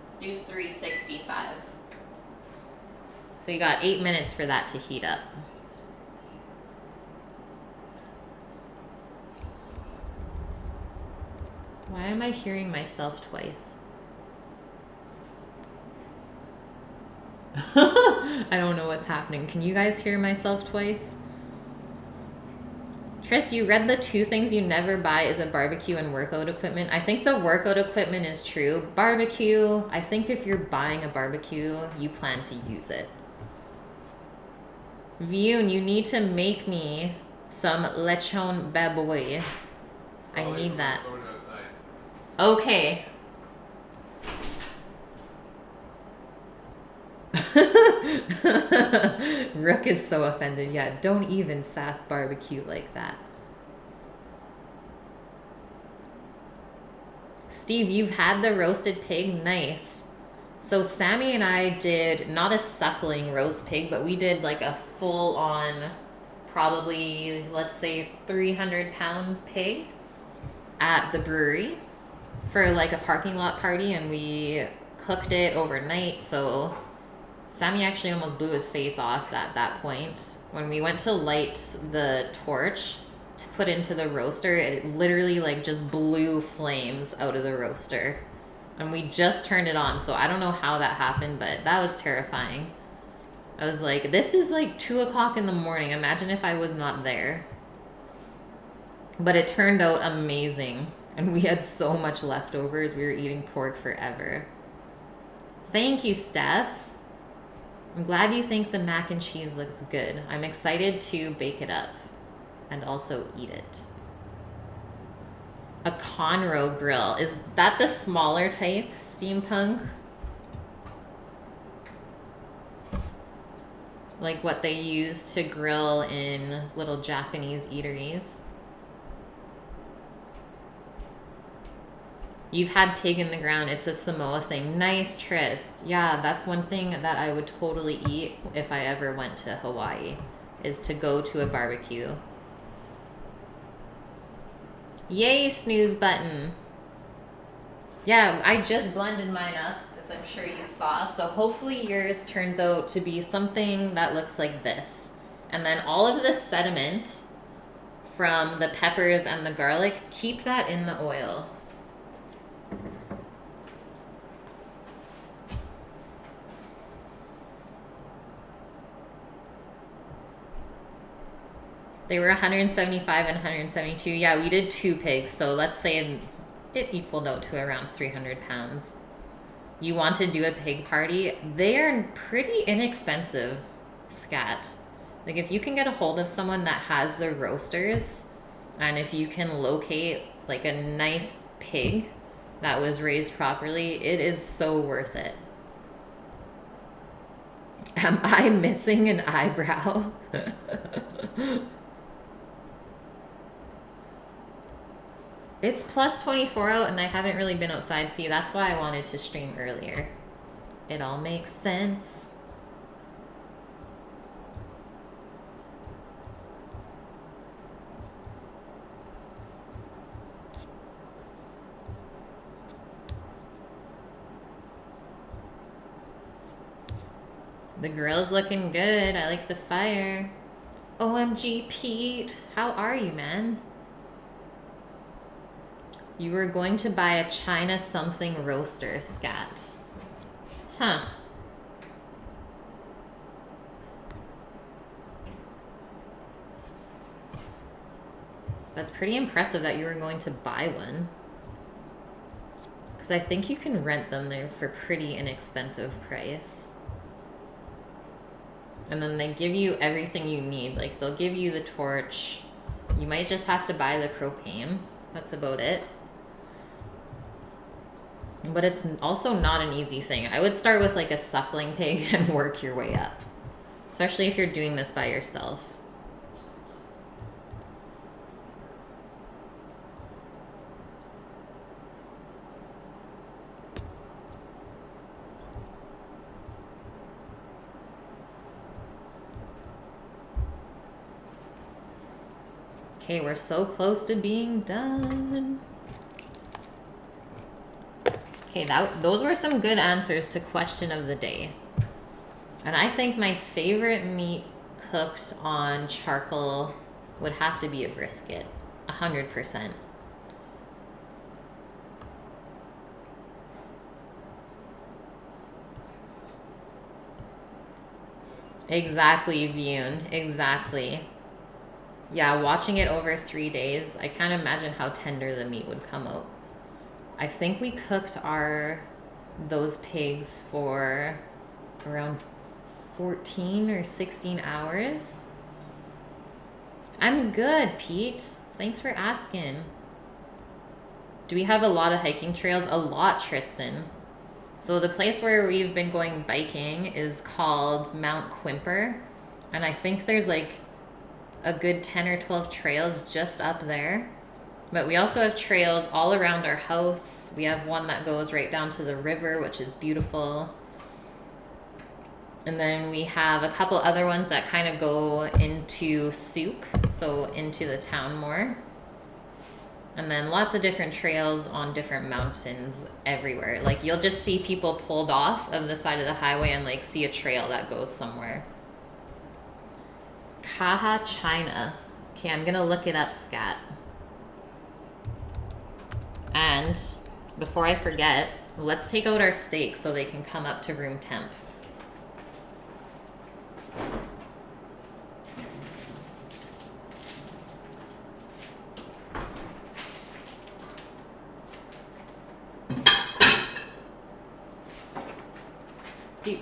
Let's do 365. So you got 8 minutes for that to heat up. Why am I hearing myself twice? I don't know what's happening. Can you guys hear myself twice? Trist, you read the 2 things you never buy is a barbecue and workout equipment. I think the workout equipment is true. Barbecue, I think if you're buying a barbecue, you plan to use it. Vune, you need to make me some lechon baboy. I need that. Okay. Rook is so offended. Yeah, don't even sass barbecue like that. Steve, you've had the roasted pig? Nice. So Sammy and I did not a suckling roast pig, but we did like a full on, probably, let's say 300-pound pig at the brewery for like a parking lot party, and we cooked it overnight. So Sammy actually almost blew his face off at that point. When we went to light the torch to put into the roaster, it literally like just blew flames out of the roaster. And we just turned it on, so I don't know how that happened, but that was terrifying. I was like, this is like 2 o'clock in the morning. Imagine if I was not there. But it turned out amazing. And we had so much leftovers. We were eating pork forever. Thank you, Steph. I'm glad you think the mac and cheese looks good. I'm excited to bake it up and also eat it. A Conroe grill. Is that the smaller type, steampunk? Like what they use to grill in little Japanese eateries. You've had pig in the ground. It's a Samoa thing. Nice, Trist. Yeah, that's one thing that I would totally eat if I ever went to Hawaii, is to go to a barbecue. Yay, snooze button. Yeah, I just blended mine up, as I'm sure you saw. So hopefully yours turns out to be something that looks like this. And then all of the sediment from the peppers and the garlic, keep that in the oil. They were 175 and 172. Yeah, we did 2 pigs, so let's say it equaled out to around 300 pounds. You want to do a pig party? They are pretty inexpensive, scat. Like, if you can get a hold of someone that has the roasters, and if you can locate like a nice pig that was raised properly, it is so worth it. Am I missing an eyebrow? It's plus 24 out and I haven't really been outside. See, that's why I wanted to stream earlier. It all makes sense. The grill's looking good. I like the fire. OMG, Pete. How are you, man? You were going to buy a China something roaster, scat. Huh. That's pretty impressive that you were going to buy one. Because I think you can rent them there for pretty inexpensive price. And then they give you everything you need. Like, they'll give you the torch. You might just have to buy the propane. That's about it. But it's also not an easy thing. I would start with like a suckling pig and work your way up. Especially if you're doing this by yourself. Okay, we're so close to being done. Okay, those were some good answers to question of the day. And I think my favorite meat cooked on charcoal would have to be a brisket. 100%. Exactly, Vune. Exactly. Yeah, watching it over 3 days, I can't imagine how tender the meat would come out. I think we cooked those pigs for around 14 or 16 hours. I'm good, Pete. Thanks for asking. Do we have a lot of hiking trails? A lot, Tristan. So the place where we've been going biking is called Mount Quimper. And I think there's like a good 10 or 12 trails just up there. But we also have trails all around our house. We have one that goes right down to the river, which is beautiful. And then we have a couple other ones that kind of go into Souk, so into the town more. And then lots of different trails on different mountains everywhere. Like you'll just see people pulled off of the side of the highway and like see a trail that goes somewhere. Kaha, China. Okay, I'm gonna look it up, Scat. And before I forget, let's take out our steaks so they can come up to room temp.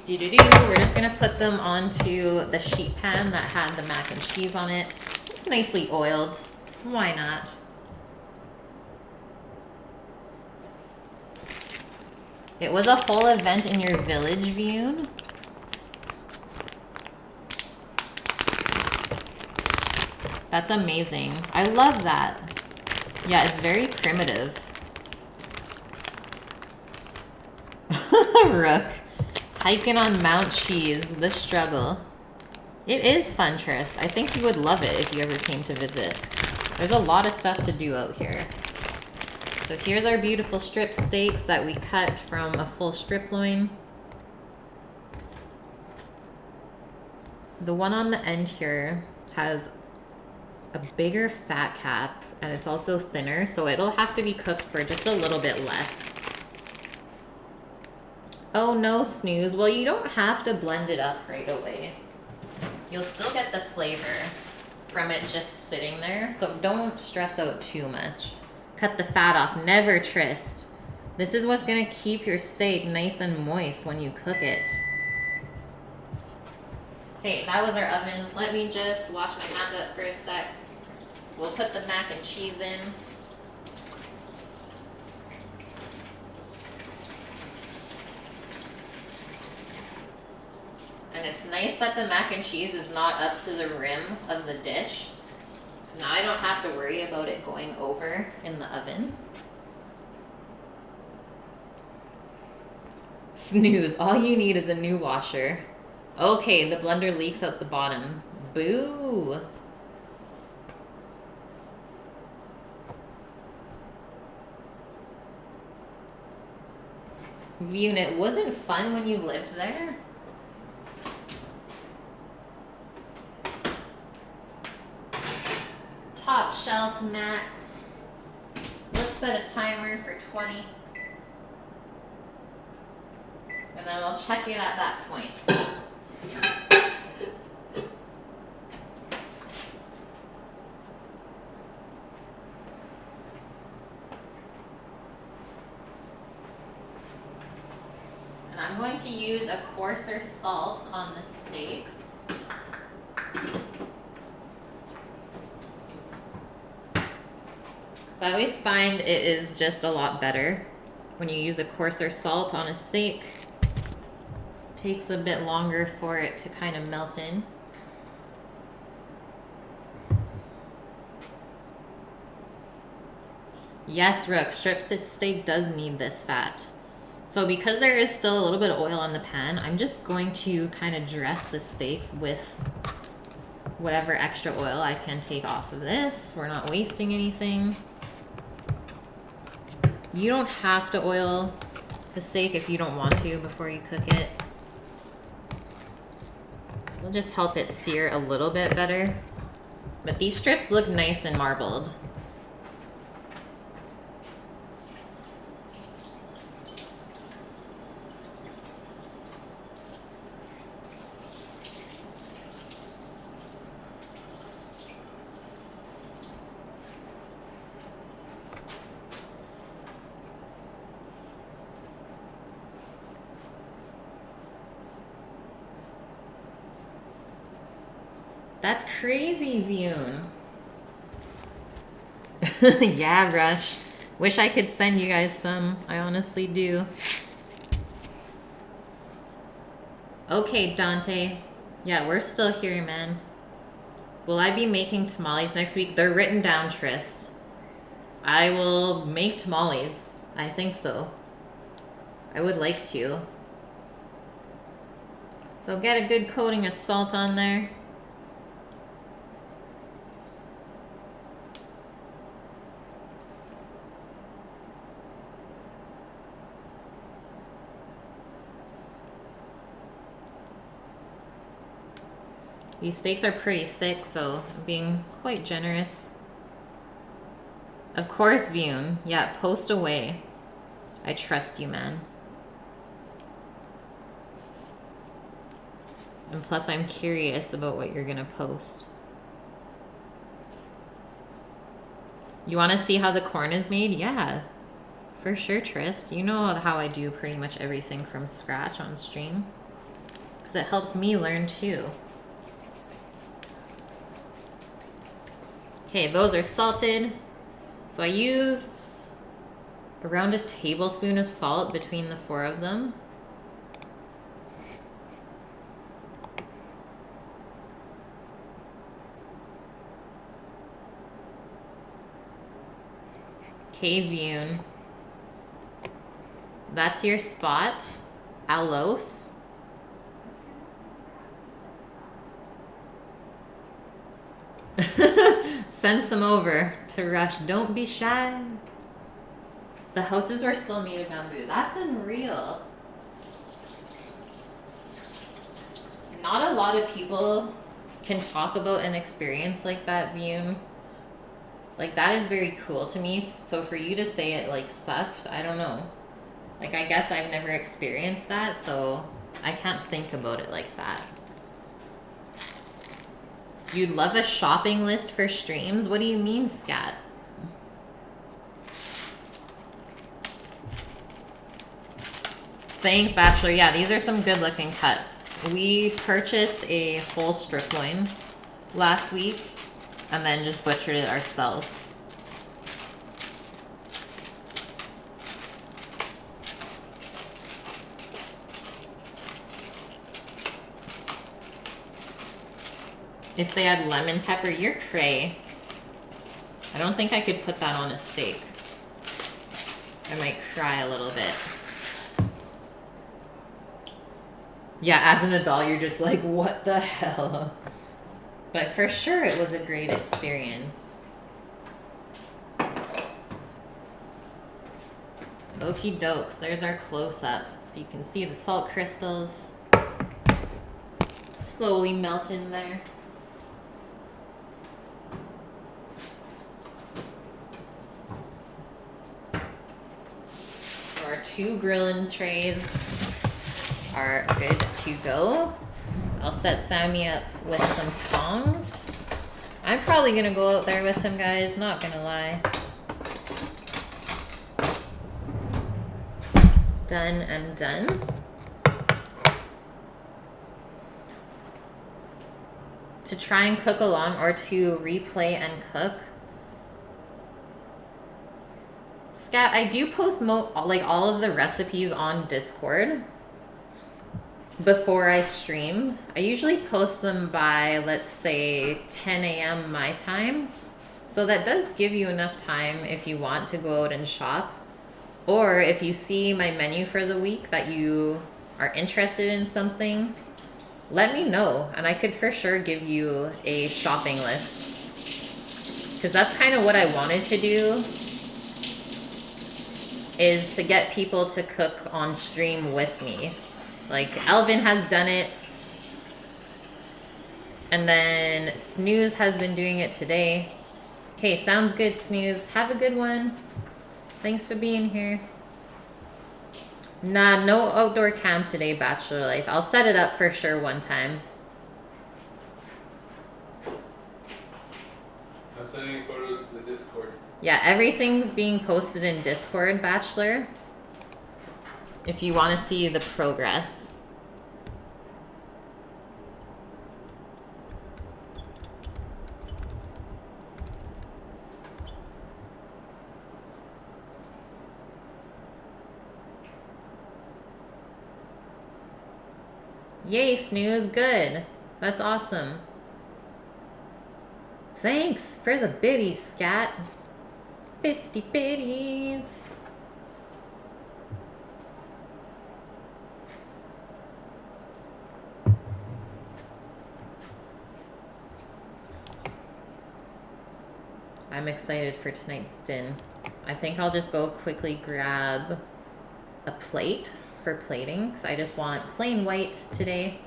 We're just gonna put them onto the sheet pan that had the mac and cheese on it. It's nicely oiled. Why not? It was a whole event in your village, Vune. That's amazing. I love that. Yeah, it's very primitive. Rook. Hiking on Mount Cheese, the struggle. It is fun, Tris. I think you would love it if you ever came to visit. There's a lot of stuff to do out here. So here's our beautiful strip steaks that we cut from a full strip loin. The one on the end here has a bigger fat cap and it's also thinner, so it'll have to be cooked for just a little bit less. Oh no, Snooze. Well, you don't have to blend it up right away. You'll still get the flavor from it just sitting there, so don't stress out too much. Cut the fat off. Never, Trist. This is what's gonna keep your steak nice and moist when you cook it. Okay, that was our oven. Let me just wash my hands up for a sec. We'll put the mac and cheese in. And it's nice that the mac and cheese is not up to the rim of the dish. Because now I don't have to worry about it going over in the oven. Snooze, all you need is a new washer. Okay, the blender leaks out the bottom. Boo! Vune, it wasn't fun when you lived there? Top shelf mat. Let's set a timer for 20. And then we'll check it at that point. And I'm going to use a coarser salt on the steaks. So I always find it is just a lot better when you use a coarser salt on a steak. Takes a bit longer for it to kind of melt in. Yes, Rook, stripped steak does need this fat. So because there is still a little bit of oil on the pan, I'm just going to kind of dress the steaks with whatever extra oil I can take off of this. We're not wasting anything. You don't have to oil the steak if you don't want to before you cook it. It'll just help it sear a little bit better. But these strips look nice and marbled. That's crazy, Vune. Yeah, Rush. Wish I could send you guys some. I honestly do. Okay, Dante. Yeah, we're still here, man. Will I be making tamales next week? They're written down, Trist. I will make tamales. I think so. I would like to. So get a good coating of salt on there. These steaks are pretty thick, so I'm being quite generous. Of course, Vune. Yeah, post away. I trust you, man. And plus, I'm curious about what you're gonna post. You wanna see how the corn is made? Yeah, for sure, Trist. You know how I do pretty much everything from scratch on stream. Because it helps me learn too. Okay, those are salted. So I used around a tablespoon of salt between the 4 of them. Okay, Vune. That's your spot. Alos. Send some over to Rush. Don't be shy. The houses were still made of bamboo. That's unreal. Not a lot of people can talk about an experience like that, Vune. Like, that is very cool to me. So for you to say it, like, sucked, I don't know. Like, I guess I've never experienced that, so I can't think about it like that. You'd love a shopping list for streams? What do you mean, Scat? Thanks, Bachelor. Yeah, these are some good looking cuts. We purchased a whole strip loin last week and then just butchered it ourselves. If they had lemon pepper, you're cray. I don't think I could put that on a steak. I might cry a little bit. Yeah, as an adult, you're just like, what the hell? But for sure, it was a great experience. Okie dokes, there's our close-up. So you can see the salt crystals slowly melt in there. Our 2 grilling trays are good to go. I'll set Sammy up with some tongs. I'm probably gonna go out there with him, guys, not gonna lie. Done and done. To try and cook along or to replay and cook. Scat, I do post like all of the recipes on Discord before I stream. I usually post them by, let's say, 10 a.m. my time. So that does give you enough time if you want to go out and shop. Or if you see my menu for the week that you are interested in something, let me know. And I could for sure give you a shopping list. Because that's kind of what I wanted to do, is to get people to cook on stream with me. Like, Elvin has done it. And then Snooze has been doing it today. Okay, sounds good, Snooze. Have a good one. Thanks for being here. Nah, no outdoor camp today, Bachelor Life. I'll set it up for sure one time.
I'm sending photos to the Discord.
Yeah, everything's being posted in Discord, Bachelor. If you want to see the progress. Yay, snooze. Good. That's awesome. Thanks for the biddies, scat. 50 biddies. I'm excited for tonight's din. I think I'll just go quickly grab a plate for plating because I just want plain white today.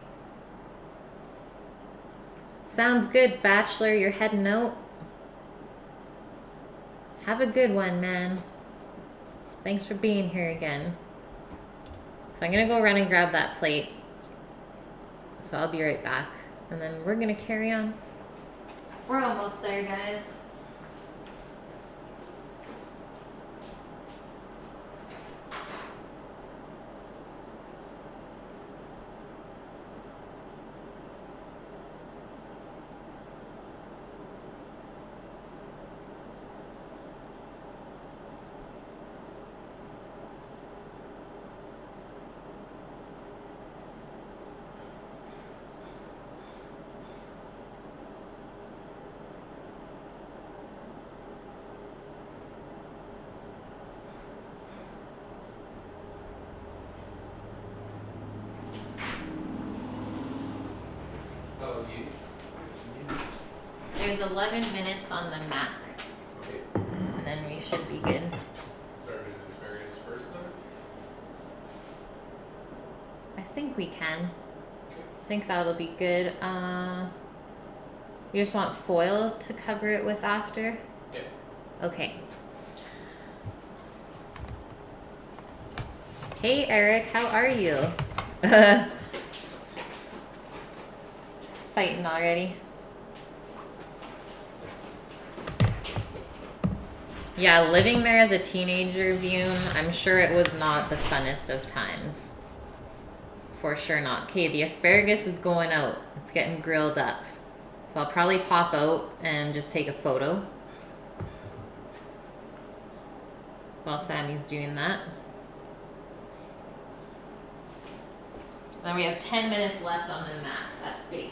Sounds good, Bachelor. You're heading out. Have a good one, man. Thanks for being here again. So I'm gonna go run and grab that plate. So I'll be right back. And then we're gonna carry on. We're almost there, guys. There's 11 minutes on the Mac.
Okay.
And then we should be good.
Start doing asparagus first then?
I think we can.
Okay.
I think that'll be good. You just want foil to cover it with after?
Yeah.
Okay. Hey Eric, how are you? Just fighting already. Yeah, living there as a teenager, Vune, I'm sure it was not the funnest of times. For sure not. Okay, the asparagus is going out. It's getting grilled up. So I'll probably pop out and just take a photo while Sammy's doing that. Then we have 10 minutes left on the Mac. That's baking.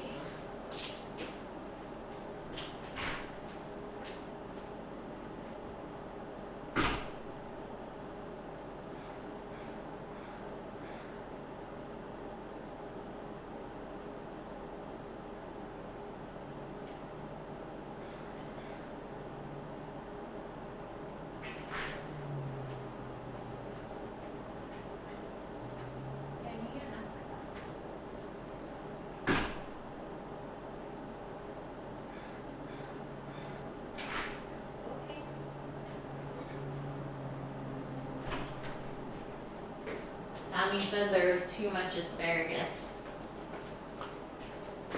Sammy said there was too much asparagus.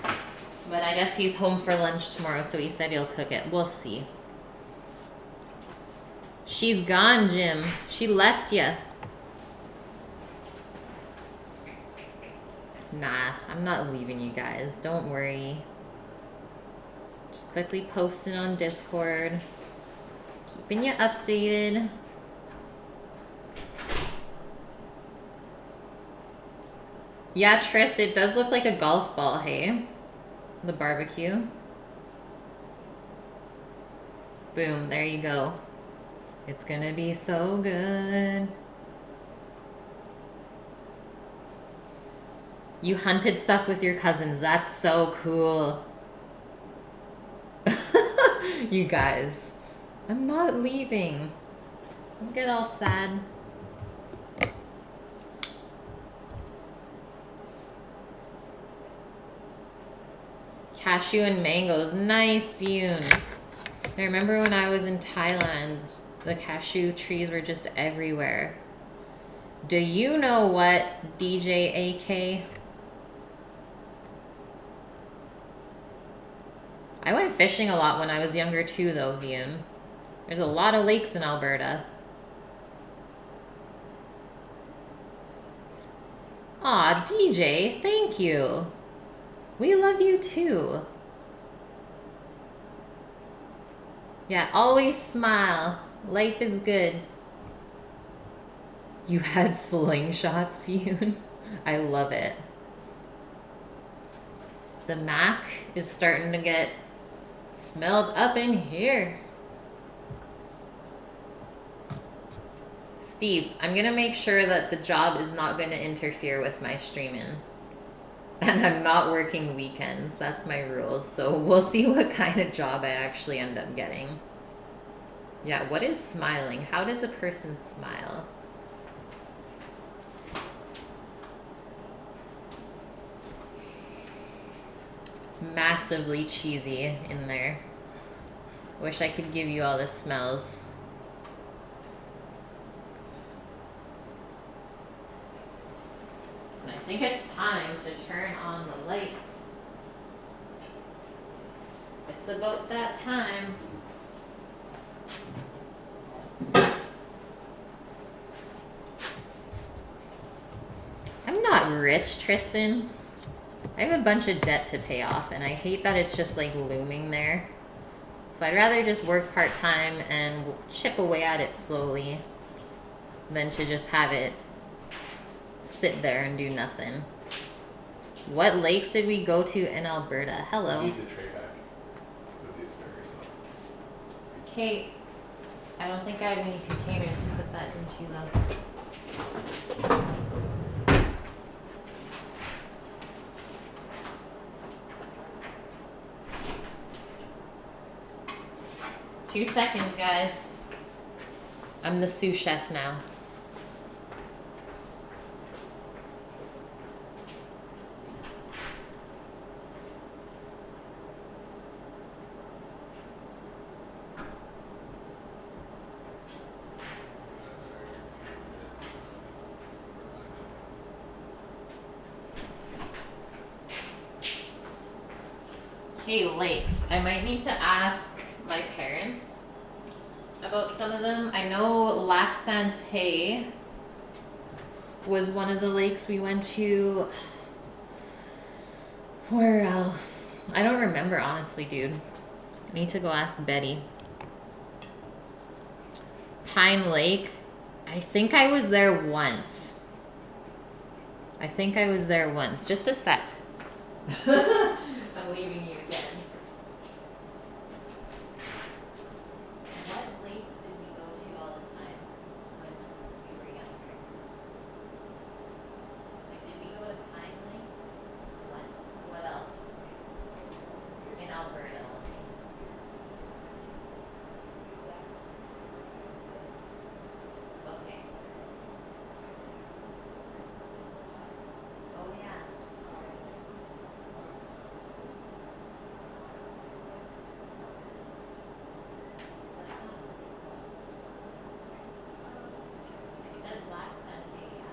But I guess he's home for lunch tomorrow, so he said he'll cook it. We'll see. She's gone, Jim. She left ya. Nah, I'm not leaving you guys. Don't worry. Just quickly posting on Discord. Keeping you updated. Yeah, Trist, it does look like a golf ball, hey? The barbecue. Boom, there you go. It's gonna be so good. You hunted stuff with your cousins. That's so cool. You guys, I'm not leaving. Don't get all sad. Cashew and mangoes. Nice, Vune. I remember when I was in Thailand, the cashew trees were just everywhere. Do you know what, DJ AK? I went fishing a lot when I was younger too, though, Vune. There's a lot of lakes in Alberta. Aw, DJ, thank you. We love you too. Yeah, always smile. Life is good. You had slingshots, Fune. I love it. The mac is starting to get smelled up in here. Steve, I'm gonna make sure that the job is not gonna interfere with my streaming. And I'm not working weekends. That's my rules. So we'll see what kind of job I actually end up getting. Yeah, what is smiling? How does a person smile? Massively cheesy in there. Wish I could give you all the smells. And I think it's time to turn on the lights. It's about that time. I'm not rich, Tristan. I have a bunch of debt to pay off, and I hate that it's just like looming there. So I'd rather just work part-time and chip away at it slowly than to just have it sit there and do nothing. What lakes did we go to in Alberta? Hello.
You need the tray back with the asparagus on.
Kate, I don't think I have any containers to put that into though. 2 seconds, guys. I'm the sous chef now. Okay, lakes. I might need to ask my parents about some of them. I know Lac Santé was one of the lakes we went to. Where else? I don't remember, honestly, dude. I need to go ask Betty. Pine Lake. I think I was there once. Just a sec. I'm leaving you again. What lakes did we go to all the time when we were younger? Like, did we go to Pine Lake? What else? In Alberta only. Okay. Oh yeah. I said Black Santé, yeah.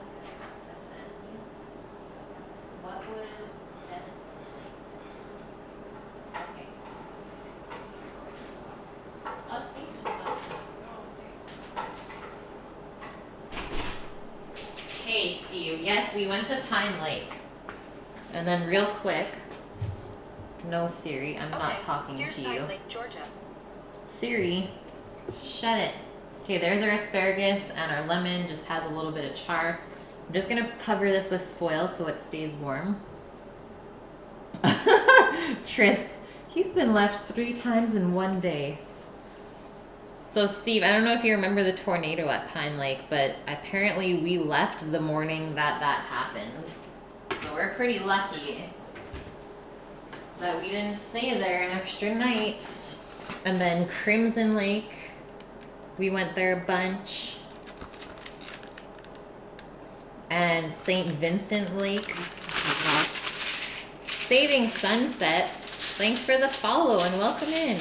What was Dennis's Lake? Okay. Oh, Steve just left. Hey, Steve. Yes, we went to Pine Lake. And then real quick, no Siri, I'm not talking
here's
to
Pine
you.
Lake, Georgia.
Siri, shut it. Okay, there's our asparagus, and our lemon just has a little bit of char. I'm just gonna cover this with foil so it stays warm. Trist, he's been left 3 times in one day. So Steve, I don't know if you remember the tornado at Pine Lake, but apparently we left the morning that happened. So we're pretty lucky that we didn't stay there an extra night. And then Crimson Lake, we went there a bunch. And St. Vincent Lake. Saving Sunsets, thanks for the follow and welcome in.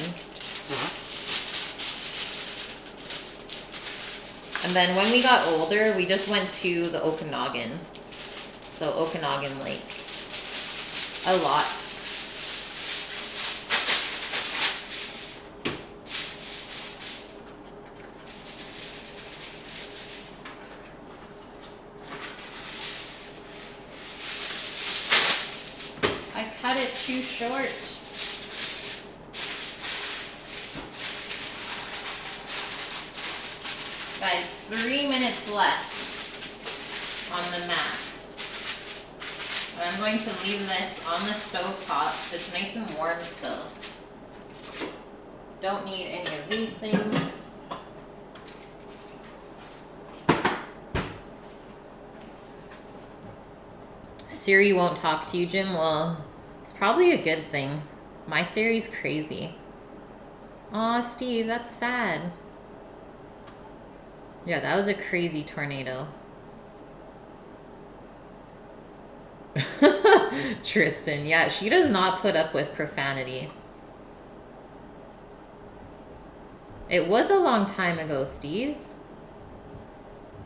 And then when we got older, we just went to the Okanagan. So Okanagan Lake. A lot. I cut it too short. Guys, 3 minutes left on the map. And I'm going to leave this on the stove top. It's nice and warm still. Don't need any of these things. Siri won't talk to you, Jim. Well, it's probably a good thing. My Siri's crazy. Aw, Steve, that's sad. Yeah, that was a crazy tornado. Tristan, yeah, she does not put up with profanity. It was a long time ago, Steve.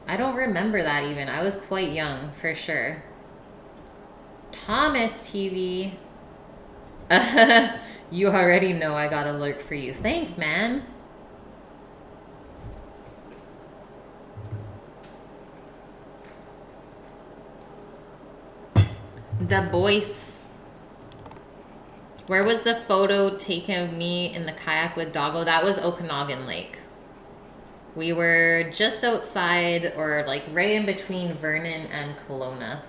I don't remember that even. I was quite young, for sure. Thomas TV. You already know I got a lurk for you. Thanks, man. The boys. Where was the photo taken of me in the kayak with Doggo? That was Okanagan Lake. We were just outside, or like right in between Vernon and Kelowna.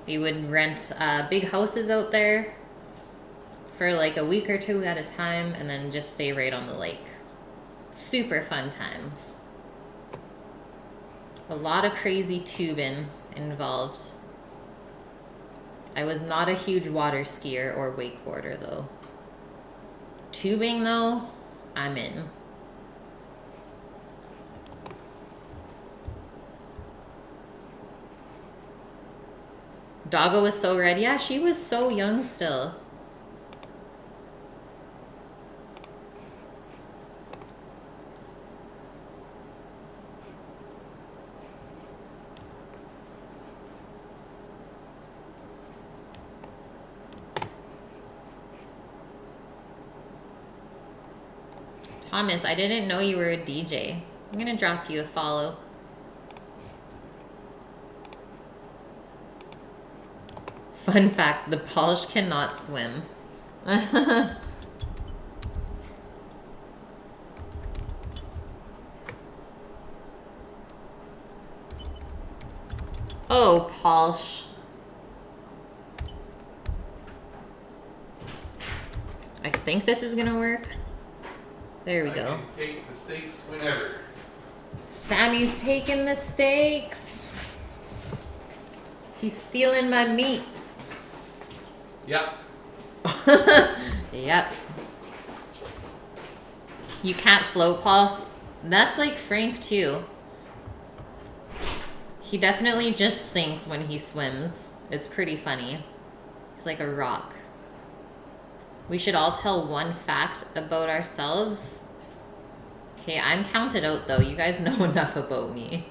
We would rent big houses out there for like a week or two at a time and then just stay right on the lake. Super fun times. A lot of crazy tubing involved. I was not a huge water skier or wakeboarder though. Tubing though, I'm in. Doggo was so red. Yeah, she was so young still. Thomas, I didn't know you were a DJ. I'm gonna drop you a follow. Fun fact, the Polish cannot swim. Oh, Polish. I think this is gonna work. There we go.
Take the steaks whenever.
Sammy's taking the steaks. He's stealing my meat.
Yep.
Yep. You can't float, Paul. That's like Frank too. He definitely just sinks when he swims. It's pretty funny. He's like a rock. We should all tell one fact about ourselves. Okay, I'm counted out though. You guys know enough about me.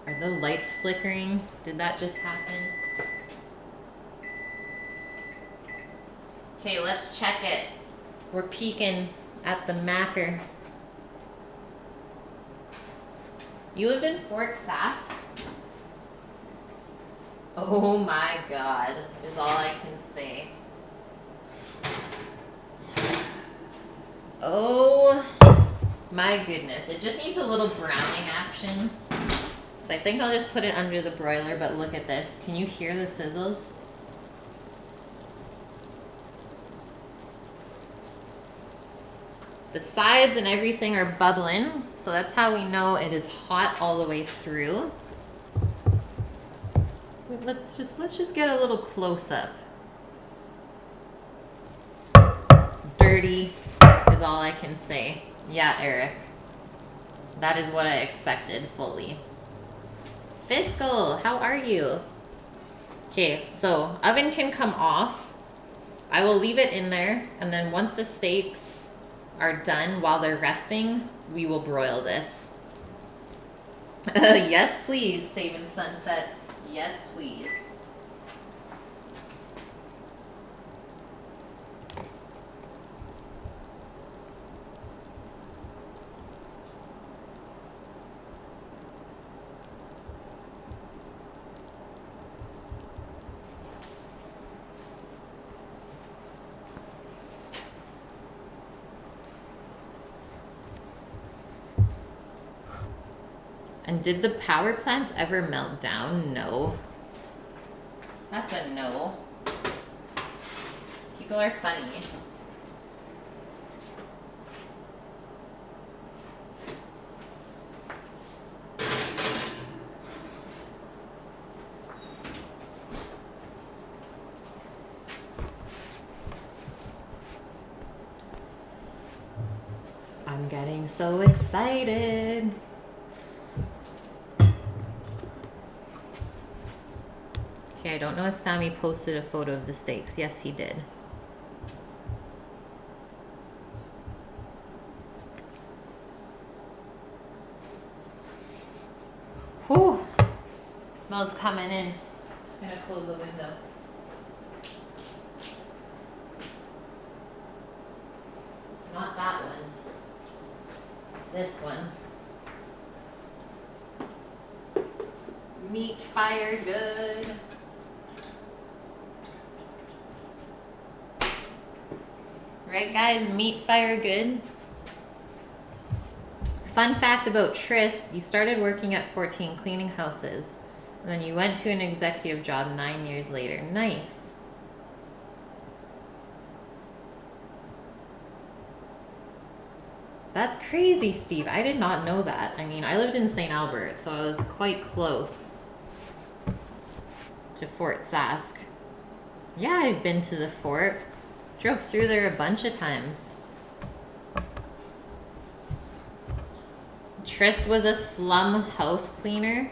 Are the lights flickering? Did that just happen? Okay, let's check it. We're peeking at the Macker. You lived in Fort Sask? Oh my God, is all I can say. Oh my goodness, it just needs a little browning action. So I think I'll just put it under the broiler, but look at this. Can you hear the sizzles? The sides and everything are bubbling, so that's how we know it is hot all the way through. Let's just get a little close up. Dirty is all I can say. Yeah, Eric. That is what I expected fully. Fiscal, how are you? Okay, so oven can come off. I will leave it in there, and then once the steaks are done while they're resting, we will broil this. Yes, please, Saving Sunsets. Yes, please. And did the power plants ever melt down? No. That's a no. People are funny. I'm getting so excited. Okay, I don't know if Sammy posted a photo of the steaks. Yes, he did. Whew. Smells coming in. Just gonna close the window. It's not that one. It's this one. Meat fire good. Right, guys? Meat fire good. Fun fact about Trist, you started working at 14 cleaning houses, and then you went to an executive job 9 years later. Nice. That's crazy, Steve. I did not know that. I mean, I lived in St. Albert, so I was quite close to Fort Sask. Yeah, I've been to the fort. Drove through there a bunch of times. Trist was a slum house cleaner.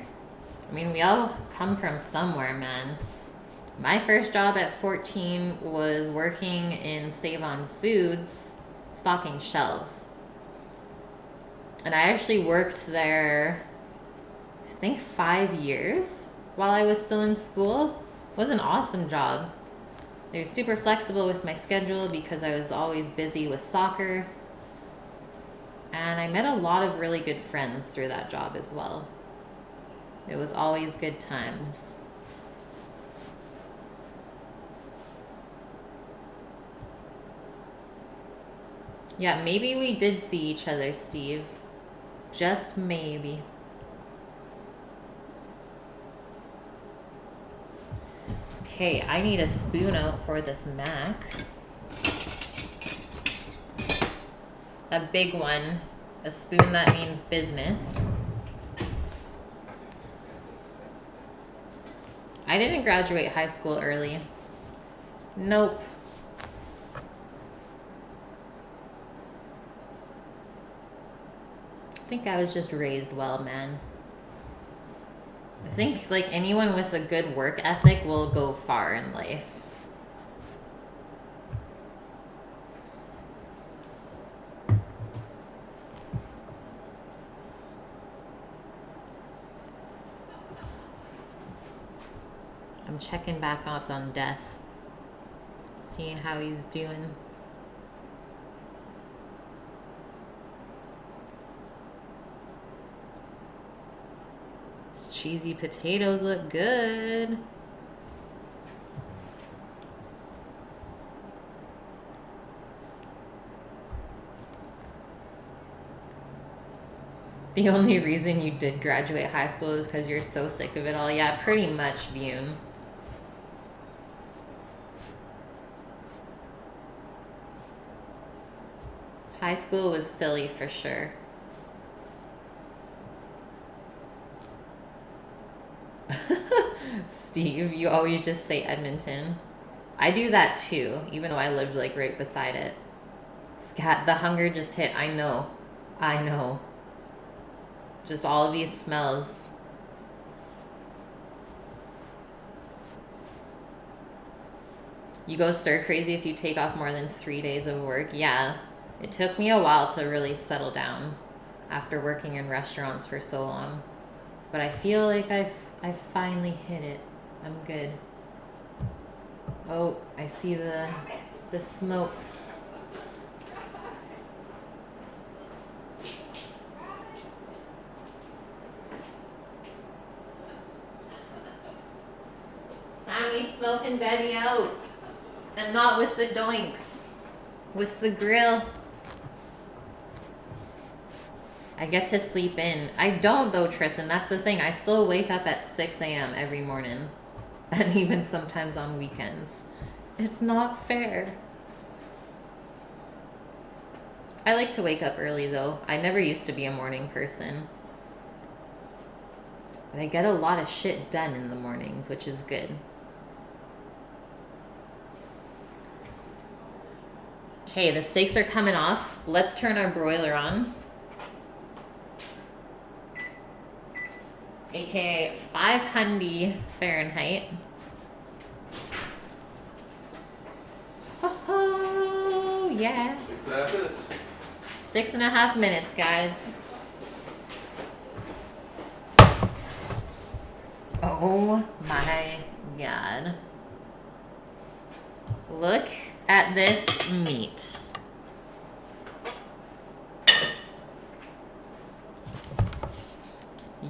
I mean, we all come from somewhere, man. My first job at 14 was working in Save On Foods, stocking shelves. And I actually worked there, I think 5 years while I was still in school. It was an awesome job. They were super flexible with my schedule because I was always busy with soccer. And I met a lot of really good friends through that job as well. It was always good times. Yeah, maybe we did see each other, Steve. Just maybe. Okay, I need a spoon out for this mac. A big one. A spoon that means business. I didn't graduate high school early. Nope. I think I was just raised well, man. I think like anyone with a good work ethic will go far in life. I'm checking back up on Death, seeing how he's doing. These cheesy potatoes look good. The only reason you did graduate high school is because you're so sick of it all. Yeah, pretty much, Bune. High school was silly for sure. Steve, you always just say Edmonton. I do that too, even though I lived like right beside it. Scat, the hunger just hit. I know. I know. Just all of these smells. You go stir crazy if you take off more than 3 days of work. Yeah. It took me a while to really settle down after working in restaurants for so long. But I feel like I've finally hit it. I'm good. Oh, I see the smoke. Sammy's smoking Betty out. And not with the doinks. With the grill. I get to sleep in. I don't though, Tristan. That's the thing. I still wake up at 6 a.m. every morning. And even sometimes on weekends. It's not fair. I like to wake up early though. I never used to be a morning person. But I get a lot of shit done in the mornings, which is good. Okay, the steaks are coming off. Let's turn our broiler on. AKA 500 Fahrenheit. Oh, yeah.
6.5 minutes.
6.5 minutes, guys. Oh my God. Look at this meat.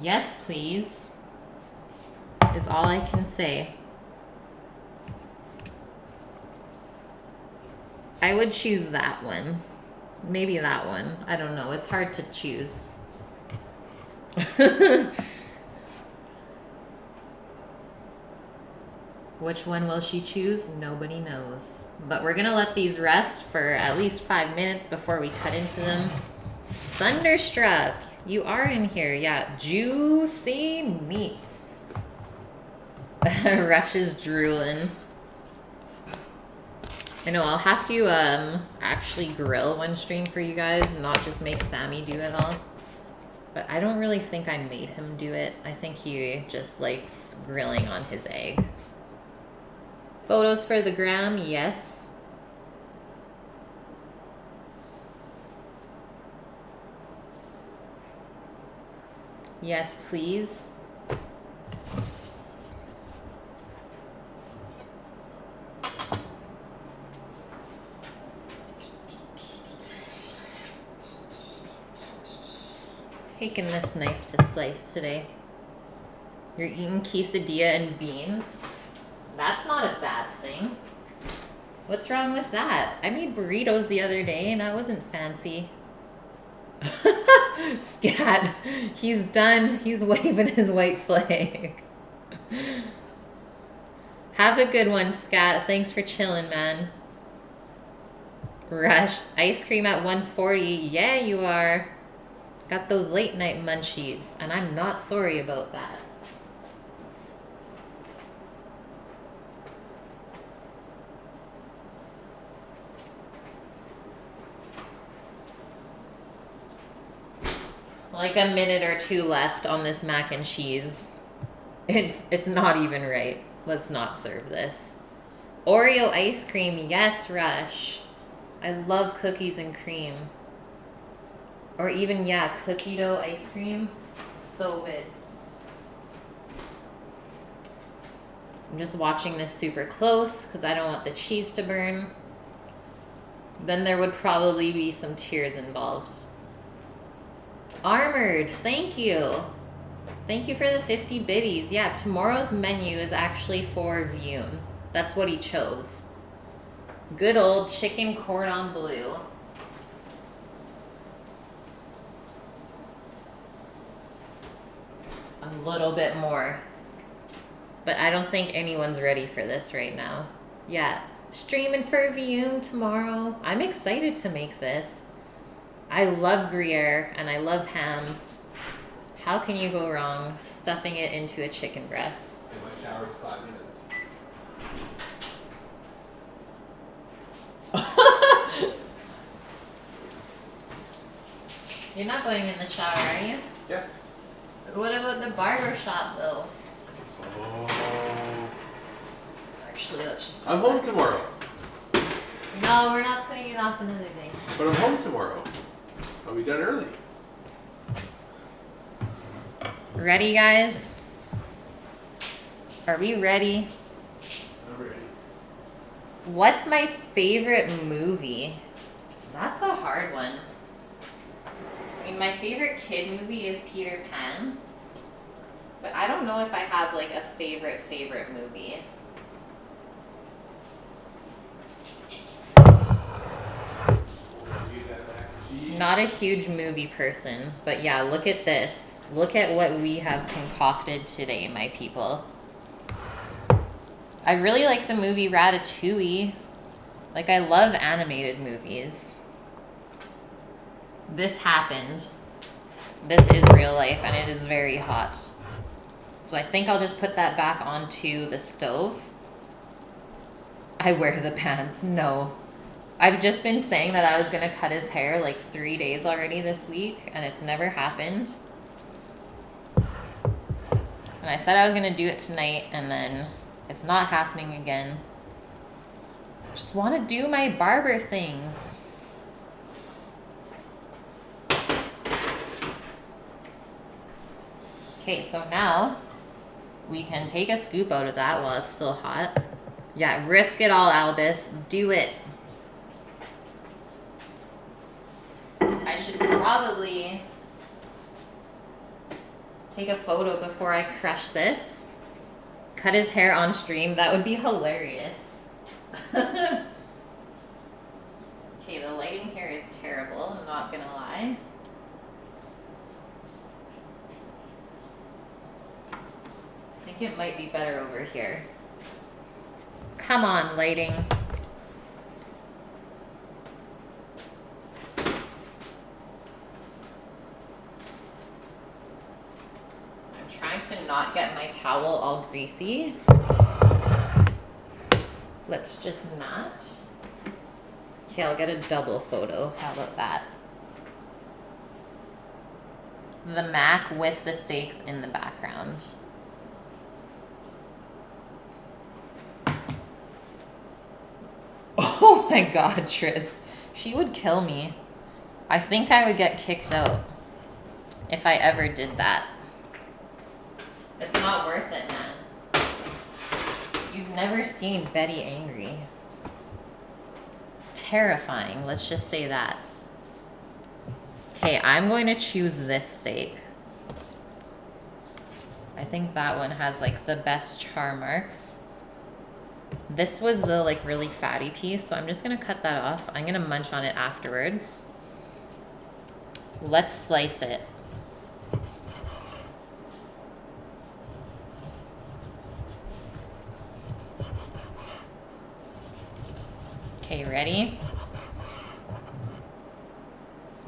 Yes, please, is all I can say. I would choose that one. Maybe that one. I don't know. It's hard to choose. Which one will she choose? Nobody knows. But we're going to let these rest for at least 5 minutes before we cut into them. Thunderstruck, you are in here. Yeah, juicy meats. Rush is drooling. I know, I'll have to actually grill one stream for you guys, not just make Sammy do it all. But I don't really think I made him do it. I think he just likes grilling on his egg. Photos for the gram, yes. Yes, please. Taking this knife to slice today. You're eating quesadilla and beans? That's not a bad thing. What's wrong with that? I made burritos the other day and that wasn't fancy. Scat, he's done. He's waving his white flag. Have a good one, Scat. Thanks for chilling, man. Rush, ice cream at 140. Yeah, you are. Got those late night munchies, and I'm not sorry about that. Like a minute or two left on this mac and cheese. It's not even right. Let's not serve this. Oreo ice cream, yes, Rush. I love cookies and cream. Or even, yeah, cookie dough ice cream. So good. I'm just watching this super close because I don't want the cheese to burn. Then there would probably be some tears involved. Armored, thank you. Thank you for the 50 biddies. Yeah, tomorrow's menu is actually for Vyun. That's what he chose. Good old chicken cordon bleu. A little bit more. But I don't think anyone's ready for this right now. Yeah, streaming for Vyun tomorrow. I'm excited to make this. I love Gruyere and I love ham. How can you go wrong stuffing it into a chicken breast?
And my shower's 5 minutes.
You're not going in the shower, are you?
Yeah.
What about the barber shop though?
Oh.
Actually, let's just...
I'm home tomorrow.
No, we're not putting it off another day.
But I'm home tomorrow. I'll be done early.
Ready, guys? Are we ready?
I'm ready.
What's my favorite movie? That's a hard one. I mean, my favorite kid movie is Peter Pan. But I don't know if I have like a favorite movie. Not a huge movie person, but yeah, look at this. Look at what we have concocted today, my people. I really like the movie Ratatouille. Like, I love animated movies. This happened. This is real life, and it is very hot. So I think I'll just put that back onto the stove. I wear the pants. No. I've just been saying that I was going to cut his hair like 3 days already this week, and it's never happened. And I said I was going to do it tonight, and then it's not happening again. Just want to do my barber things. Okay, so now we can take a scoop out of that while it's still hot. Yeah, risk it all, Albus. Do it. I should probably take a photo before I crush this. Cut his hair on stream. That would be hilarious. Okay, the lighting here is terrible. I'm not gonna lie. I think it might be better over here. Come on, lighting. I'm trying to not get my towel all greasy. Let's just not. Okay, I'll get a double photo. How about that? The Mac with the steaks in the background. Oh my god, Tris. She would kill me. I think I would get kicked out if I ever did that. It's not worth it, man. You've never seen Betty angry. Terrifying, let's just say that. Okay, I'm going to choose this steak. I think that one has like the best char marks. This was the like really fatty piece, so I'm just gonna cut that off. I'm gonna munch on it afterwards. Let's slice it. Okay, ready?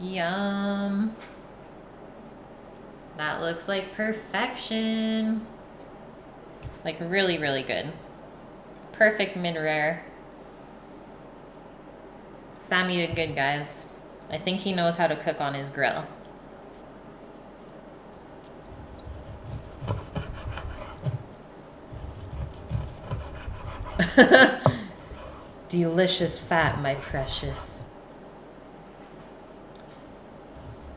Yum. That looks like perfection. Like really, really good. Perfect mid-rare. Sammy did good, guys. I think he knows how to cook on his grill. Delicious fat, my precious.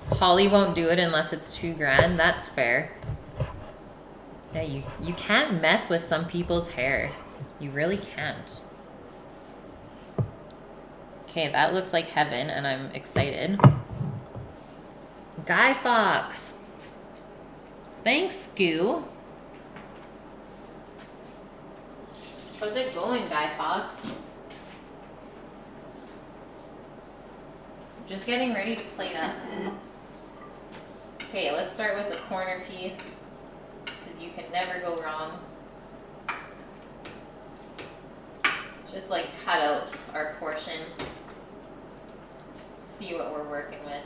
Holly won't do it unless it's $2,000. That's fair. Yeah, you can't mess with some people's hair. You really can't. Okay, that looks like heaven, and I'm excited. Guy Fawkes. Thanks, Scoo. How's it going, Guy Fawkes? Just getting ready to plate up. Okay, let's start with the corner piece, because you can never go wrong. Just like cut out our portion. See what we're working with.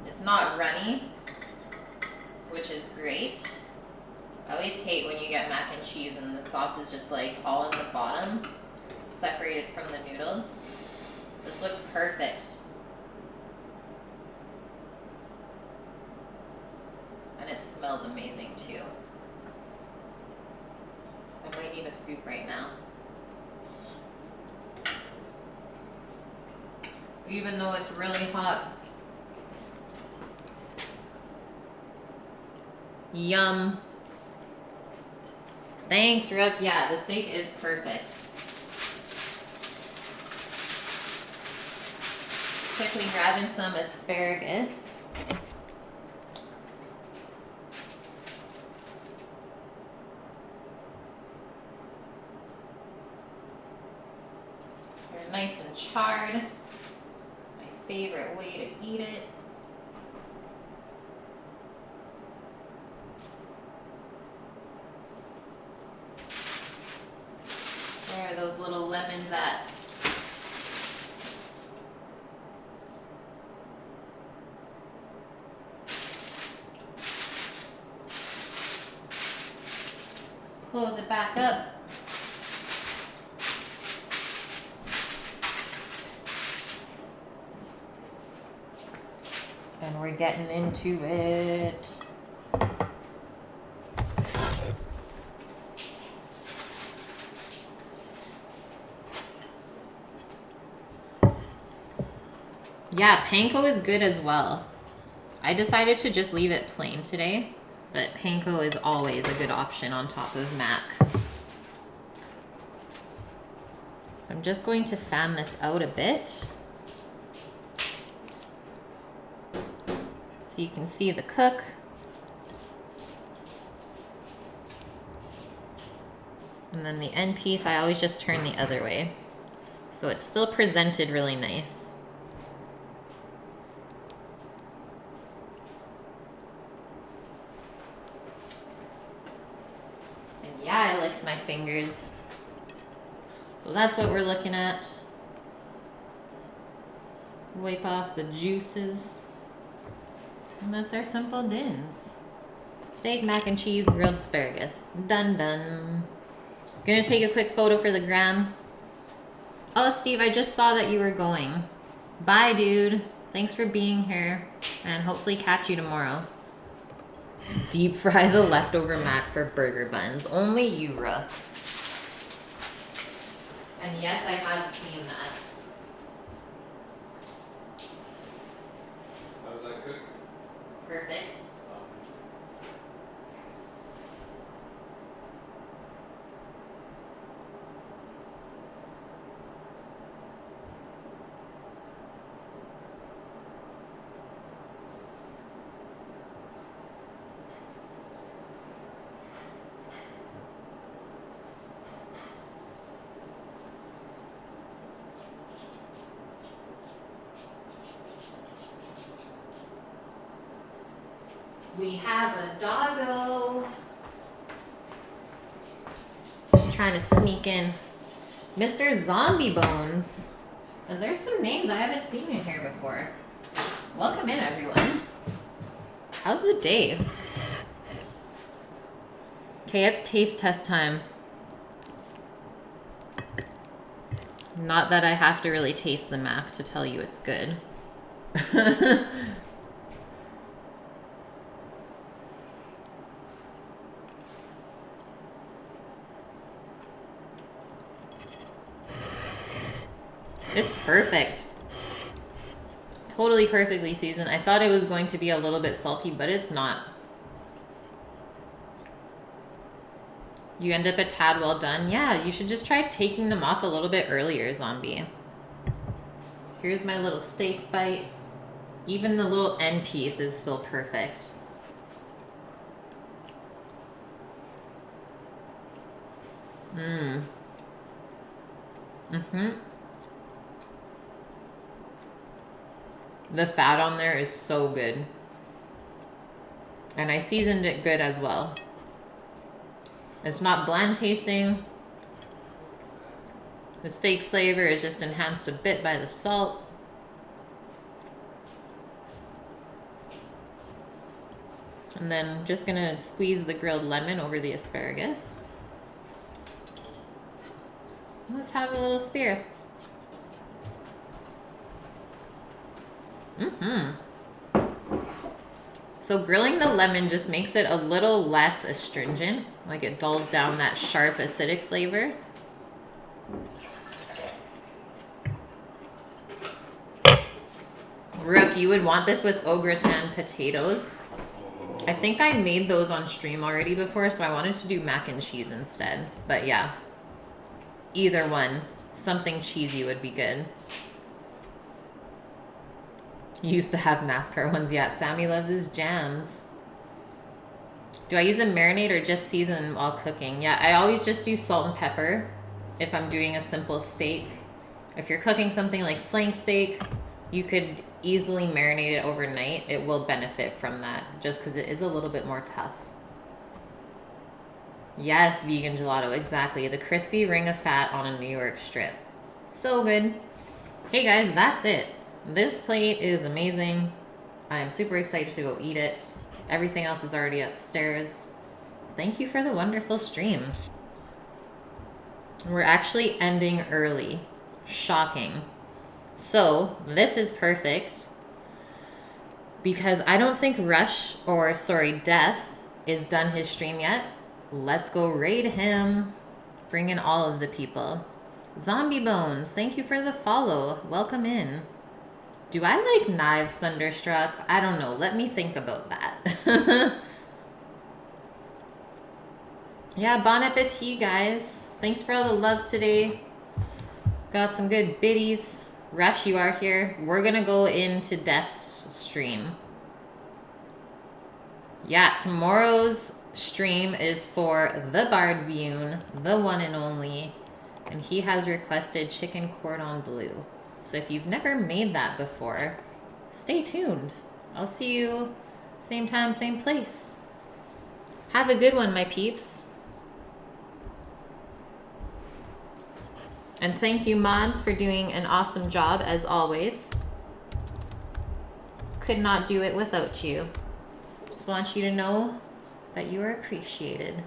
It's not runny, which is great. I always hate when you get mac and cheese and the sauce is just like all in the bottom, separated from the noodles. This looks perfect. And it smells amazing too. I might need a scoop right now. Even though it's really hot. Yum. Thanks, Rook. Yeah, the steak is perfect. Quickly grabbing some asparagus. They're nice and charred. favorite way to eat it. Where are those little lemons at? Close it back up. And we're getting into it. Yeah, panko is good as well. I decided to just leave it plain today, but panko is always a good option on top of mac. So I'm just going to fan this out a bit, so you can see the cook. And then the end piece, I always just turn the other way, so it's still presented really nice. Yeah, I licked my fingers. So that's what we're looking at. Wipe off the juices. And that's our simple dins. Steak, mac and cheese, grilled asparagus. Done, done. Gonna take a quick photo for the gram. Oh, Steve, I just saw that you were going. Bye, dude. Thanks for being here. And hopefully catch you tomorrow. Deep fry the leftover mac for burger buns. Only Yura. And yes, I have seen that.
How's that cook?
Perfect. We have a doggo. Just trying to sneak in. Mr. Zombie Bones. And there's some names I haven't seen in here before. Welcome in, everyone. How's the day? Okay, it's taste test time. Not that I have to really taste the mac to tell you it's good. It's perfect. Totally perfectly seasoned. I thought it was going to be a little bit salty, but it's not. You end up a tad well done. Yeah, you should just try taking them off a little bit earlier, Zombie. Here's my little steak bite. Even the little end piece is still perfect. Mmm. Mm-hmm. The fat on there is so good. And I seasoned it good as well. It's not bland tasting. The steak flavor is just enhanced a bit by the salt. And then just gonna squeeze the grilled lemon over the asparagus. Let's have a little spear. So grilling the lemon just makes it a little less astringent. Like it dulls down that sharp acidic flavor. Rook, you would want this with au gratin potatoes. I think I made those on stream already before, so I wanted to do mac and cheese instead. But yeah, either one. Something cheesy would be good. Used to have NASCAR ones. Yeah, Sammy loves his jams. Do I use a marinade or just season while cooking? Yeah, I always just do salt and pepper if I'm doing a simple steak. If you're cooking something like flank steak, you could easily marinate it overnight. It will benefit from that just because it is a little bit more tough. Yes, vegan gelato, exactly. The crispy ring of fat on a New York strip. So good. Hey guys, that's it. This plate is amazing. I am super excited to go eat it. Everything else is already upstairs. Thank you for the wonderful stream. We're actually ending early. Shocking. So, this is perfect because I don't think Death is done his stream yet. Let's go raid him. Bring in all of the people. Zombie Bones, thank you for the follow. Welcome in. Do I like knives, Thunderstruck? I don't know. Let me think about that. Yeah, bon appetit, guys. Thanks for all the love today. Got some good biddies. Rush, you are here. We're gonna go into Death's stream. Yeah, tomorrow's stream is for the Bard Vune, the one and only, and he has requested chicken cordon bleu. So if you've never made that before, stay tuned. I'll see you same time, same place. Have a good one, my peeps. And thank you, mods, for doing an awesome job, as always. Could not do it without you. Just want you to know that you are appreciated.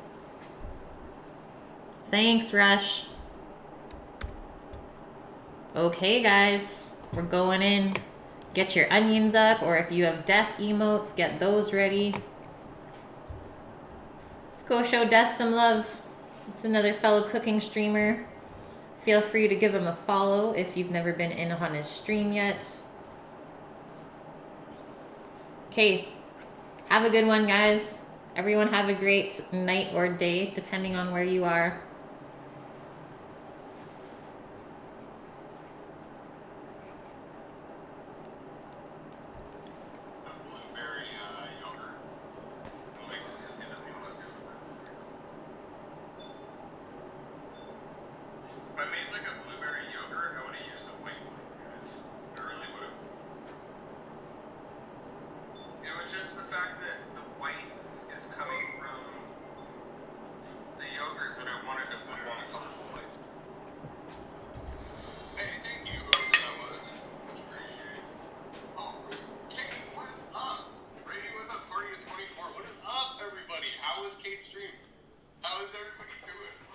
Thanks, Rush. Okay, guys, we're going in. Get your onions up, or if you have death emotes, get those ready. Let's go show Death some love. It's another fellow cooking streamer. Feel free to give him a follow if you've never been in on his stream yet. Okay, have a good one, guys. Everyone have a great night or day, depending on where you are.
How is Kate's stream? How is everybody doing?